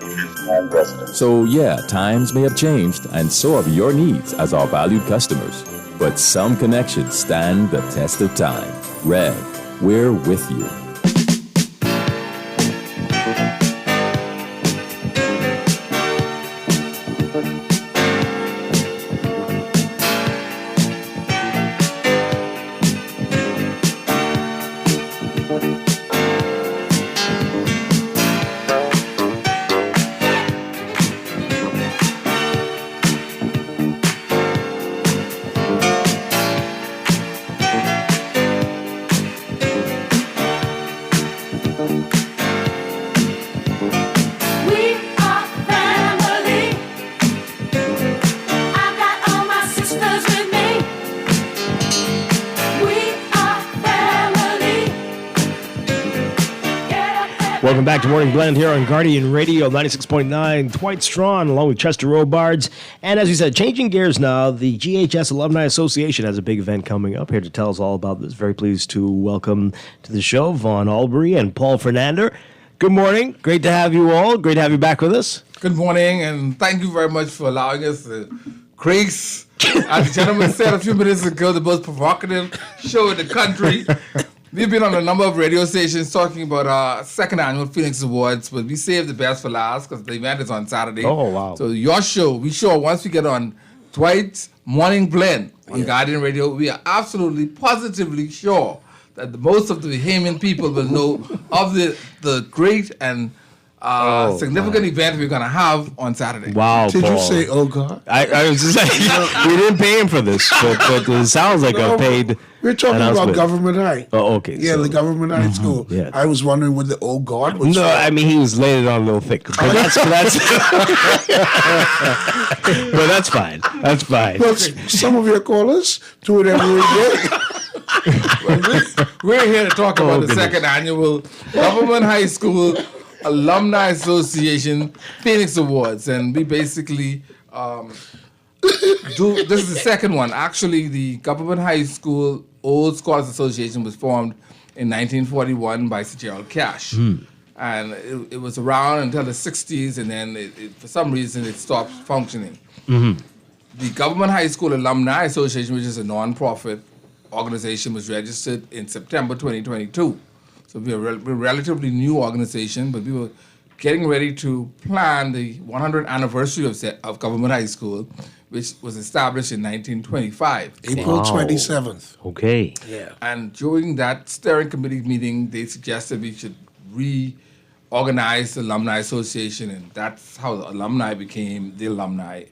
I'm rested. So yeah, times may have changed, and so have your needs as our valued customers. But some connections stand the test of time. Rev, we're with you. Welcome back to Morning Blend here on Guardian Radio 96.9. Dwight Strachan along with Chester Robards. And as we said, changing gears now, the GHS Alumni Association has a big event coming up. Here to tell us all about this, very pleased to welcome to the show Vaughn Albury and Paul Fernander. Good morning. Great to have you all. Great to have you back with us. Good morning, and thank you very much for allowing us to grace, as the gentleman said a few minutes ago, the most provocative show in the country. We've been on a number of radio stations talking about our second annual Phoenix Awards, but we saved the best for last because the event is on Saturday. Oh, wow. So your show, once we get on Dwight's Morning Blend on Guardian Radio, we are absolutely, positively sure that most of the Bahamian people will know of the great and significant event we're going to have on Saturday. Wow, Did Paul. you say, oh, God? I was just like, we didn't pay him for this, but it sounds like a paid We're talking announcement. about Government High. Oh, okay. Yeah, the Government High School. Yeah. I was wondering what the oh, God was. No, I mean, he was laying it on a little thick. But that's but that's fine. That's fine. Look, some of your callers do it every day. We're here to talk about the second annual Government High School Alumni Association Phoenix Awards, and we basically this is the second one. Actually, the Government High School Old Scholars Association was formed in 1941 by Sir Gerald Cash, and it was around until the 60s, and then for some reason it stopped functioning. The Government High School Alumni Association, which is a non-profit organization, was registered in September 2022. So we're a relatively new organization, but we were getting ready to plan the 100th anniversary of Government High School, which was established in 1925. April 27th. Okay. Yeah. And during that steering committee meeting, they suggested we should reorganize the Alumni Association, and that's how the alumni became the alumni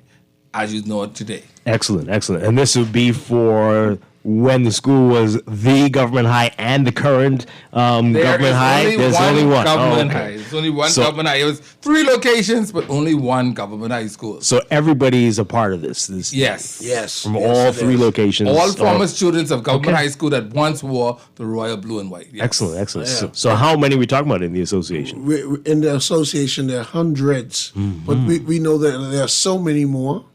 as you know it today. Excellent, excellent. And this would be for when the school was the Government High and the current Government High. There's only one Government High. There's only one Government High. It was 3 locations, but only one Government High school. So everybody is a part of this. Yes. From all 3 locations. All former students of Government High School that once wore the royal blue and white. Yes. Excellent, excellent. Yeah. So how many are we talking about in the association? In the association, there are hundreds, but we know that there are so many more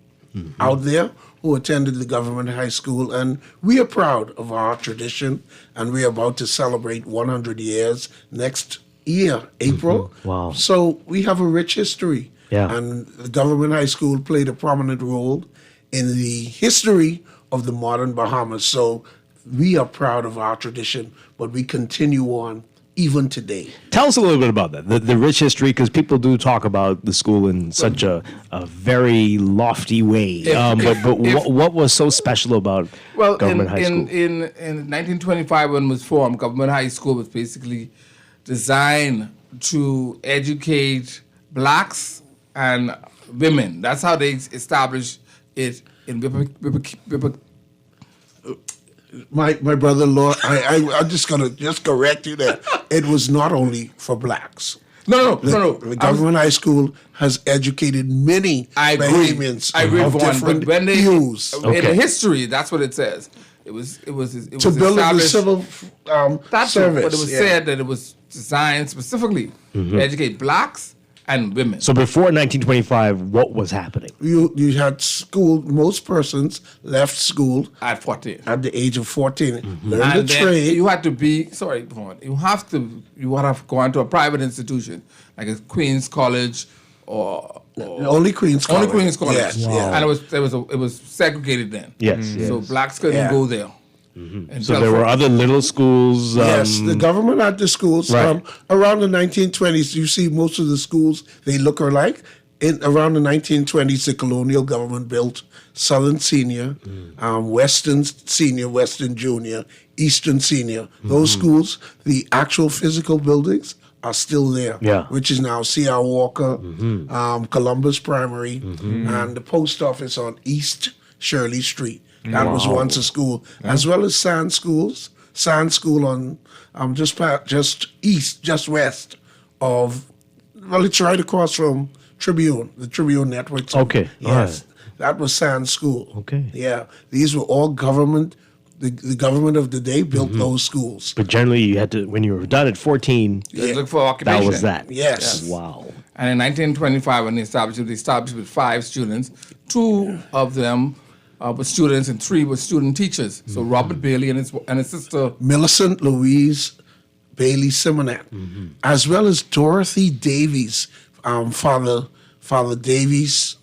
out there who attended the Government High School, and we are proud of our tradition, and we are about to celebrate 100 years next year, April. Wow. So we have a rich history, Yeah. and the Government High School played a prominent role in the history of the modern Bahamas. So we are proud of our tradition, but we continue on even today. Tell us a little bit about that, the rich history, because people do talk about the school in such a very lofty way. What was so special about Government High School? In 1925, when it was formed, Government High School was basically designed to educate blacks and women. That's how they established it in My brother-in-law, I'm just gonna correct you there. It was not only for blacks. No. The Government High School has educated many Bahamians of different hues. In the history, that's what it says. It was to build the civil service. But it was said that it was designed specifically to educate blacks and women. So before 1925, what was happening? You had school. Most persons left school at 14. At the age of 14, learn and the trade. You had to be You have to go into a private institution like a Queen's College or only Queen's College. Only Queen's College. Yes, wow. And it was segregated then. Yes, So blacks couldn't go there. So there were other little schools. Yes, the government had the schools. Right. Around the 1920s, you see most of the schools, they look alike. Around the 1920s, the colonial government built Southern Senior, Western Senior, Western Junior, Eastern Senior. Those schools, the actual physical buildings are still there, which is now C.R. Walker, Columbus Primary, and the post office on East Shirley Street. That was once a school, as well as Sand Schools. Sand School on just west of, it's right across from Tribune, the Tribune Network. Okay. Yes, that was Sand School. Okay. Yeah, these were all government. The government of the day built those schools. But generally, you had to, when you were done at 14, you look for occupation. That was that. Yes. Wow. And in 1925, when they established with 5 students. 2 of them were students and 3 were student teachers. So Robert Bailey and his sister Millicent Louise Bailey Simonet, as well as Dorothy Davies, Father Davies,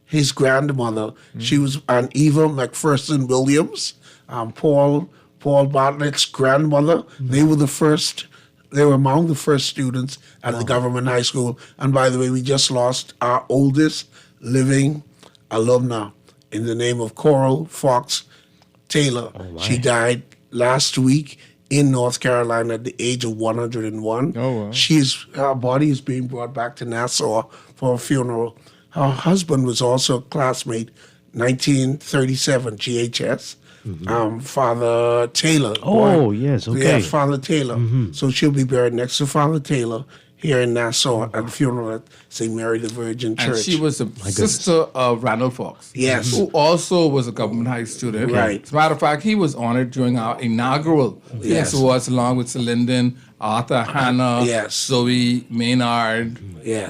his grandmother. She was Eva McPherson Williams, Paul Bartlett's grandmother. They were among the first students at the Government High School. And by the way, we just lost our oldest living alumna in the name of Coral Fox Taylor. She died last week in North Carolina at the age of 101. Oh, wow. Her body is being brought back to Nassau for a funeral. Her husband was also a classmate, 1937 GHS. Father Taylor. Oh, yes, okay. Yeah, Father Taylor. So she'll be buried next to Father Taylor here in Nassau at the funeral at St. Mary the Virgin Church. And she was the sister of Randall Fox. Yes. Who also was a Government High student. Right. As a matter of fact, he was honored during our inaugural PX Awards along with Celine, Arthur Hannah, Zoe Maynard,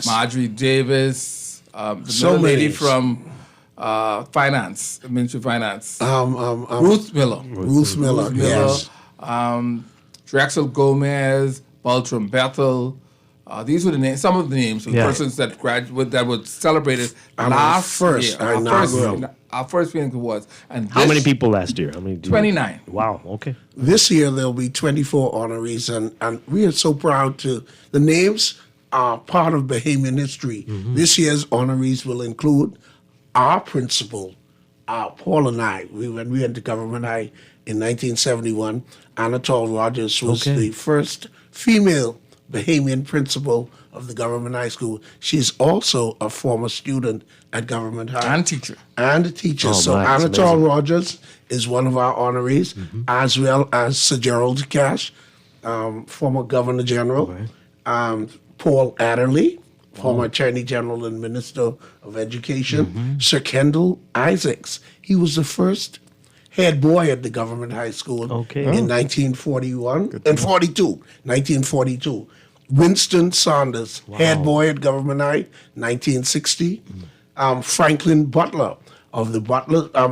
Marjorie Davis, the middle lady from Finance, the Ministry of Finance. Ruth Miller. Ruth Miller, yes. Drexel Gomez, Baltram Bethel. These were the names, some of the names of persons that were celebrated last year. Our first PX Awards. And how many people last year? How many? 29. Wow. Okay. This year there'll be 24 honorees, and we are so proud to. The names are part of Bahamian history. This year's honorees will include our principal, Paul and I. When we went to Government High in 1971, Anatole Rogers was the first female Bahamian principal of the Government High School. She's also a former student at Government High. And teacher. And a teacher. So Anatole Rogers is one of our honorees, as well as Sir Gerald Cash, former Governor General, Paul Adderley, former Attorney General and Minister of Education, Sir Kendall Isaacs. He was the first head boy at the Government High School in 1942. Winston Saunders, head boy at Government High, 1960. Franklin Butler of the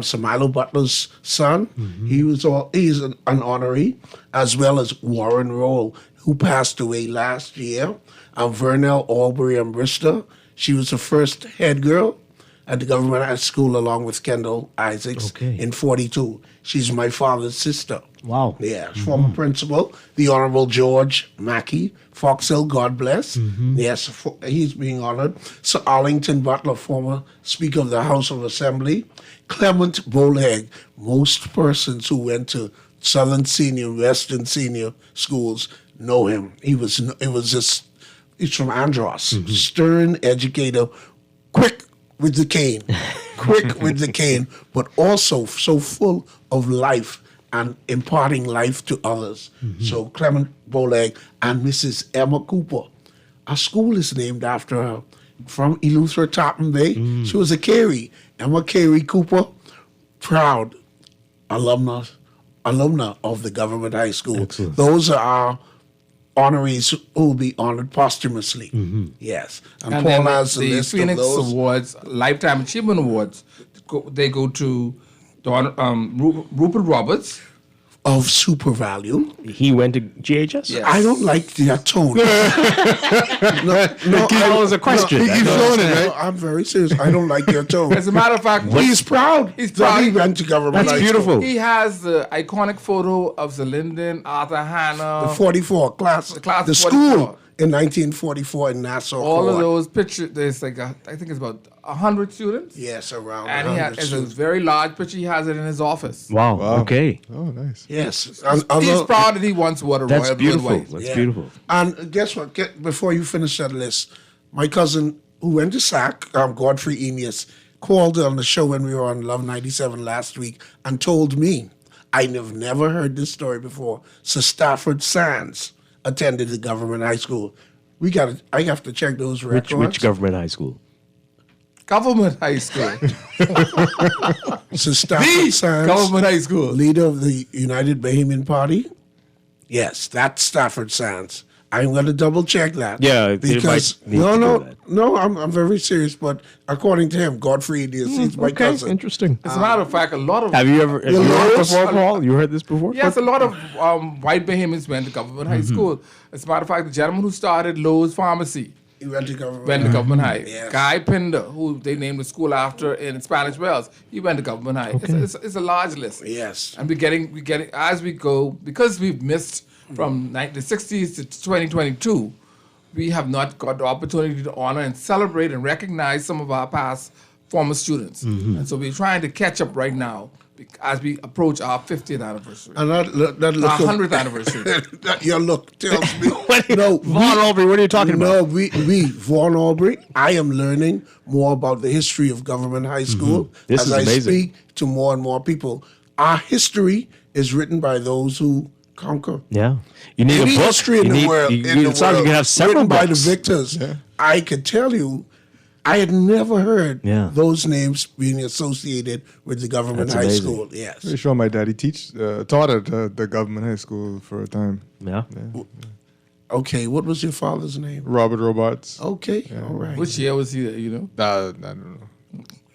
Sir Milo Butler's son. He's an honoree, as well as Warren Roll, who passed away last year. Vernell Albury and Bristol. She was the first head girl at the government high school along with Kendall Isaacs in 42. She's my father's sister. Wow. Yes, former principal, the Honorable George Mackey, Fox Hill, God bless. Yes, he's being honored. Sir Arlington Butler, former Speaker of the House of Assembly. Clement Bowleg. Most persons who went to Southern Senior, Western Senior schools know him. He's from Andros. Stern educator, quick with the cane. Quick with the cane, but also so full of life and imparting life to others. So Clement Bowleg and Mrs. Emma Cooper. Our school is named after her. From Eleuthera, Topham Bay. She was a Carey. Emma Carey Cooper, proud alumna of the government high school. Excellent. Those are our honorees who will be honored posthumously. Yes. And Paul then has a the list Phoenix of those. Awards, Lifetime Achievement Awards, they go to Rupert Roberts. Of super value. He went to GHS? Yes. I don't like their tone. That was a question. He's showing it, right? I'm very serious. I don't like their tone. As a matter of fact, He's proud. He's that proud. he went to government. That's high beautiful. school. He has the iconic photo of Zelinden, Arthur Hanna. The 44 class. The class The of school 44. in 1944 in Nassau. All of Court. those pictures, there's like, I think it's about 100 students. Yes, around. And he 100 has a students. very large picture. He has it in his office. Wow. Okay. Oh, nice. Yes. He's proud that he once wore a That's royal beautiful. blue and white. That's Yeah. beautiful. And guess what? Before you finish that list, my cousin who went to SAC, Godfrey Enius, called on the show when we were on Love 97 last week and told me, I've never heard this story before, Sir Stafford Sands attended the government high school. I have to check those records. Which government high school? Government high school. Sir Stafford Sands, Government high school. leader of the United Bahamian Party. Yes, that's Stafford Sands. I'm going to double check that. Yeah, it because might need to do that. I'm very serious. But according to him, Godfrey he's my cousin. Interesting. As a matter of fact, a lot of... Have you heard this before, Paul? You heard this before? Yes, a lot of white Bahamians went to government high school. As a matter of fact, the gentleman who started Lowe's Pharmacy He went to government. went to government high. Yes. Guy Pinder, who they named the school after in Spanish Wells, he went to government high. It's a large list. Yes. And we getting as we go, because we've missed from the 60s to 2022, we have not got the opportunity to honor and celebrate and recognize some of our past former students. And so we're trying to catch up right now as we approach our 50th anniversary. And that look, Our 100th anniversary. Your look tells me. No, Vaughn Aubrey, what are you talking about? No, we Vaughn Aubrey. I am learning more about the history of government high school This as is I amazing. speak to more and more people. Our history is written by those who conquer. Yeah. You need Any a book. history in the world. It sounds like you can have several written by the books. victors. I could tell you, I had never heard Yeah. those names being associated with the government That's high amazing. school. Yes. Pretty sure my daddy taught at the government high school for a time. Yeah. Okay, what was your father's name? Robert Robarts. Okay, all right. Which year was he there, you know? I don't know.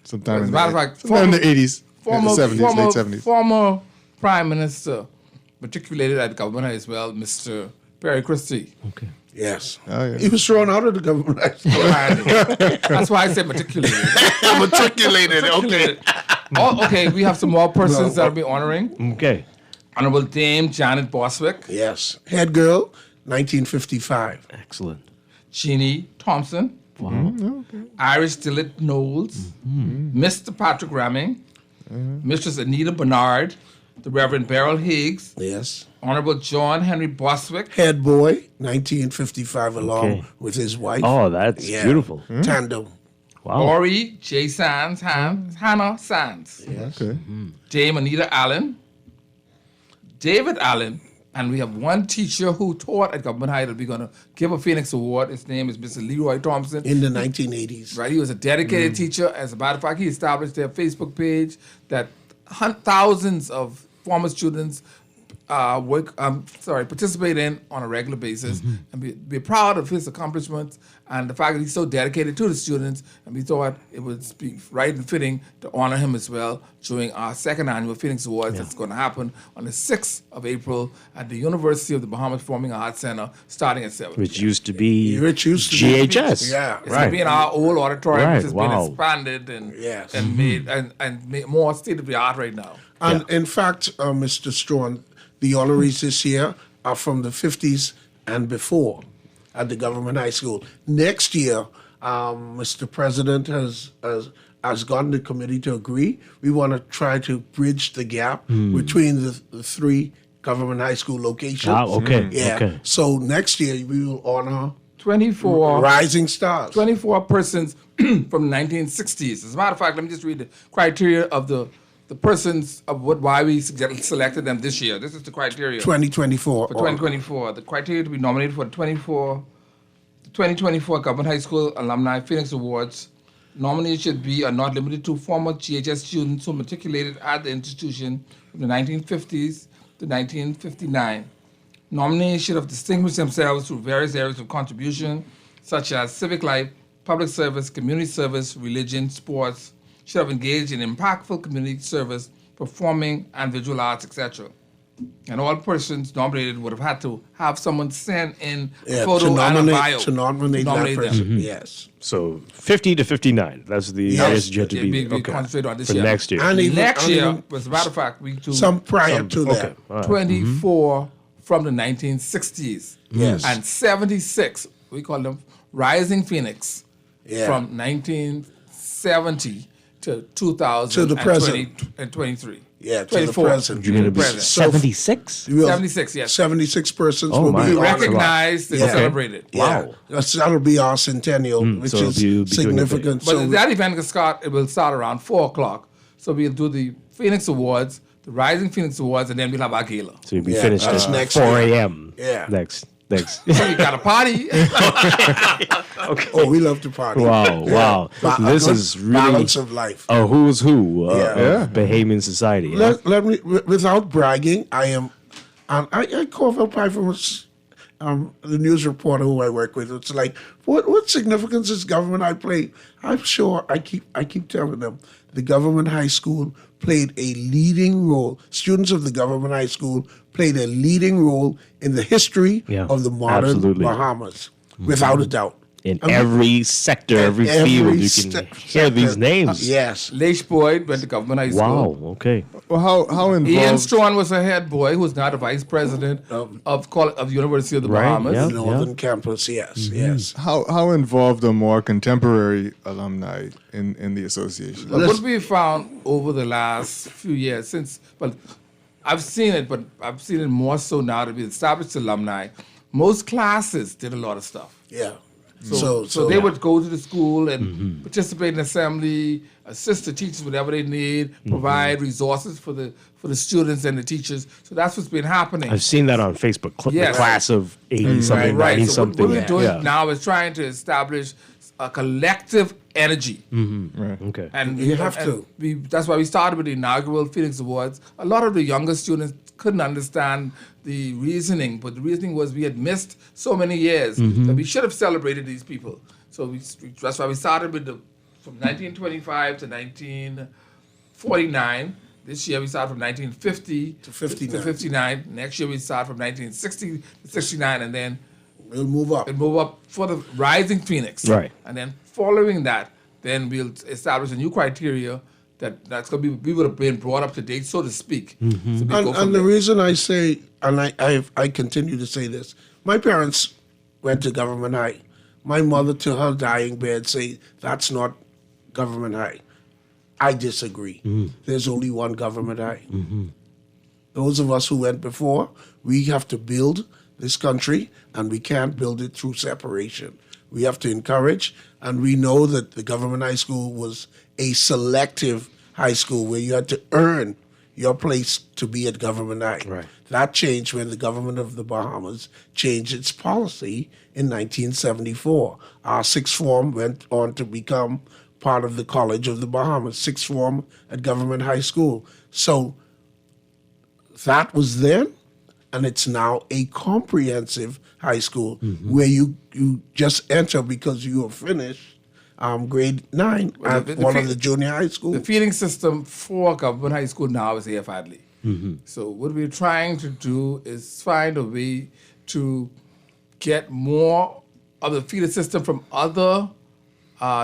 Sometime As a in matter the, of fact, sometime in the 80s, Former, the 70s, former, late 70s. former Prime Minister, matriculated at government high as well, Mr. Perry Christie. Okay. Yes. Oh, yeah. He was thrown out of the government high school. That's why I said matriculated. Matriculated, okay. Oh, okay, we have some more persons that will be honoring. Okay. Honorable Dame Janet Boswick. Yes. Head girl, 1955. Excellent. Jeannie Thompson. Wow. Irish Dillett Knowles. Mr. Patrick Ramming. Mistress Anita Bernard. The Reverend Beryl Higgs. Yes. Honorable John Henry Boswick. Head boy, 1955, along Okay. with his wife. Oh, that's beautiful. Tandem. Wow. Ori J. Sands, Hannah Sands. Yes. Okay. Dame Anita Allen. David Allen. And we have one teacher who taught at Government High that we're going to give a Phoenix Award. His name is Mr. Leroy Thompson. In the 1980s. Right, he was a dedicated teacher. As a matter of fact, he established their Facebook page that thousands of former students participate in on a regular basis, and be proud of his accomplishments and the fact that he's so dedicated to the students. And we thought it would be right and fitting to honor him as well during our second annual Phoenix Awards that's going to happen on the 6th of April at the University of the Bahamas Performing Arts Center, starting at 7. Which used to be It's GHS. going to be in our old auditorium, which has been Wow. expanded and made more state of the art right now. And in fact, Mr. Strachan, the honorees this year are from the 50s and before at the government high school. Next year, Mr. President has gotten the committee to agree. We want to try to bridge the gap between the three government high school locations. Yeah. Okay. So next year we will honor 24 rising stars. 24 persons from the 1960s. As a matter of fact, let me just read the criteria of the persons of why we selected them this year. This is the criteria. 2024. For 2024. The criteria to be nominated for the 2024 Government High School Alumni Phoenix Awards. Nominees should be are not limited to former GHS students who matriculated at the institution from the 1950s to 1959. Nominees should have distinguished themselves through various areas of contribution, such as civic life, public service, community service, religion, sports, should have engaged in impactful community service, performing, and visual arts, etc. And all persons nominated would have had to have someone send in a photo and a bio to nominate that person. Mm-hmm. Yes. So 50 to 59. That's the areas you have to be we concentrate on this for year. next year. Next year, as a matter of fact, we do some prior to that. All right. 24 from the 1960s. Yes. And 76, we call them Rising Phoenix, Yeah. from 1970 to 2000 To the present. and 23. Yeah, to the 24. present. You're going to be Present. 76? We will- 76, yes. 76 persons Oh, will my be God. honored. Recognized and Yeah. celebrated. Yeah. That'll be our centennial, which so is you'll be doing it significant. But that event will start around 4 o'clock. So we'll do the Phoenix Awards, the Rising Phoenix Awards, and then we'll have our gala. So you'll be finished that's at next 4 year. a.m. Yeah. Next. So we got a party. Oh, we love to party. Wow, Yeah. wow. This good is really balance of life. a who's who Yeah. of Bahamian society. Yeah? Let me, without bragging, I am, and I call for pie from the news reporter who I work with. It's like, what significance does government high play? I'm sure I keep telling them the government high school played a leading role. Students of the government high school played a leading role in the history of the modern absolutely. Bahamas, without a doubt. In every sector, every field, you can hear these names. Yes. Leish Boyd went to government high school. Wow, okay. Well, how Ian involved? Strawn was a head boy who was now the vice president of the University of the Right, Bahamas. yeah. Northern campus, yes, Mm-hmm. yes. How involved are more contemporary alumni in the association? But what we found over the last few years, I've seen it more so now that we established alumni. Most classes did a lot of stuff. Yeah. So they would go to the school and participate in assembly, assist the teachers whatever they need, provide resources for the students and the teachers. So that's what's been happening. I've seen that on Facebook. Yes. The class of 80-something, Right. 90-something. So what we're doing yeah. now is trying to establish a collective energy. Right. Okay. And You have to. That's why we started with the inaugural Phoenix Awards. A lot of the younger students couldn't understand the reasoning, but the reasoning was we had missed so many years that we should have celebrated these people. So that's why we started with from 1925 to 1949. This year we start from 1950 To 59. to 59. Next year we start from 1960 to 69, and then We'll move up. for the Rising Phoenix. Right. And then following that, then we'll establish a new criteria that's going to be, we would have been brought up to date, so to speak. So we go from And the there. reason I say, and I continue to say this, my parents went to government high. My mother, to her dying bed, say that's not government high. I disagree. There's only one government high. Those of us who went before, we have to build this country, and we can't build it through separation. We have to encourage, and we know that the government high school was a selective high school where you had to earn your place to be at government high. Right. That changed when the government of the Bahamas changed its policy in 1974. Our sixth form went on to become part of the College of the Bahamas, sixth form at government high school. So that was then, and it's now a comprehensive high school where you just enter because you are finished grade 9 at one of the junior high schools. The feeding system for government high school now is A.F. Hadley. So what we're trying to do is find a way to get more of the feeder system from other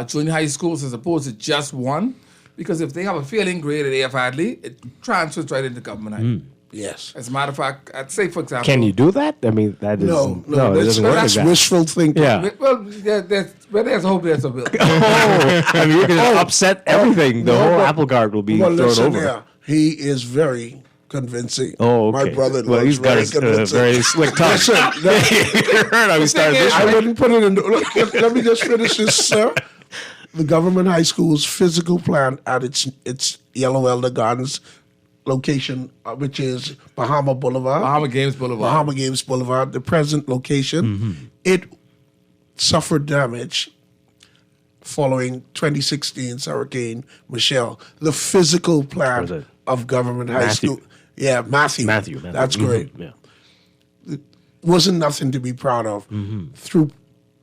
junior high schools as opposed to just one. Because if they have a failing grade at A.F. Hadley, it transfers right into government high. Yes. As a matter of fact, I'd say, for example... Can you do that? I mean, that is... No, it doesn't work that's like that. wishful thinking. Yeah. Well, where there's a hope, there's a will. I mean, you're going to upset everything. The whole apple cart will be thrown over. Here, he is very convincing. Oh, okay. My brother well, he's got a very slick tongue. You heard how he started this. I wouldn't put it in... Look, let me just finish this, sir. The government high school's physical plan at its Yellow Elder Gardens location, which is Bahama Boulevard. Bahama Games Boulevard. The present location. It suffered damage following 2016's Hurricane Michelle. The physical plan of government high school. Yeah, Matthew. That's great. Yeah. It wasn't nothing to be proud of. Through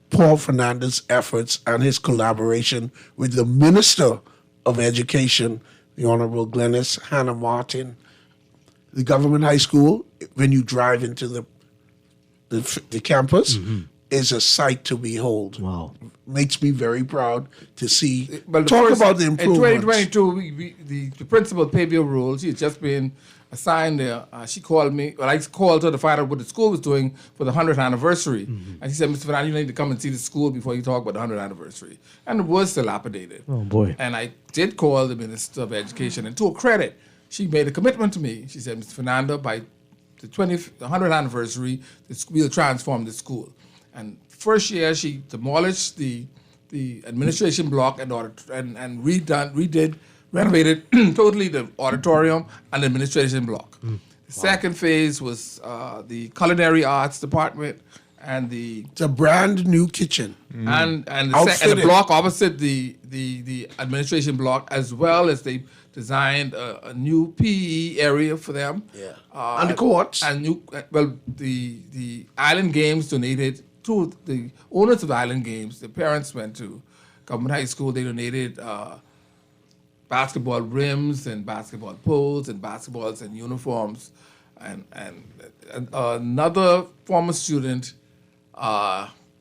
Paul Fernandez's efforts and his collaboration with the Minister of Education, the Honorable Glennis Hannah Martin, the government high school, when you drive into the campus, is a sight to behold. Wow. Makes me very proud to see. Well, Talk about the improvements. In 2022, the principal Pavia Rule, she had just been assigned there. She called me. Well, I called her to find out what the school was doing for the 100th anniversary. And she said, Mr. Fernandez, you need to come and see the school before you talk about the 100th anniversary. And it was dilapidated. Oh, boy. And I did call the Minister of Education. And to her credit, she made a commitment to me. She said, Mr. Fernando, by the 100th anniversary, we'll transform the school. And first year, she demolished the administration block and renovated totally the auditorium and the administration block. The second phase was the culinary arts department and it's a brand new kitchen. And the block opposite the administration block, as well as they designed a new PE area for them. Yeah. And the courts. And the Island Games donated to the owners of the Island Games. The parents went to government high school. They donated basketball rims and basketball poles and basketballs and uniforms. And another former student,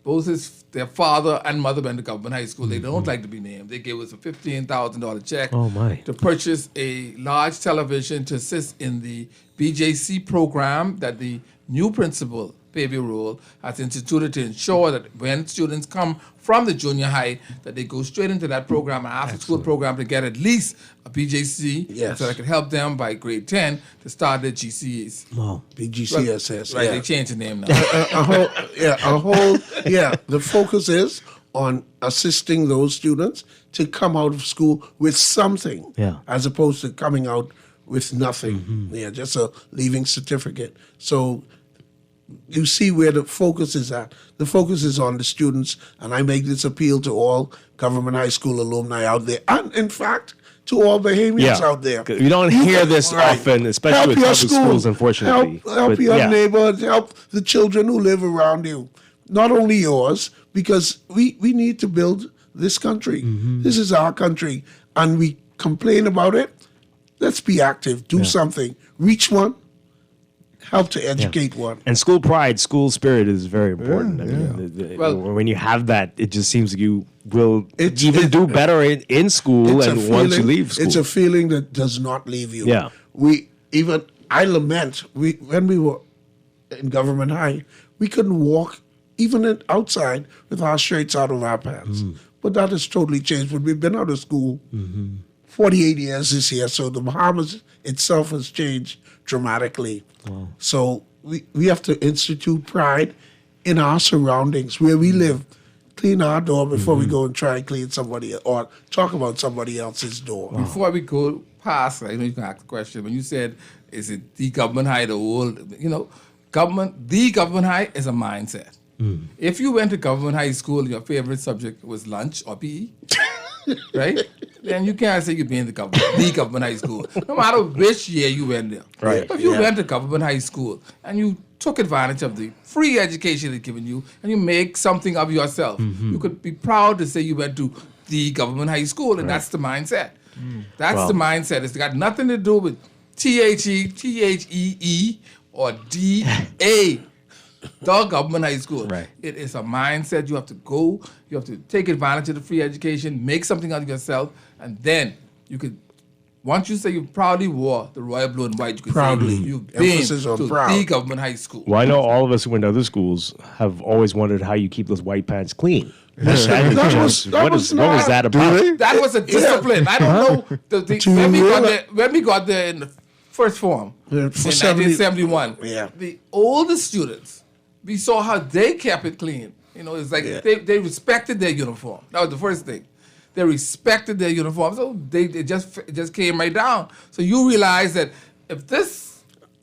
both their father and mother went to government high school. They don't like to be named. They gave us a $15,000 check to purchase a large television to assist in the BJC program that the new principal, Pavia Rule, has instituted to ensure that when students come from the junior high, that they go straight into that program, an after-school program, to get at least a BJC, so that could help them by grade 10 to start their GCEs. Wow. BGCSS. Right, they changed the name now. The focus is on assisting those students to come out of school with something, as opposed to coming out with nothing. Just a leaving certificate. So you see where the focus is at. The focus is on the students, and I make this appeal to all government high school alumni out there, and in fact, to all Bahamians out there. You don't hear this often, especially with public schools, unfortunately. Help your neighbors, help the children who live around you. Not only yours, because we need to build this country. This is our country, and we complain about it. Let's be active, do something, reach one, help to educate one. And school pride, school spirit is very important. When you have that, it just seems like you will do better in school and once you leave school. It's a feeling that does not leave you. Yeah. I lament, when we were in government high, we couldn't walk even outside with our shirts out of our pants. But that has totally changed. But we've been out of school 48 years this year, so the Bahamas itself has changed dramatically. Wow. So we have to institute pride in our surroundings, where we live. Clean our door before we go and try and clean somebody or talk about somebody else's door. Before we go past, I know you can ask the question, when you said, is it the government high, the old, the government high is a mindset. If you went to government high school, your favorite subject was lunch or PE, right? then you can't say you've been to the government high school, no matter which year you went there. Right. If you went to government high school and you took advantage of the free education it's given you and you make something of yourself, you could be proud to say you went to the government high school, and that's the mindset. That's the mindset. It's got nothing to do with THEE, or DA, the government high school. Right. It is a mindset. You have to go, you have to take advantage of the free education, make something out of yourself, and then you could, once you say you proudly wore the royal blue and white, you could Proudly. say you've been Emphasis on to proud. the government high school. Well, I know all of us who went to other schools have always wondered how you keep those white pants clean. What was that about? That was a discipline. I don't know. When we got there in the first form in 1971, the older students, we saw how they kept it clean. You know, it's like they respected their uniform. That was the first thing. They respected their uniform, so it just came right down. So you realize that if this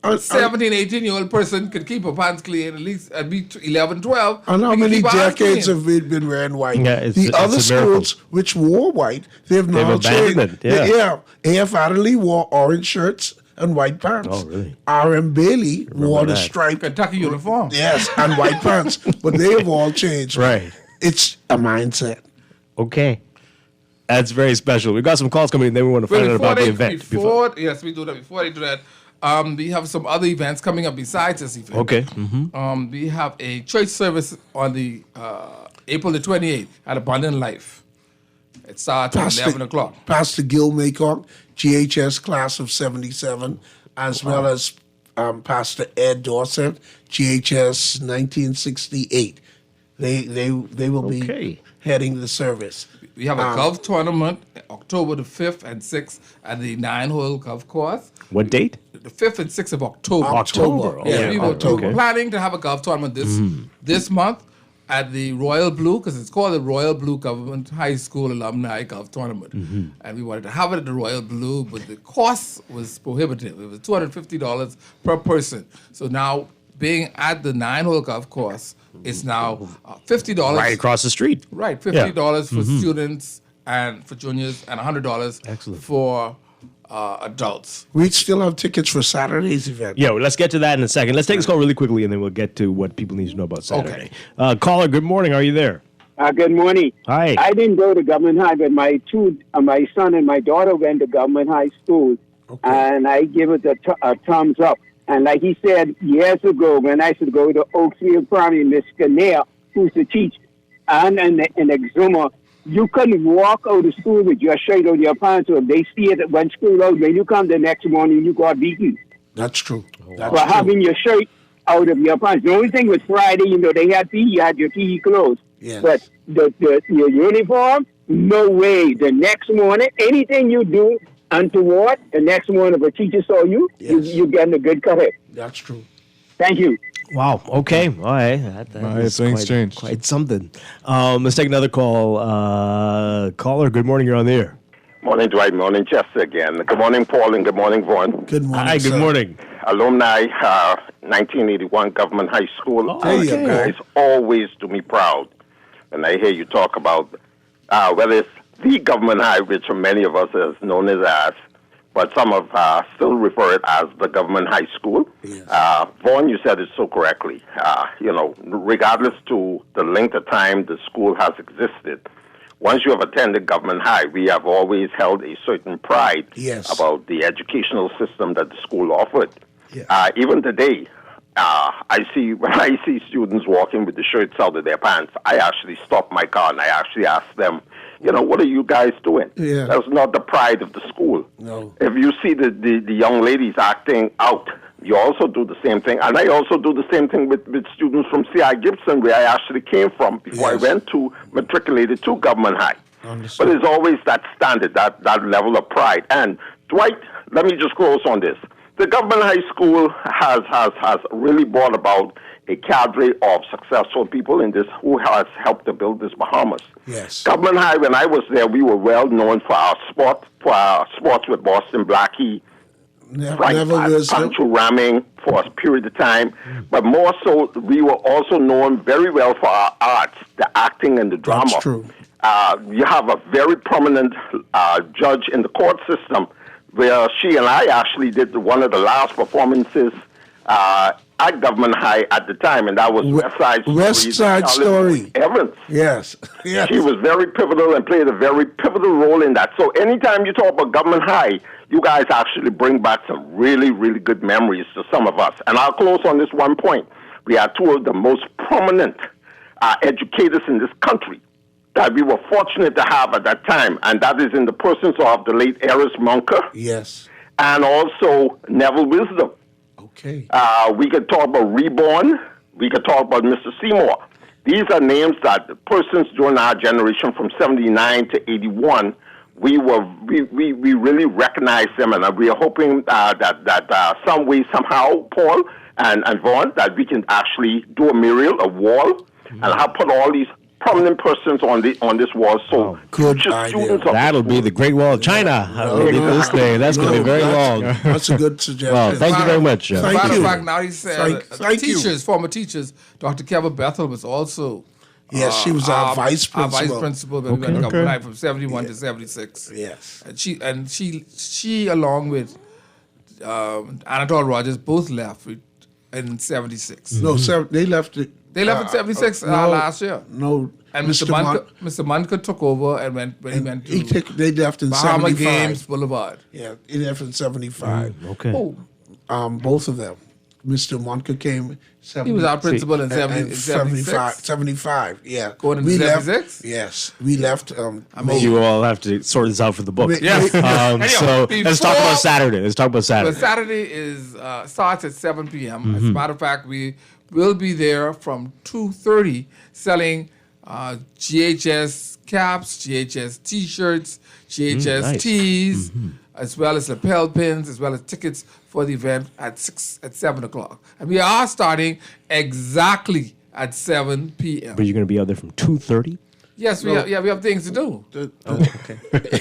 17, 18-year-old person could keep her pants clean, at least at be 11, 12. And how we can many keep our hands decades clean. have we been wearing white? Yeah, the other schools which wore white, they've now changed. abandoned it, A.F. Adderley wore orange shirts and white pants. Oh, really? R.M. Bailey wore the that. striped Kentucky uniform. Yes, and white pants. But they have all changed. Right. It's a mindset. Okay. That's very special. We've got some calls coming in, then we want to find out about the event. Yes, we do that. Before they do that, we have some other events coming up besides this event. Okay. We have a church service on the April the 28th at Abundant Life. It starts at 11 o'clock. Pastor Gil Maycock, GHS class of 77, as well as Pastor Ed Dorset, GHS 1968. They will be heading the service. We have a golf tournament October the 5th and 6th at the 9-hole golf course. What date? The 5th and 6th of October. October. Yeah, we were Okay. planning to have a golf tournament this month at the Royal Blue, because it's called the Royal Blue Government High School Alumni Golf Tournament. And we wanted to have it at the Royal Blue, but the cost was prohibitive. It was $250 per person. So now, being at the 9-hole golf course, it's now $50. Right across the street. Right, $50 for students and for juniors, and $100 for adults. We still have tickets for Saturday's event. Yeah, well, let's get to that in a second. Let's take this call really quickly, and then we'll get to what people need to know about Saturday. Caller, good morning. Are you there? Good morning. Hi. I didn't go to government high, but my son and my daughter went to government high school, and I give it a thumbs up. And like he said years ago, when I used to go to Oakfield Primary, Miss Canare, who used to teach, and in Exuma, you couldn't walk out of school with your shirt or your pants, or if they see it when school out. When you come the next morning, you got beaten. That's true. For having your shirt out of your pants. The only thing was Friday, they had PE, you had your PE clothes. Yes. But your uniform, no way. The next morning, anything you do untoward, the next morning if a teacher saw you, you're getting a good cut hit. That's true. Thank you. Wow. Okay. All right. That is things changed. Quite something. Let's take another call. Caller, good morning. You're on the air. Morning, Dwight. Morning, Chester again. Good morning, Paul, and good morning, Vaughn. Good morning. Hi, good morning. Alumni, 1981 Government High School. There you go. Guys always do me proud. And I hear you talk about whether it's the government high, which for many of us is known as, but some of still refer it as the government high school. Yes. Vaughn, you said it so correctly. Regardless to the length of time the school has existed, once you have attended government high, we have always held a certain pride about the educational system that the school offered. Yeah. Even today, when I see students walking with the shirts out of their pants, I actually stop my car and I actually ask them, what are you guys doing? Yeah. That's not the pride of the school. No. If you see the young ladies acting out, you also do the same thing. And I also do the same thing with students from C.I. Gibson, where I actually came from before I went to matriculated to government high. Understood. But it's always that standard, that level of pride. And Dwight, let me just close on this. The government high school has really brought about a cadre of successful people in this who has helped to build this Bahamas. Yes. Government High, when I was there, we were well known for our sports with Boston Blackie, Pancho ramming for a period of time. But more so, we were also known very well for our arts, the acting and the drama. That's true. you have a very prominent judge in the court system, where she and I actually did one of the last performances at Government High at the time, and that was West Side Story. Evans. Yes. She was very pivotal and played a very pivotal role in that. So anytime you talk about Government High, you guys actually bring back some really, really good memories to some of us. And I'll close on this one point. We are two of the most prominent educators in this country that we were fortunate to have at that time, and that is in the persons of the late Eris Munker. Yes. And also Neville Wisdom. Okay. We could talk about Reborn. We could talk about Mr. Seymour. These are names that the persons during our generation from 79 to 81, we really recognize them, and we are hoping that some way, somehow, Paul and Vaughn, that we can actually do a mural, a wall, and have put all these prominent persons on this wall. So future students of That'll be the Great Wall of China. This day. That's going to be very long. That's a good suggestion. Well, thank you very much. Thank Matter you. of fact, now he said former teachers, Dr. Kevin Bethel was also Yes, she was our vice principal. Our vice principal when we went to Government High from 71 to 76. Yes. And she along with Anatole Rogers both left in 76. No, they left it. They left in 76 last year. No. And Mr. Munker took over and when he went to they left in Bahama 75. Games Boulevard. Yeah, he left in 75. Okay. Both of them. Mr. Munker came. He was our principal in 75. 75, yeah. Going into 76? Yes. We left. You all have to sort this out for the book. Yes. So let's talk about Saturday. Well, Saturday starts at 7 p.m. As a matter of fact, we will be there from 2:30 selling GHS caps, GHS T-shirts, GHS tees, as well as lapel pins, as well as tickets for the event at 7 o'clock. And we are starting exactly at 7 p.m. But you're going to be out there from 2:30? Yes, we have things to do. Okay.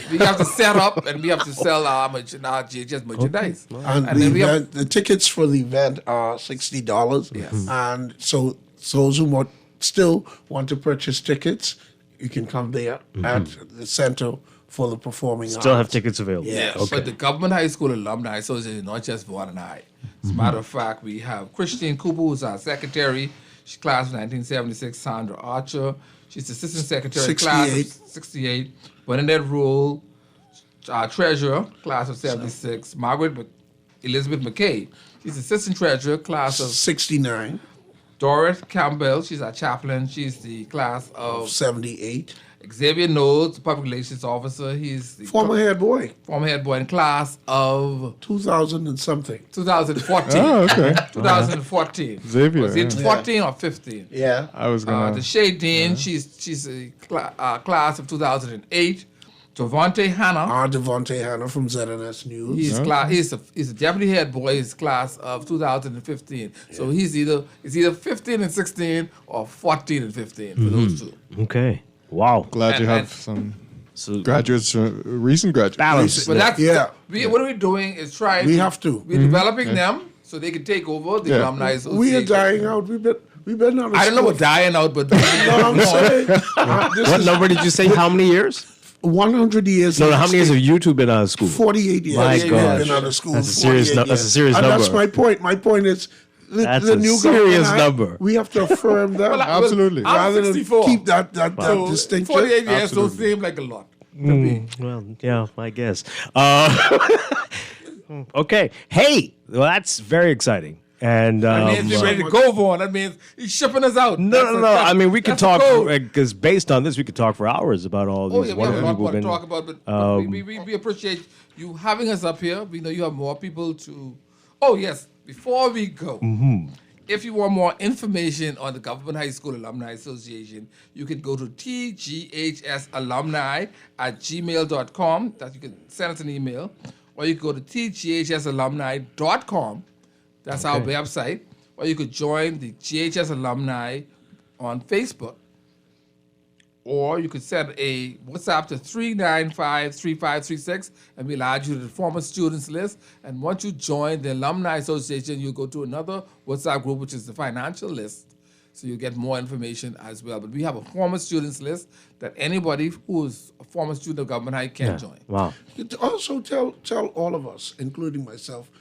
We have to set up and we have to sell our GHS merchandise. And And then we have the tickets for the event are $60. Yes. And so those who still want to purchase tickets, you can come there at the Center for the Performing Arts. Still have tickets available. Yes, Okay. but the Government High School Alumni Association, not just Vaughn and I. As a matter of fact, we have Christine Cooper, who's our secretary. She's class of 1976. Sandra Archer, she's assistant secretary, class of 68. Bernadette Rule, treasurer, class of 76. Elizabeth McKay, she's assistant treasurer, class of 69. Doris Campbell, she's our chaplain. She's the class of 78. Xavier Knowles, the public relations officer. He's the Former head boy. Former head boy in class of 2000 and something. 2014. Oh, okay. 2014. Xavier, Was it yeah. 14 or 15? Yeah. I was gonna. The Shea Dean, she's a class of 2008. Devontae Hanna. Devontae Hanna from ZNS News. He's a deputy head boy. He's class of 2015. So he's either 15 and 16 or 14 and 15 for those two. Okay. Wow. Glad you have some graduates, recent graduates. But what we're doing is trying. We're developing them so they can take over the alumni association. We are dying out. We've been on. I don't know about dying out, but I'm saying. What number did you say? How many years? 100 years. No, how many years have you two been out of school? 48 years. My gosh. Been out of school. That's a serious number. And that's my point. My point is. That's the a new serious number. We have to affirm that. Absolutely. Rather than 64. keep that distinction. 48 years don't seem like a lot to me. Well, yeah, I guess. Okay. Hey, well, that's very exciting. And that means we're ready to go, Vaughn. That means he's shipping us out. No. I mean, we could talk because based on this, we could talk for hours about all these we have a wonderful lot people. more to talk about, but we appreciate you having us up here. We know you have more people to. Oh yes, before we go, if you want more information on the Government High School Alumni Association, you can go to tghsalumni@gmail.com. That you can send us an email, or you can go to tghsalumni.com. That's our website. Or you could join the GHS alumni on Facebook. Or you could send a WhatsApp to 395-3536 and we'll add you to the former students list. And once you join the Alumni Association, you'll go to another WhatsApp group, which is the financial list. so you get more information as well. But we have a former students list that anybody who's a former student of Government High can join. Wow. Also tell all of us, including myself,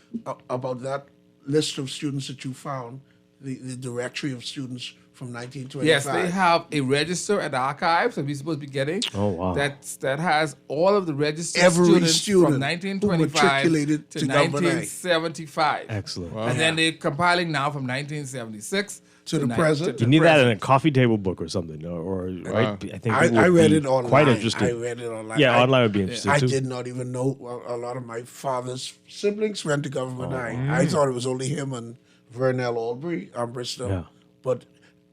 about that list of students that you found, the directory of students from 1925. Yes, they have a register at the archives that we're supposed to be getting. Oh, wow. That has all of the registered Every students student from 1925 matriculated to to Government High. 1975. Excellent. And then they're compiling now from 1976 to the present. You need that in a coffee table book or something, or right? I think it would I read be it online. Quite interesting. I read it online. Yeah, online would be interesting I too. did not even know a lot of my father's siblings went to Government High. I thought it was only him and Vernell Albury on Bristol. Yeah. But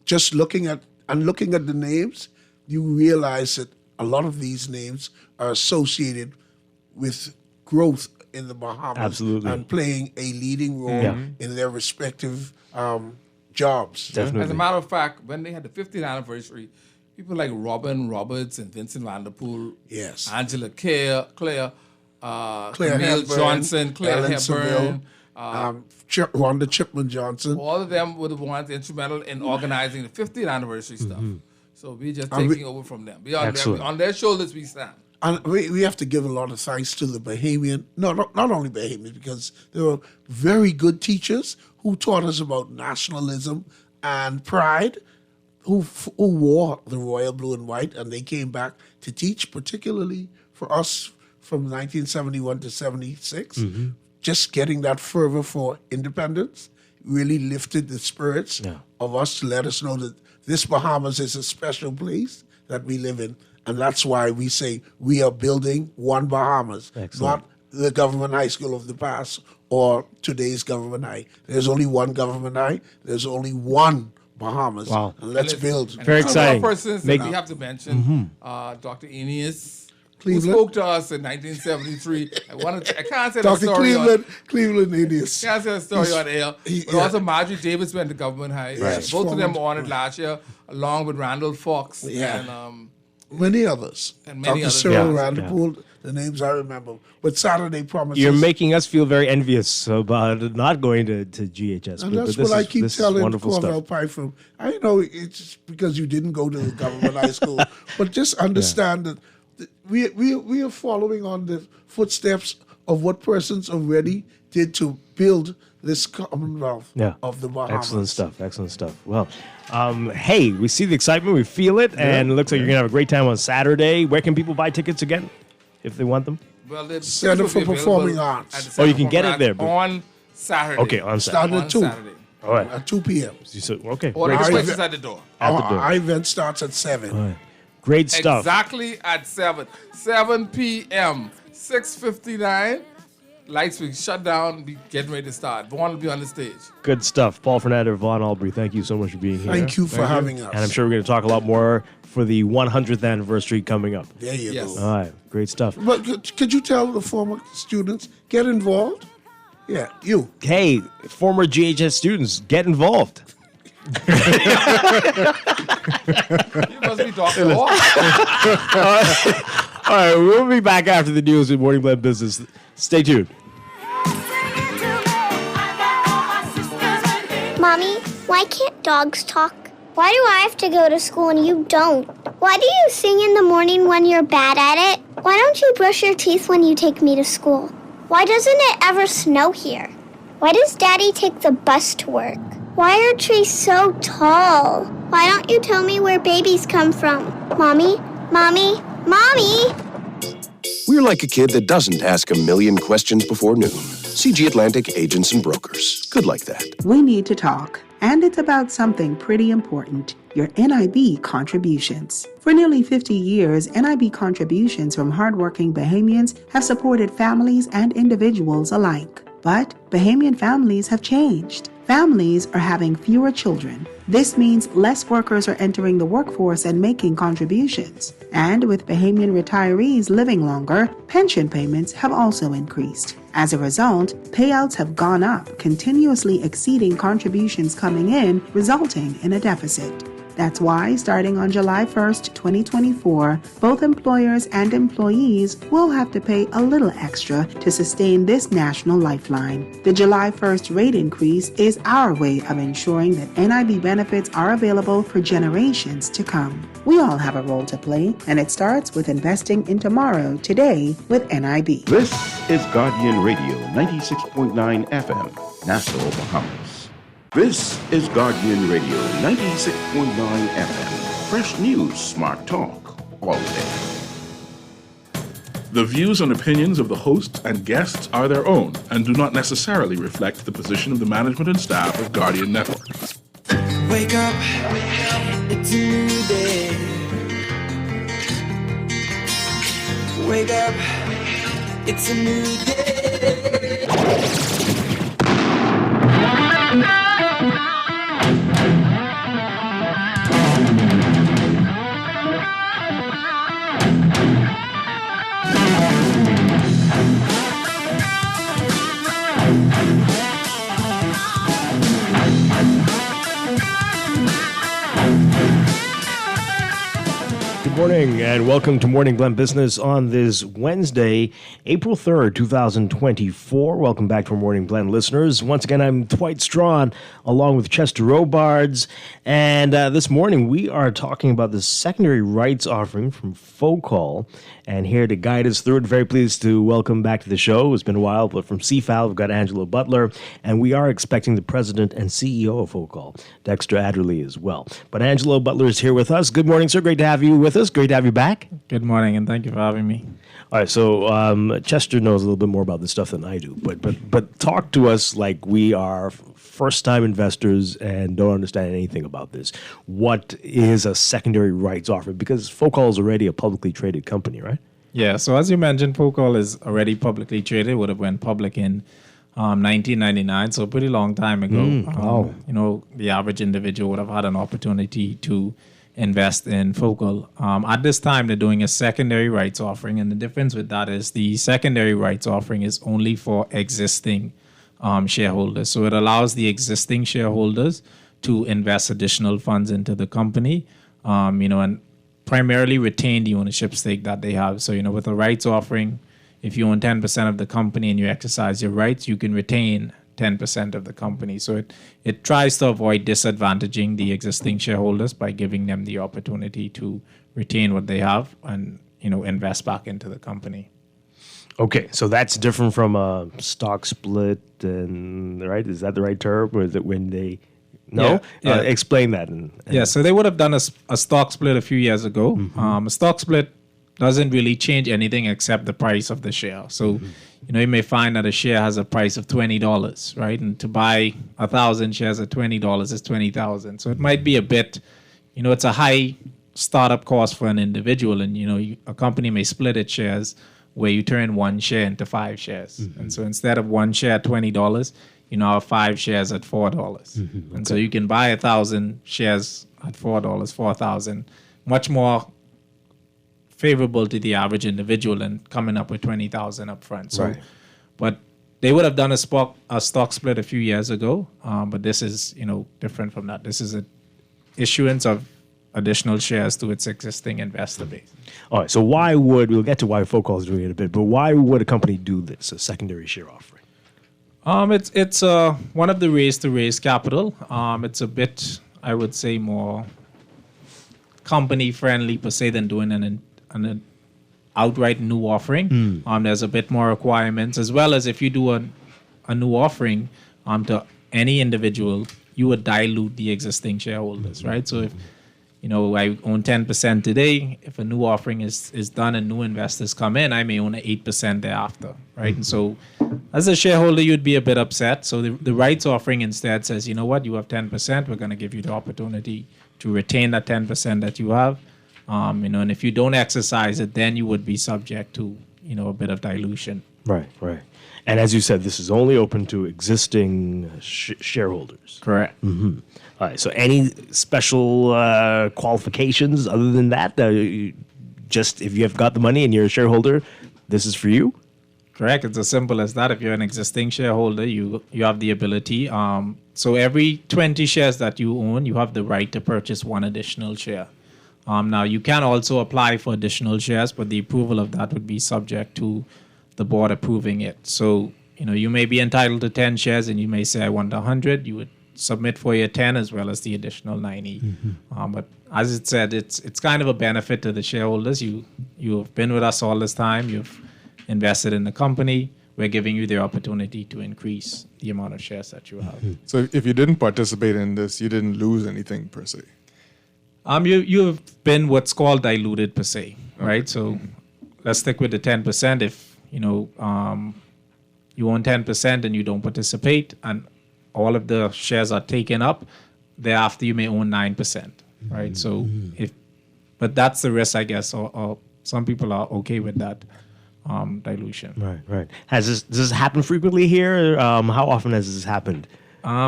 just looking at the names, you realize that a lot of these names are associated with growth in the Bahamas. Absolutely. And playing a leading role in their respective jobs. Definitely. As a matter of fact, when they had the 50th anniversary, people like Robin Roberts and Vincent Vanderpool, Yes. Angela Claire Claire Camille Hepburn, Johnson, Claire Ellen Hepburn, Seville, Wanda Chipman Johnson. all of them were the ones instrumental in organizing the 50th anniversary stuff. So we're just And taking over from them. Excellent. On their shoulders we stand. And we have to give a lot of thanks to the Bahamian, not only Bahamians, because they were very good teachers who taught us about nationalism and pride, who wore the royal blue and white, and they came back to teach, particularly for us from 1971 to 76. Just getting that fervor for independence really lifted the spirits of us to let us know that this Bahamas is a special place that we live in. And that's why we say we are building one Bahamas, Excellent. not the Government High School of the past or today's Government High. There's only one Government High. There's only one Bahamas. Wow. And let's build. Very exciting. One persons that we have to mention, Dr. Aeneas, who spoke to us in 1973. I can't say the Dr. story Cleveland Aeneas. Can't say the story on air. But also Marjorie Davis went to Government High. Right. Both of them were honored last year, along with Randall Fox and many others. And many Dr. others. Cyril Yeah. Vanderpool, the names I remember. But Saturday promises. You're making us feel very envious about not going to GHS. And but that's this what I is- keep this is telling wonderful Corval stuff. Python. I know it's because you didn't go to the government high school, but just understand that we are following on the footsteps of what persons already did to build this Commonwealth of the Bahamas. Excellent stuff. Excellent stuff. Well, hey, we see the excitement, we feel it, and it looks like you're going to have a great time on Saturday. Where can people buy tickets again if they want them? Well, the Center tickets will for be Performing available Arts. at the Oh, Center you for can get Performing it there, Arts but- on Saturday. Okay, on Starting On at 2. Saturday. All right. At 2 p.m. Okay. Or the Great request stuff. is at the door. At the door. Our event starts at 7. All right. Great stuff. Exactly at 7 p.m. 6:59. Lights will shut down. Be getting ready to start. Vaughn will be on the stage. Good stuff. Paul Fernandez, Vaughn Albury, thank you so much for being here. Thank you for having us. And I'm sure we're going to talk a lot more for the 100th anniversary coming up. There you go. All right. Great stuff. But could you tell the former students, get involved? Yeah, you. Hey, former GHS students, get involved. You must be Dr. Hawk. All right, we'll be back after the news with Morning Blend Business. Stay tuned. Mommy, why can't dogs talk? Why do I have to go to school and you don't? Why do you sing in the morning when you're bad at it? Why don't you brush your teeth when you take me to school? Why doesn't it ever snow here? Why does Daddy take the bus to work? Why are trees so tall? Why don't you tell me where babies come from? Mommy, Mommy, Mommy! We're like a kid that doesn't ask a million questions before noon. CG Atlantic Agents and Brokers. Good like that. We need to talk, and it's about something pretty important, your NIB contributions. For nearly 50 years, NIB contributions from hardworking Bahamians have supported families and individuals alike. But Bahamian families have changed. Families are having fewer children. This means less workers are entering the workforce and making contributions. And with Bahamian retirees living longer, pension payments have also increased. As a result, payouts have gone up, continuously exceeding contributions coming in, resulting in a deficit. That's why, starting on July 1st, 2024, both employers and employees will have to pay a little extra to sustain this national lifeline. The July 1st rate increase is our way of ensuring that NIB benefits are available for generations to come. We all have a role to play, and it starts with investing in tomorrow today with NIB. This is Guardian Radio 96.9 FM, Nassau, Bahamas. This is Guardian Radio 96.9 FM. Fresh news, smart talk, all day. The views and opinions of the host and guests are their own and do not necessarily reflect the position of the management and staff of Guardian Network. Wake up, it's a new day. Wake up, it's a new day. Good morning and welcome to Morning Blend Business on this Wednesday, April 3rd, 2024. Welcome back to our Morning Blend listeners. Once again, I'm Dwight Strachan along with Chester Robards. And this morning we are talking about the secondary rights offering from Focal. And here to guide us through it, very pleased to welcome back to the show. It's been a while, but from CFAL, we've got Angelo Butler. And we are expecting the president and CEO of Focal, Dexter Adderley, as well. But Angelo Butler is here with us. Good morning, sir. Great to have you with us. Great to have you back. Good morning, and thank you for having me. All right, so Chester knows a little bit more about this stuff than I do, but talk to us like we are first-time investors and don't understand anything about this. What is a secondary rights offering? Because Focal is already a publicly traded company, right? Yeah, so as you mentioned, Focal is already publicly traded. Would have went public in 1999, so a pretty long time ago. Wow. You know, the average individual would have had an opportunity to invest in Focal. At this time, they're doing a secondary rights offering, and the difference with that is the secondary rights offering is only for existing shareholders. So it allows the existing shareholders to invest additional funds into the company, and primarily retain the ownership stake that they have. So, with a rights offering, if you own 10% of the company and you exercise your rights, you can retain 10% of the company. So it tries to avoid disadvantaging the existing shareholders by giving them the opportunity to retain what they have and, invest back into the company. Okay, so that's different from a stock split, and right? Is that the right term, or is it when they? No, Yeah. Explain that. So they would have done a stock split a few years ago. A stock split doesn't really change anything except the price of the share. So, you may find that a share has a price of $20, right? And to buy 1,000 shares at $20 is $20,000. So it might be a bit, it's a high startup cost for an individual, and a company may split its shares where you turn one share into 5 shares. And so instead of one share at $20, you now have 5 shares at $4. And so you can buy 1,000 shares at $4, 4,000, much more favorable to the average individual and coming up with 20,000 up front. So, Right. But they would have done a stock split a few years ago, but this is different from that. This is an issuance of additional shares to its existing investor base. All right, so we'll get to why Focal is doing it in a bit, but why would a company do this, a secondary share offering? It's one of the ways to raise capital. It's a bit, I would say, more company friendly per se than doing an outright new offering. There's a bit more requirements, as well as if you do a new offering to any individual, you would dilute the existing shareholders, right? So if I own 10% today, if a new offering is done and new investors come in, I may own 8% thereafter, right? And so as a shareholder, you'd be a bit upset. So the rights offering instead says, you have 10%, we're going to give you the opportunity to retain that 10% that you have. And if you don't exercise it, then you would be subject to, a bit of dilution. Right. And as you said, this is only open to existing shareholders. Correct. Mm-hmm. All right. So any special qualifications other than that? Just if you have got the money and you're a shareholder, this is for you? Correct. It's as simple as that. If you're an existing shareholder, you have the ability. So every 20 shares that you own, you have the right to purchase one additional share. Now, you can also apply for additional shares, but the approval of that would be subject to the board approving it. So, you may be entitled to 10 shares and you may say, I want 100. You would submit for your 10 as well as the additional 90. But as it said, it's kind of a benefit to the shareholders. You've been with us all this time. You've invested in the company. We're giving you the opportunity to increase the amount of shares that you have. So if you didn't participate in this, you didn't lose anything per se? You've been what's called diluted per se, right? So let's stick with the 10%. If, you own 10% and you don't participate and all of the shares are taken up, thereafter you may own 9%, right? So but that's the risk, I guess, or some people are okay with that dilution. Right. Does this happen frequently here? How often has this happened?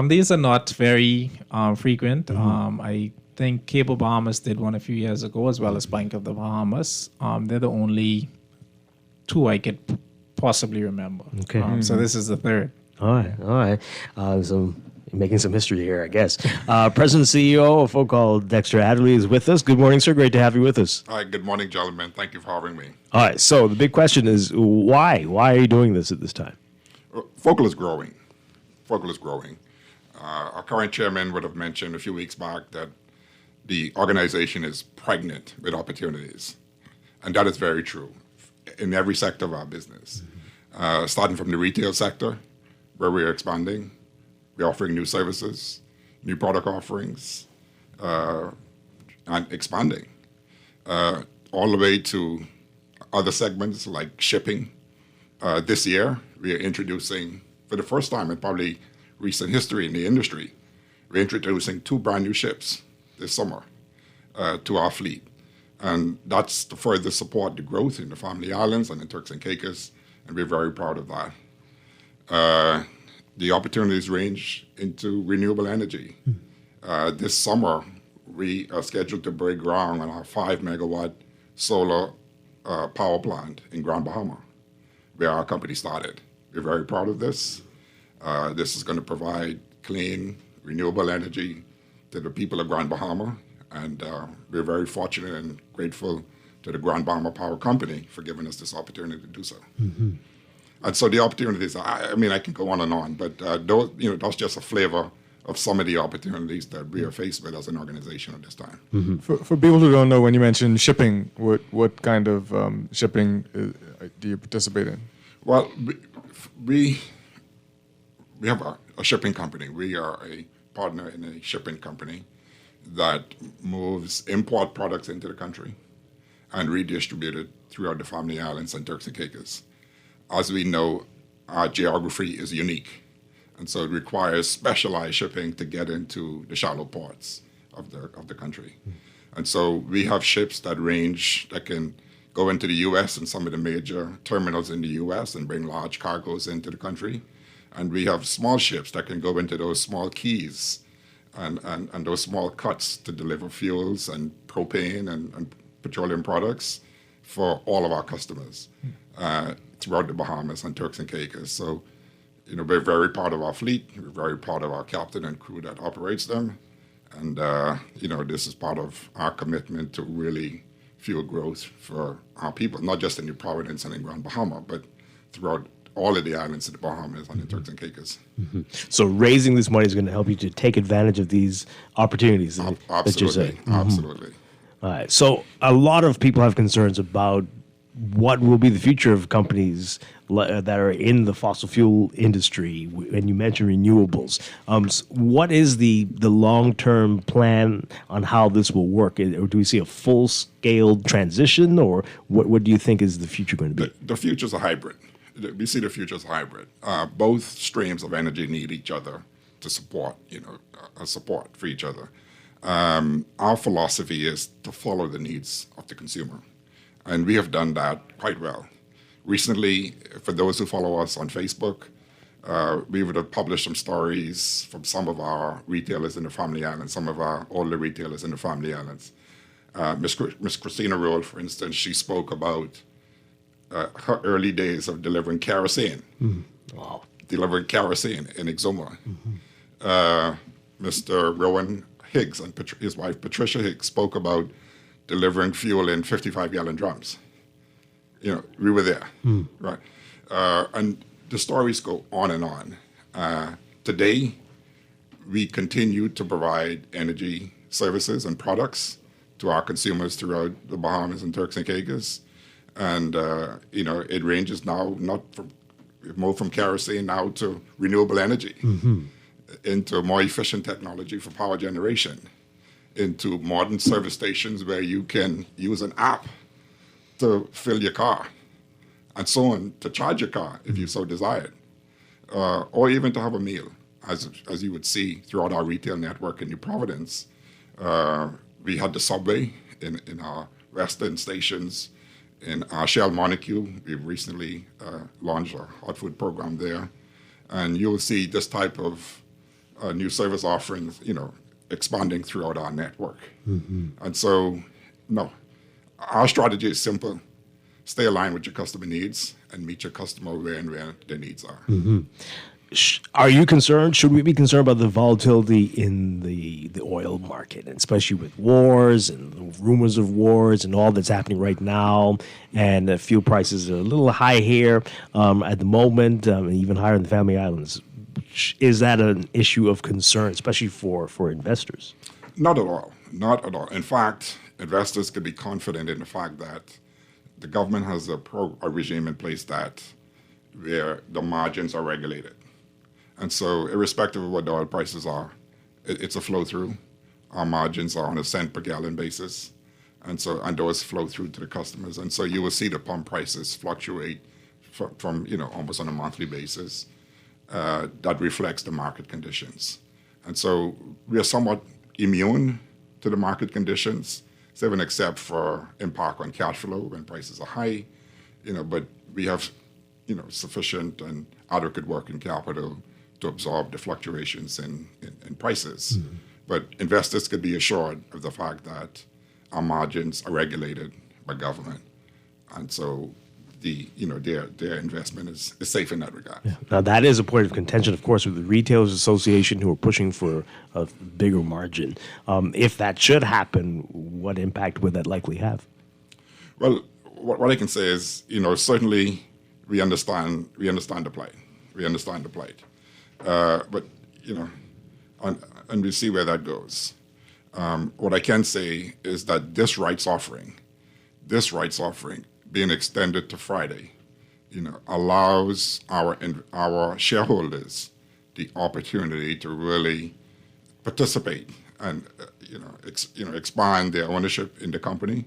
These are not very frequent. I think Cable Bahamas did one a few years ago, as well as Bank of the Bahamas. They're the only two I could possibly remember. Okay. So this is the third. All right. So making some history here, I guess. President and CEO of folk called Dexter Adderley is with us. Good morning, sir. Great to have you with us. Hi, good morning, gentlemen. Thank you for having me. All right. So the big question is why? Why are you doing this at this time? Focal is growing. Our current chairman would have mentioned a few weeks back that the organization is pregnant with opportunities. And that is very true in every sector of our business. Starting from the retail sector, where we're expanding, we're offering new services, new product offerings, and expanding. All the way to other segments like shipping. This year, we are introducing, for the first time in probably recent history in the industry, we're introducing 2 brand new ships this summer to our fleet. And that's to further support the growth in the Family Islands and in Turks and Caicos, and we're very proud of that. The opportunities range into renewable energy. This summer, we are scheduled to break ground on our 5-megawatt solar power plant in Grand Bahama, where our company started. We're very proud of this. This is going to provide clean, renewable energy to the people of Grand Bahama, and we're very fortunate and grateful to the Grand Bahama Power Company for giving us this opportunity to do so. And so the opportunities, I can go on, but that's just a flavor of some of the opportunities that we are faced with as an organization at this time. For people who don't know, when you mention shipping, what kind of shipping do you participate in? Well, we have a shipping company. We are a partner in a shipping company that moves import products into the country and redistribute it throughout the Family Islands and Turks and Caicos. As we know, our geography is unique, and so it requires specialized shipping to get into the shallow ports of the country. And so we have ships that can go into the U.S. and some of the major terminals in the U.S. and bring large cargoes into the country. And we have small ships that can go into those small keys and those small cuts to deliver fuels and propane and petroleum products for all of our customers throughout the Bahamas and Turks and Caicos. So, we're very proud of our fleet. We're very proud of our captain and crew that operates them. And, this is part of our commitment to really fuel growth for our people, not just in New Providence and in Grand Bahama, but throughout all of the islands of the Bahamas and the Turks and Caicos. So raising this money is going to help you to take advantage of these opportunities that you're saying. Absolutely. All right. So a lot of people have concerns about what will be the future of companies that are in the fossil fuel industry, and you mentioned renewables. So what is the long-term plan on how this will work? Or do we see a full-scale transition, or what do you think is the future going to be? The future's a hybrid. We see the future as hybrid. Both streams of energy need each other to support, support for each other. Our philosophy is to follow the needs of the consumer, and we have done that quite well. Recently, for those who follow us on Facebook, we would have published some stories from some of our retailers in the Family Islands, some of our older retailers in the Family Islands. Miss Christina Roll, for instance, she spoke about her early days of delivering kerosene. Wow. Delivering kerosene in Exuma. Mr. Rowan Higgs and his wife Patricia Higgs spoke about delivering fuel in 55-gallon drums. You know, we were there, right? And the stories go on and on. Today, we continue to provide energy services and products to our consumers throughout the Bahamas and Turks and Caicos. And, you know, it ranges now we've moved from kerosene now to renewable energy, into more efficient technology for power generation, into modern service stations where you can use an app to fill your car, and so on, to charge your car if you so desired, or even to have a meal, as you would see throughout our retail network in New Providence. We had the subway in our western stations. In our Shell Montague, we've recently launched a hot food program there, and you'll see this type of new service offerings, you know, expanding throughout our network. And so, no, our strategy is simple: stay aligned with your customer needs and meet your customer where their needs are. Are you concerned? Should we be concerned about the volatility in the oil market, and especially with wars and rumors of wars and all that's happening right now? And fuel prices are a little high here at the moment, even higher in the Family Islands. Is that an issue of concern, especially for investors? Not at all. Not at all. In fact, investors can be confident in the fact that the government has a regime in place where the margins are regulated. And so, irrespective of what the oil prices are, it's a flow through. Our margins are on a cent per gallon basis, and those flow through to the customers. And so, you will see the pump prices fluctuate from almost on a monthly basis. That reflects the market conditions. And so, we are somewhat immune to the market conditions, even except for impact on cash flow when prices are high. But we have sufficient and adequate working capital to absorb the fluctuations in prices. But investors could be assured of the fact that our margins are regulated by government. And so their investment is safe in that regard. Yeah. Now, that is a point of contention, of course, with the Retailers Association, who are pushing for a bigger margin. If that should happen, what impact would that likely have? Well, what I can say is, certainly we understand the plight. We understand the plight. But, and we see where that goes. What I can say is that this rights offering being extended to Friday, allows our shareholders the opportunity to really participate and, expand their ownership in the company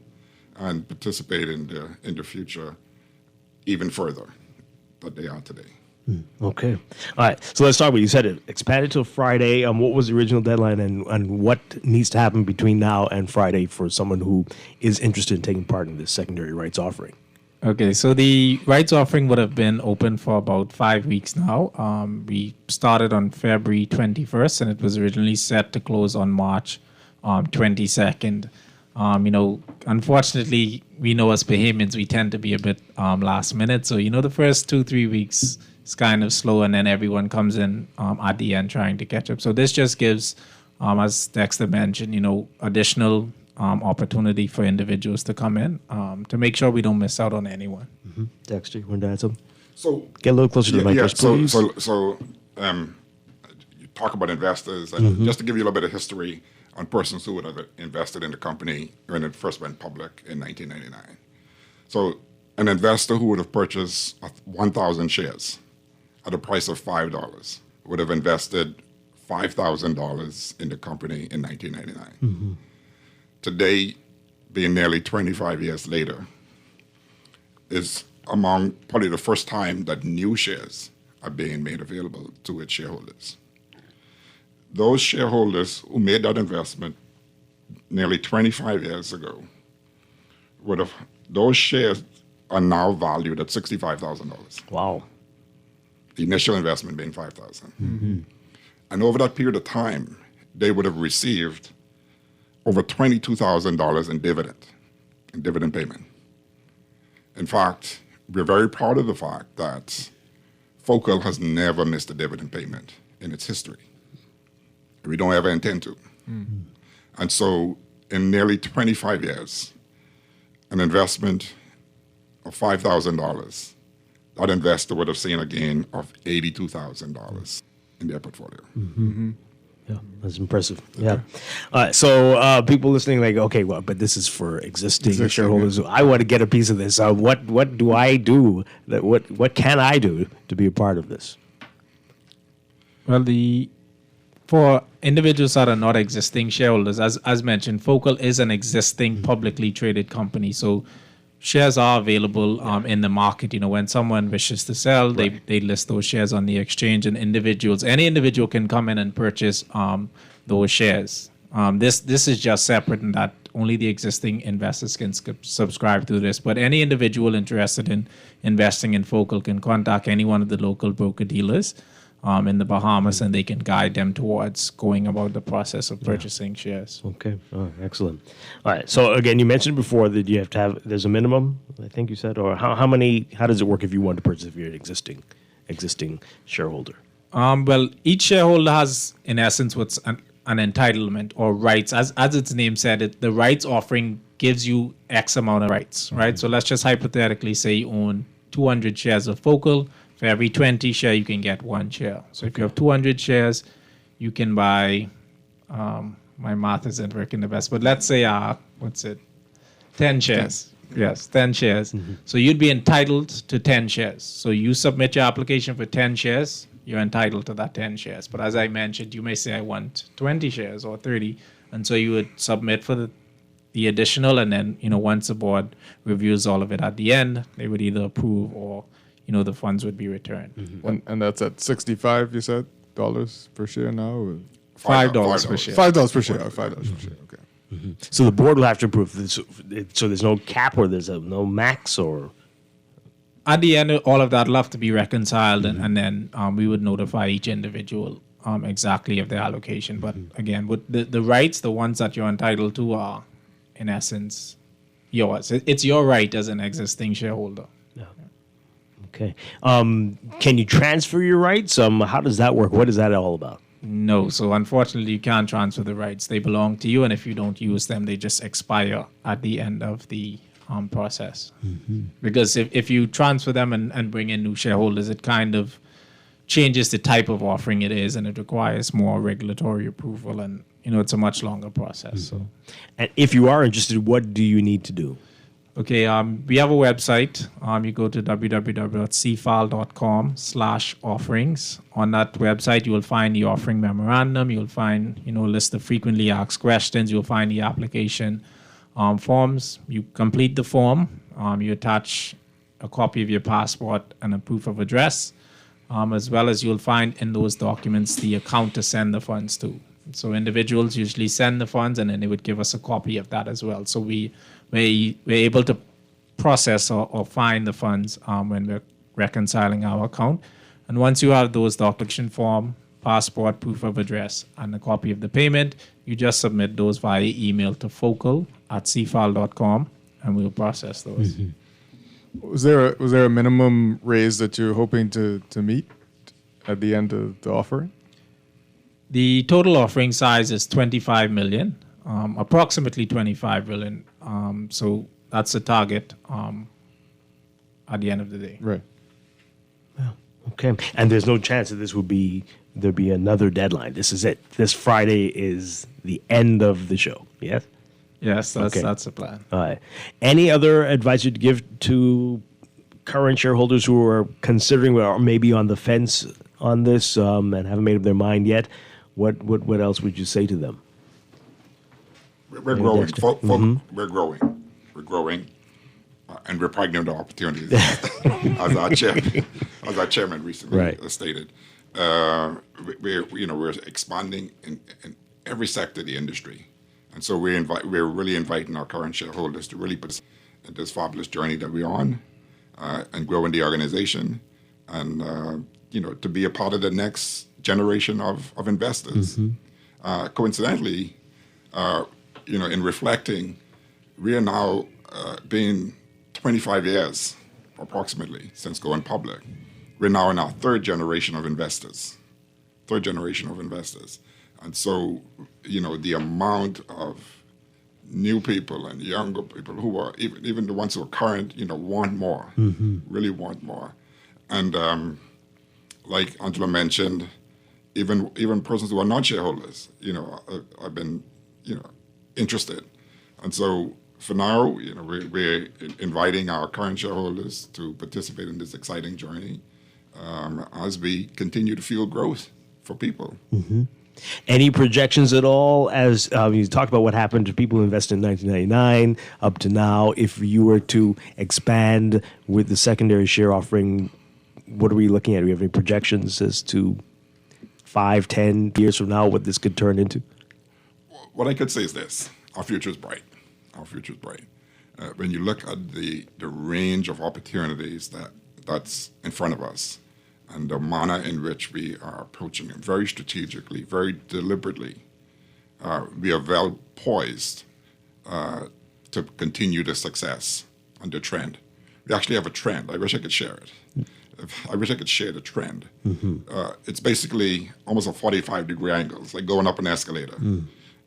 and participate in the future even further than they are today. Okay. All right. So let's talk about, you said it expanded till Friday. What was the original deadline, and what needs to happen between now and Friday for someone who is interested in taking part in this secondary rights offering? Okay. So the rights offering would have been open for about 5 weeks now. We started on February 21st, and it was originally set to close on March 22nd. Unfortunately, we know as Bahamians, we tend to be a bit last minute. So, the first 2-3 weeks, it's kind of slow, and then everyone comes in at the end trying to catch up. So this just gives, as Dexter mentioned, additional opportunity for individuals to come in to make sure we don't miss out on anyone. Dexter, you want to add something? So get a little closer to the mic, please. So you talk about investors, and just to give you a little bit of history on persons who would have invested in the company when it first went public in 1999. So an investor who would have purchased 1,000 shares at a price of $5 would have invested $5,000 in the company in 1999. Today, being nearly 25 years later, is among probably the first time that new shares are being made available to its shareholders. Those shareholders who made that investment nearly 25 years ago those shares are now valued at $65,000. Wow. The initial investment being $5,000. And over that period of time, they would have received over $22,000 in dividend payment. In fact, we're very proud of the fact that Focal has never missed a dividend payment in its history. We don't ever intend to. And so in nearly 25 years, an investment of $5,000, that investor would have seen a gain of $82,000 in their portfolio. Yeah, that's impressive. Yeah. So people listening, like, okay, well, but this is for existing shareholders. Yeah. I want to get a piece of this. What do I do? What can I do to be a part of this? Well, for individuals that are not existing shareholders, as mentioned, Focal is an existing publicly traded company. So shares are available in the market. When someone wishes to sell, they list those shares on the exchange, and any individual can come in and purchase those shares. This is just separate in that only the existing investors can subscribe to this. But any individual interested in investing in Focal can contact any one of the local broker dealers in the Bahamas, and they can guide them towards going about the process of purchasing shares. Okay. Oh, excellent. All right. So again, you mentioned before that you have to have, there's a minimum, I think you said, or how does it work if you want to purchase if you're an existing shareholder? Well, each shareholder has, in essence, what's an entitlement or rights. As its name said, the rights offering gives you X amount of rights, right? So let's just hypothetically say you own 200 shares of Focal. For every 20 share, you can get 1 share. So if you have 200 shares, you can buy, my math isn't working the best, but let's say, 10 shares. Yes, 10 shares. So you'd be entitled to 10 shares. So you submit your application for 10 shares, you're entitled to that 10 shares. But as I mentioned, you may say, I want 20 shares or 30. And so you would submit for the additional, and then, once the board reviews all of it at the end, they would either approve or the funds would be returned. And that's at 65, you said, dollars per share now? Or? $5 per share. $5 per share. $5 per share. Okay. So the board will have to approve this. So there's no cap or there's no max or. At the end, all of that will have to be reconciled, and then we would notify each individual exactly of their allocation. But again, with the rights, the ones that you're entitled to are, in essence, yours. It's your right as an existing shareholder. Okay. Can you transfer your rights? How does that work? What is that all about? No. So unfortunately, you can't transfer the rights. They belong to you, and if you don't use them, they just expire at the end of the process. Because if you transfer them and bring in new shareholders, it kind of changes the type of offering it is, and it requires more regulatory approval, and it's a much longer process. So, and if you are interested, what do you need to do? Okay, we have a website. You go to www.cfal.com/offerings. On that website, you will find the offering memorandum. You'll find, a list of frequently asked questions. You'll find the application forms. You complete the form. You attach a copy of your passport and a proof of address, as well as you'll find in those documents the account to send the funds to. So individuals usually send the funds, and then they would give us a copy of that as well. So we're able to process or find the funds when we're reconciling our account. And once you have those documentation form, passport, proof of address, and a copy of the payment, you just submit those via email to focal@cfal.com, and we'll process those. Was there a minimum raise that you're hoping to meet at the end of the offering? The total offering size is $25 million, approximately $25 million. So that's the target at the end of the day. Right. Okay. And there's no chance that there'd be another deadline. This is it. This Friday is the end of the show. Yes? Yes, that's the plan. All right. Any other advice you'd give to current shareholders who are considering or maybe on the fence on this and haven't made up their mind yet? What else would you say to them? We're growing. We're growing. We're growing. And we're pregnant with opportunities, as our chairman recently stated. We're expanding in every sector of the industry, and so we're really inviting our current shareholders to really put in this fabulous journey that we're on, and growing the organization, and to be a part of the next generation of investors. Coincidentally, in reflecting, we are now being 25 years approximately, since going public. We're now in our third generation of investors. And so, the amount of new people and younger people who are, even the ones who are current, want more, really want more. And like Angela mentioned, even persons who are not shareholders, have been, interested. And so for now, we're inviting our current shareholders to participate in this exciting journey as we continue to fuel growth for people. Any projections at all as you talked about what happened to people who invested in 1999 up to now? If you were to expand with the secondary share offering, what are we looking at? Do we have any projections as to 5, 10 years from now what this could turn into? What I could say is this: our future is bright. When you look at the range of opportunities that's in front of us, and the manner in which we are approaching it very strategically, very deliberately, we are well poised to continue the success and the trend. We actually have a trend. I wish I could share it. I wish I could share the trend. It's basically almost a 45-degree angle. It's like going up an escalator.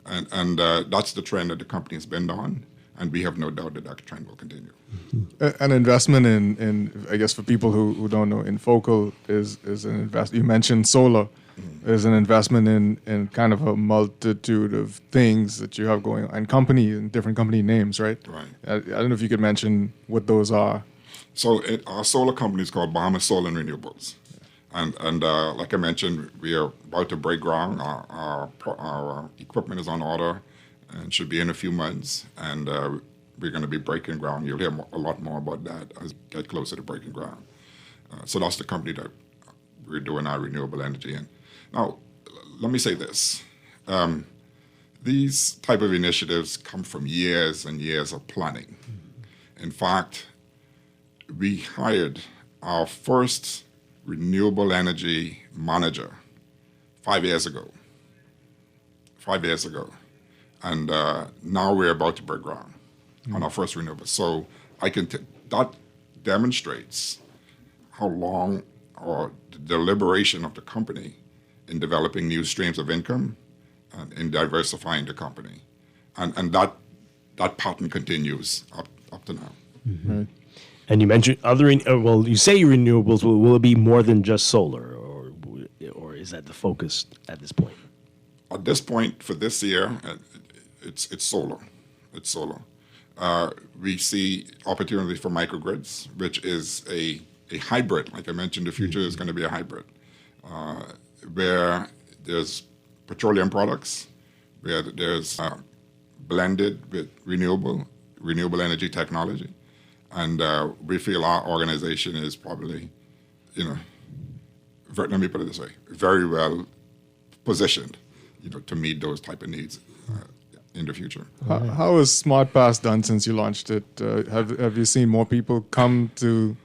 And that's the trend that the company has been on, and we have no doubt that trend will continue. An investment in I guess for people who don't know, in Focal is an investment. You mentioned solar is an investment in kind of a multitude of things that you have going on, and different company names, right? Right. I don't know if you could mention what those are. So our solar company is called Bahamas Solar and Renewables. And like I mentioned, we are about to break ground. Our equipment is on order and should be in a few months. And we're going to be breaking ground. You'll hear a lot more about that as we get closer to breaking ground. So that's the company that we're doing our renewable energy in. Now, let me say this. These type of initiatives come from years and years of planning. In fact, we hired our first renewable energy manager 5 years ago. And now we're about to break ground on our first renewable. So that demonstrates how long or the deliberation of the company in developing new streams of income and in diversifying the company. And that pattern continues up to now. Right. And you mentioned you say renewables. Will it be more than just solar, or is that the focus at this point? At this point, for this year, it's solar. It's solar. We see opportunity for microgrids, which is a hybrid. Like I mentioned, the future is going to be a hybrid, where there's petroleum products, where there's blended with renewable energy technology. And we feel our organization is probably, let me put it this way, very well positioned, to meet those type of needs in the future. How has SmartPass done since you launched it? Have you seen more people come to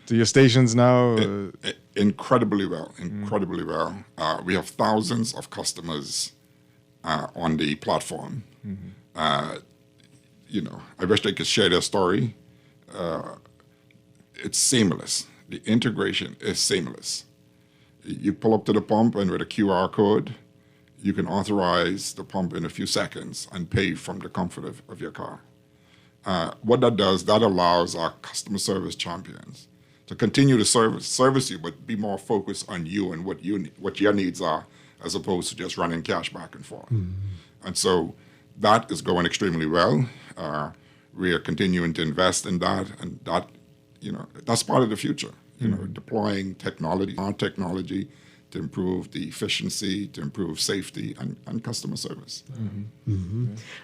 your stations now? Incredibly well. We have thousands of customers on the platform. I wish they could share their story. It's seamless. The integration is seamless. You pull up to the pump, and with a QR code, you can authorize the pump in a few seconds and pay from the comfort of your car. What that does, that allows our customer service champions to continue to service you, but be more focused on you and what your needs are, as opposed to just running cash back and forth. And so that is going extremely well. We are continuing to invest in that, and that, that's part of the future. Deploying our technology to improve the efficiency, to improve safety and customer service. All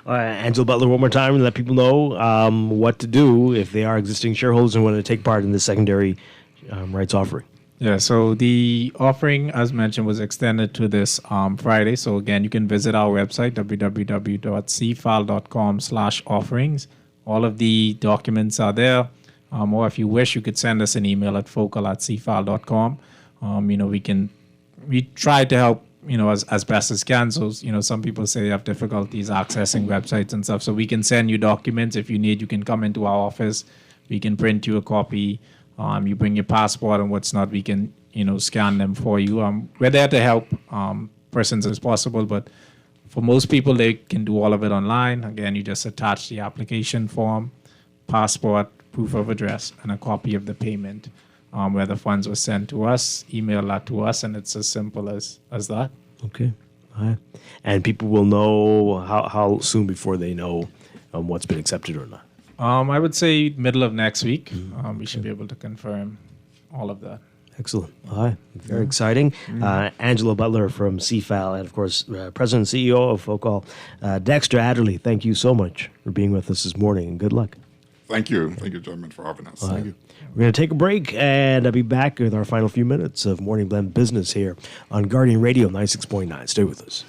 right, Angela Butler, one more time, and let people know what to do if they are existing shareholders and want to take part in the secondary rights offering. Yeah, so the offering, as mentioned, was extended to this Friday. So again, you can visit our website, www.cfal.com/offerings. All of the documents are there. Or if you wish, you could send us an email at focal@cfal.com. We try to help, as best as can. So, some people say they have difficulties accessing websites and stuff. So we can send you documents if you need. You can come into our office. We can print you a copy. You bring your passport and what's not, we can, scan them for you. We're there to help persons as possible, but for most people, they can do all of it online. Again, you just attach the application form, passport, proof of address, and a copy of the payment where the funds were sent to us, email that to us, and it's as simple as that. Okay. All right. And people will know how soon before they know what's been accepted or not? I would say middle of next week. We should be able to confirm all of that. Excellent. All right. Very exciting. Angela Butler from CFAL and, of course, President and CEO of FOCAL, Dexter Adderley, thank you so much for being with us this morning, and good luck. Thank you. Thank you, gentlemen, for having us. Thank you. We're going to take a break, and I'll be back with our final few minutes of Morning Blend Business here on Guardian Radio 96.9. Stay with us.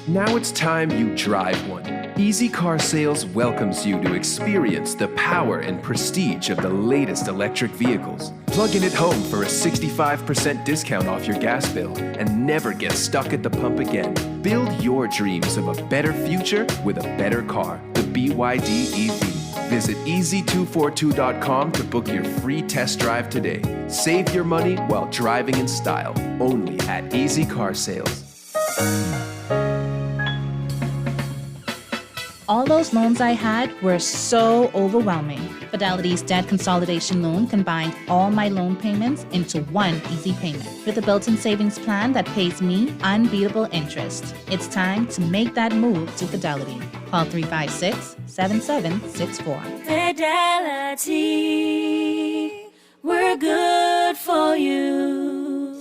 Now it's time you drive one. Easy Car Sales welcomes you to experience the power and prestige of the latest electric vehicles. Plug in at home for a 65% discount off your gas bill and never get stuck at the pump again. Build your dreams of a better future with a better car, the BYD EV. Visit easy242.com to book your free test drive today. Save your money while driving in style, only at Easy Car Sales. All those loans I had were so overwhelming. Fidelity's debt consolidation loan combined all my loan payments into one easy payment with a built-in savings plan that pays me unbeatable interest. It's time to make that move to Fidelity. Call 356-7764. Fidelity, we're good for you.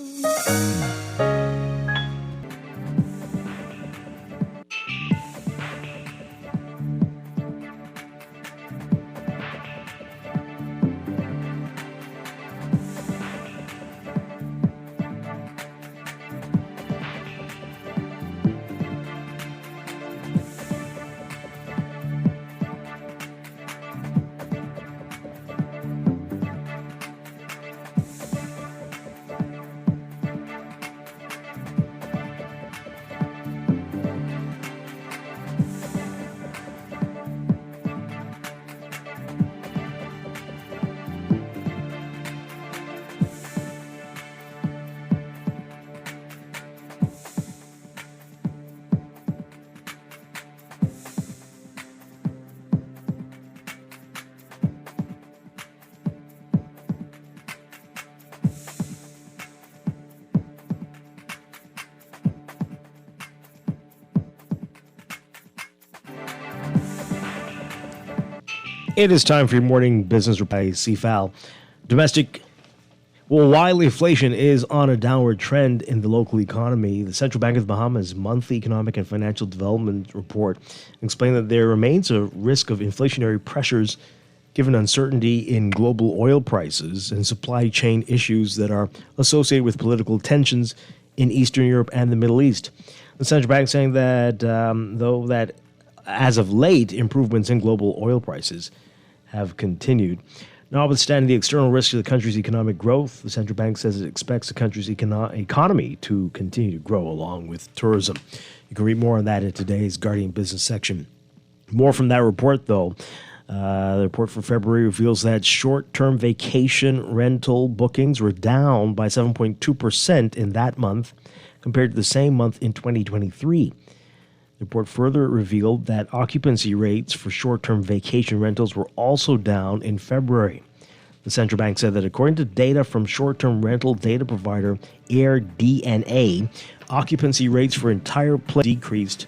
It is time for your morning business report by CFAL. While inflation is on a downward trend in the local economy, the Central Bank of the Bahamas' monthly economic and financial development report explained that there remains a risk of inflationary pressures given uncertainty in global oil prices and supply chain issues that are associated with political tensions in Eastern Europe and the Middle East. The Central Bank saying that though that as of late, improvements in global oil prices have continued. Notwithstanding the external risks to the country's economic growth, the central bank says it expects the country's economy to continue to grow along with tourism. You can read more on that in today's Guardian Business section. More from that report, though. The report for February reveals that short-term vacation rental bookings were down by 7.2% in that month compared to the same month in 2023. The report further revealed that occupancy rates for short-term vacation rentals were also down in February. The central bank said that according to data from short-term rental data provider AirDNA, occupancy rates for entire place decreased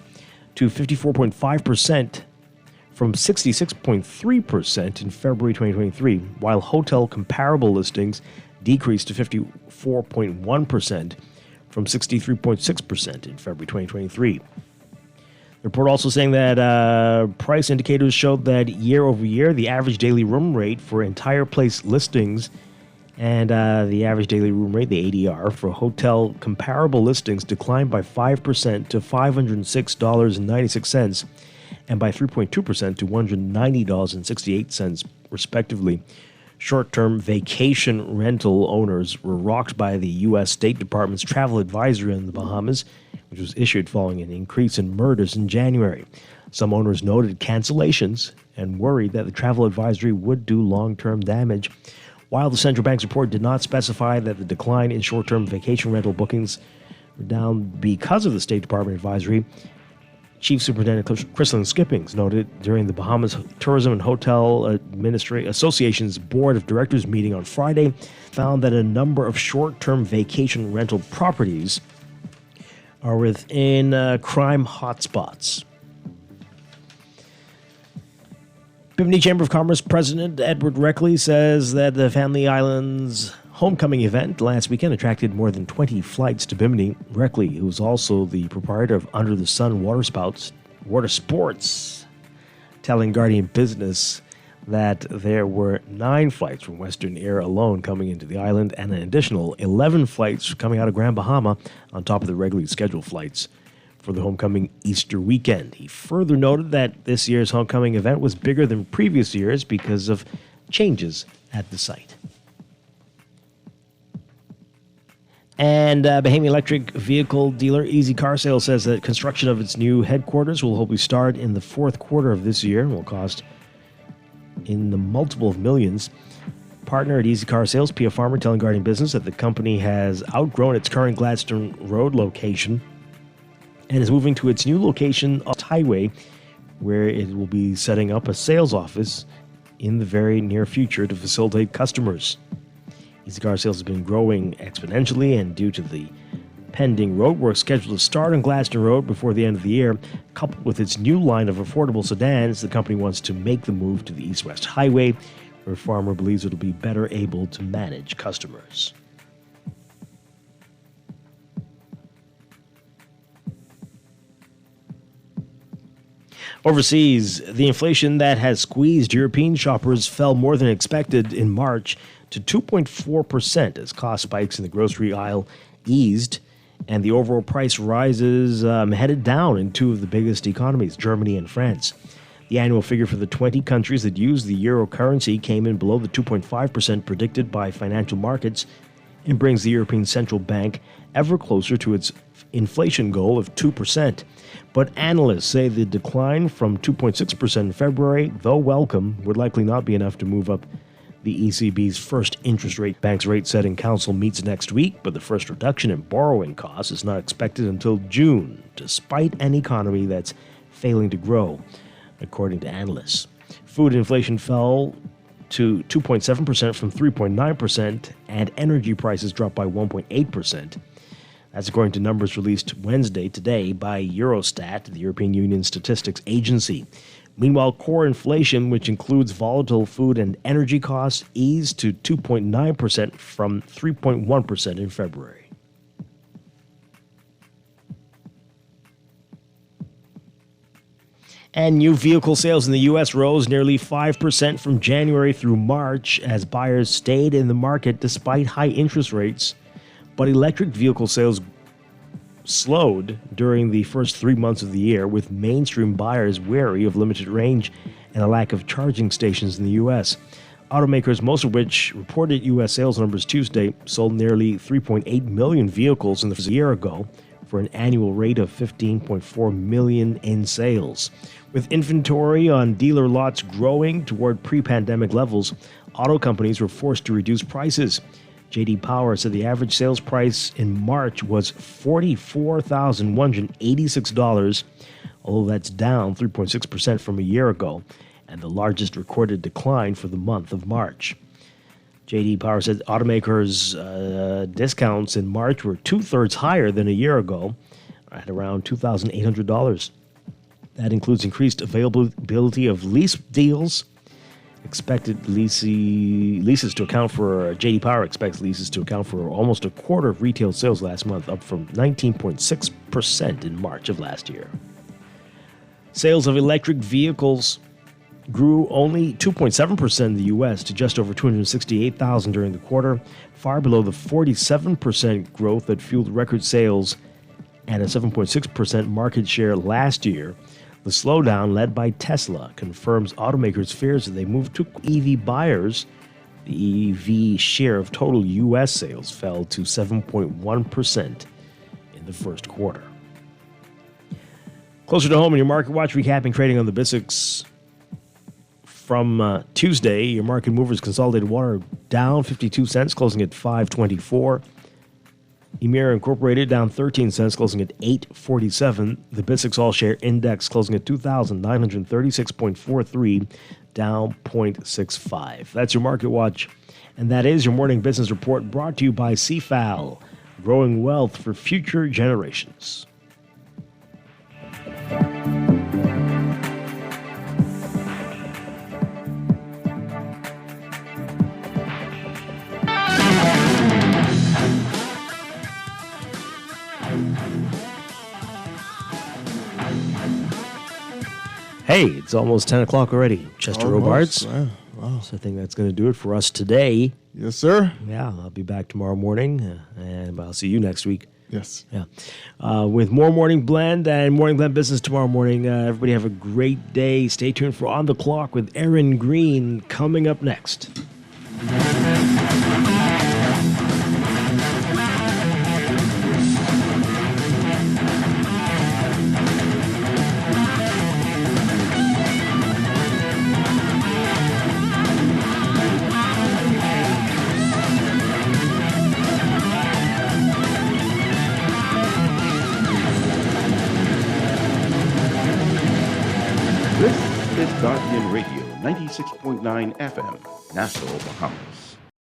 to 54.5% from 66.3% in February 2023, while hotel comparable listings decreased to 54.1% from 63.6% in February 2023. The report also saying that price indicators showed that year over year, the average daily room rate for entire place listings And the average daily room rate, the ADR, for hotel comparable listings declined by 5% to $506.96 and by 3.2% to $190.68, respectively. Short-term vacation rental owners were rocked by the U.S. State Department's travel advisory on the Bahamas, which was issued following an increase in murders in January. Some owners noted cancellations and worried that the travel advisory would do long-term damage. While the central bank's report did not specify that the decline in short-term vacation rental bookings were down because of the State Department advisory, Chief Superintendent Chrislyn Skippings noted during the Bahamas Tourism and Hotel Association's Board of Directors meeting on Friday, found that a number of short-term vacation rental properties are within crime hotspots. Bimini Chamber of Commerce President Edward Reckley says that the Family Islands homecoming event last weekend attracted more than 20 flights to Bimini. Reckley, who is also the proprietor of Under the Sun Water Sports, telling Guardian Business that there were 9 flights from Western Air alone coming into the island and an additional 11 flights coming out of Grand Bahama on top of the regularly scheduled flights for the homecoming Easter weekend. He further noted that this year's homecoming event was bigger than previous years because of changes at the site. And Bahamian electric vehicle dealer Easy Car Sales says that construction of its new headquarters will hopefully start in the fourth quarter of this year and will cost in the multiple of millions. Partner at Easy Car Sales, Pia Farmer, telling Guardian Business that the company has outgrown its current Gladstone Road location and is moving to its new location on the highway, where it will be setting up a sales office in the very near future to facilitate customers. Easy Car Sales has been growing exponentially, and due to the pending roadwork scheduled to start on Gladstone Road before the end of the year, coupled with its new line of affordable sedans, the company wants to make the move to the East-West Highway, where Farmer believes it will be better able to manage customers. Overseas, the inflation that has squeezed European shoppers fell more than expected in March to 2.4% as cost spikes in the grocery aisle eased, and the overall price rises headed down in 2 of the biggest economies, Germany and France. The annual figure for the 20 countries that use the euro currency came in below the 2.5% predicted by financial markets and brings the European Central Bank ever closer to its inflation goal of 2%. But analysts say the decline from 2.6% in February, though welcome, would likely not be enough to move up the ECB's first interest rate. Bank's rate-setting council meets next week, but the first reduction in borrowing costs is not expected until June, despite an economy that's failing to grow, according to analysts. Food inflation fell to 2.7% from 3.9%, and energy prices dropped by 1.8%. That's according to numbers released Wednesday today by Eurostat, the European Union Statistics Agency. Meanwhile, core inflation, which includes volatile food and energy costs, eased to 2.9% from 3.1% in February. And new vehicle sales in the U.S. rose nearly 5% from January through March as buyers stayed in the market despite high interest rates. But electric vehicle sales slowed during the first 3 months of the year, with mainstream buyers wary of limited range and a lack of charging stations in the U.S. Automakers, most of which reported U.S. sales numbers Tuesday, sold nearly 3.8 million vehicles in the year ago for an annual rate of 15.4 million in sales. With inventory on dealer lots growing toward pre-pandemic levels, auto companies were forced to reduce prices. J.D. Power said the average sales price in March was $44,186, although that's down 3.6% from a year ago, and the largest recorded decline for the month of March. J.D. Power said automakers' discounts in March were 2/3 higher than a year ago, at around $2,800. That includes increased availability of lease deals. Expected leases to account for, J.D. Power expects leases to account for almost a quarter of retail sales last month, up from 19.6% in March of last year. Sales of electric vehicles grew only 2.7% in the U.S. to just over 268,000 during the quarter, far below the 47% growth that fueled record sales and a 7.6% market share last year. The slowdown, led by Tesla, confirms automakers' fears that they move to EV buyers. The EV share of total U.S. sales fell to 7.1% in the first quarter. Closer to home in your Market Watch, recapping trading on the BISX from Tuesday. Your market movers: Consolidated Water down 52 cents, closing at $5.24. Emira Incorporated down 13 cents, closing at $8.47. The BISX All Share Index closing at 2,936.43, down 0.65. That's your Market Watch, and that is your morning business report, brought to you by CFAL, growing wealth for future generations. Hey, it's almost 10 o'clock already. Chester Robards. Wow. So I think that's going to do it for us today. Yes, sir. Yeah, I'll be back tomorrow morning, and I'll see you next week. Yes. Yeah. With more Morning Blend and Morning Blend Business tomorrow morning. Everybody have a great day. Stay tuned for On the Clock with Aaron Green coming up next. This is Guardian Radio 96.9 FM, Nassau, Bahamas.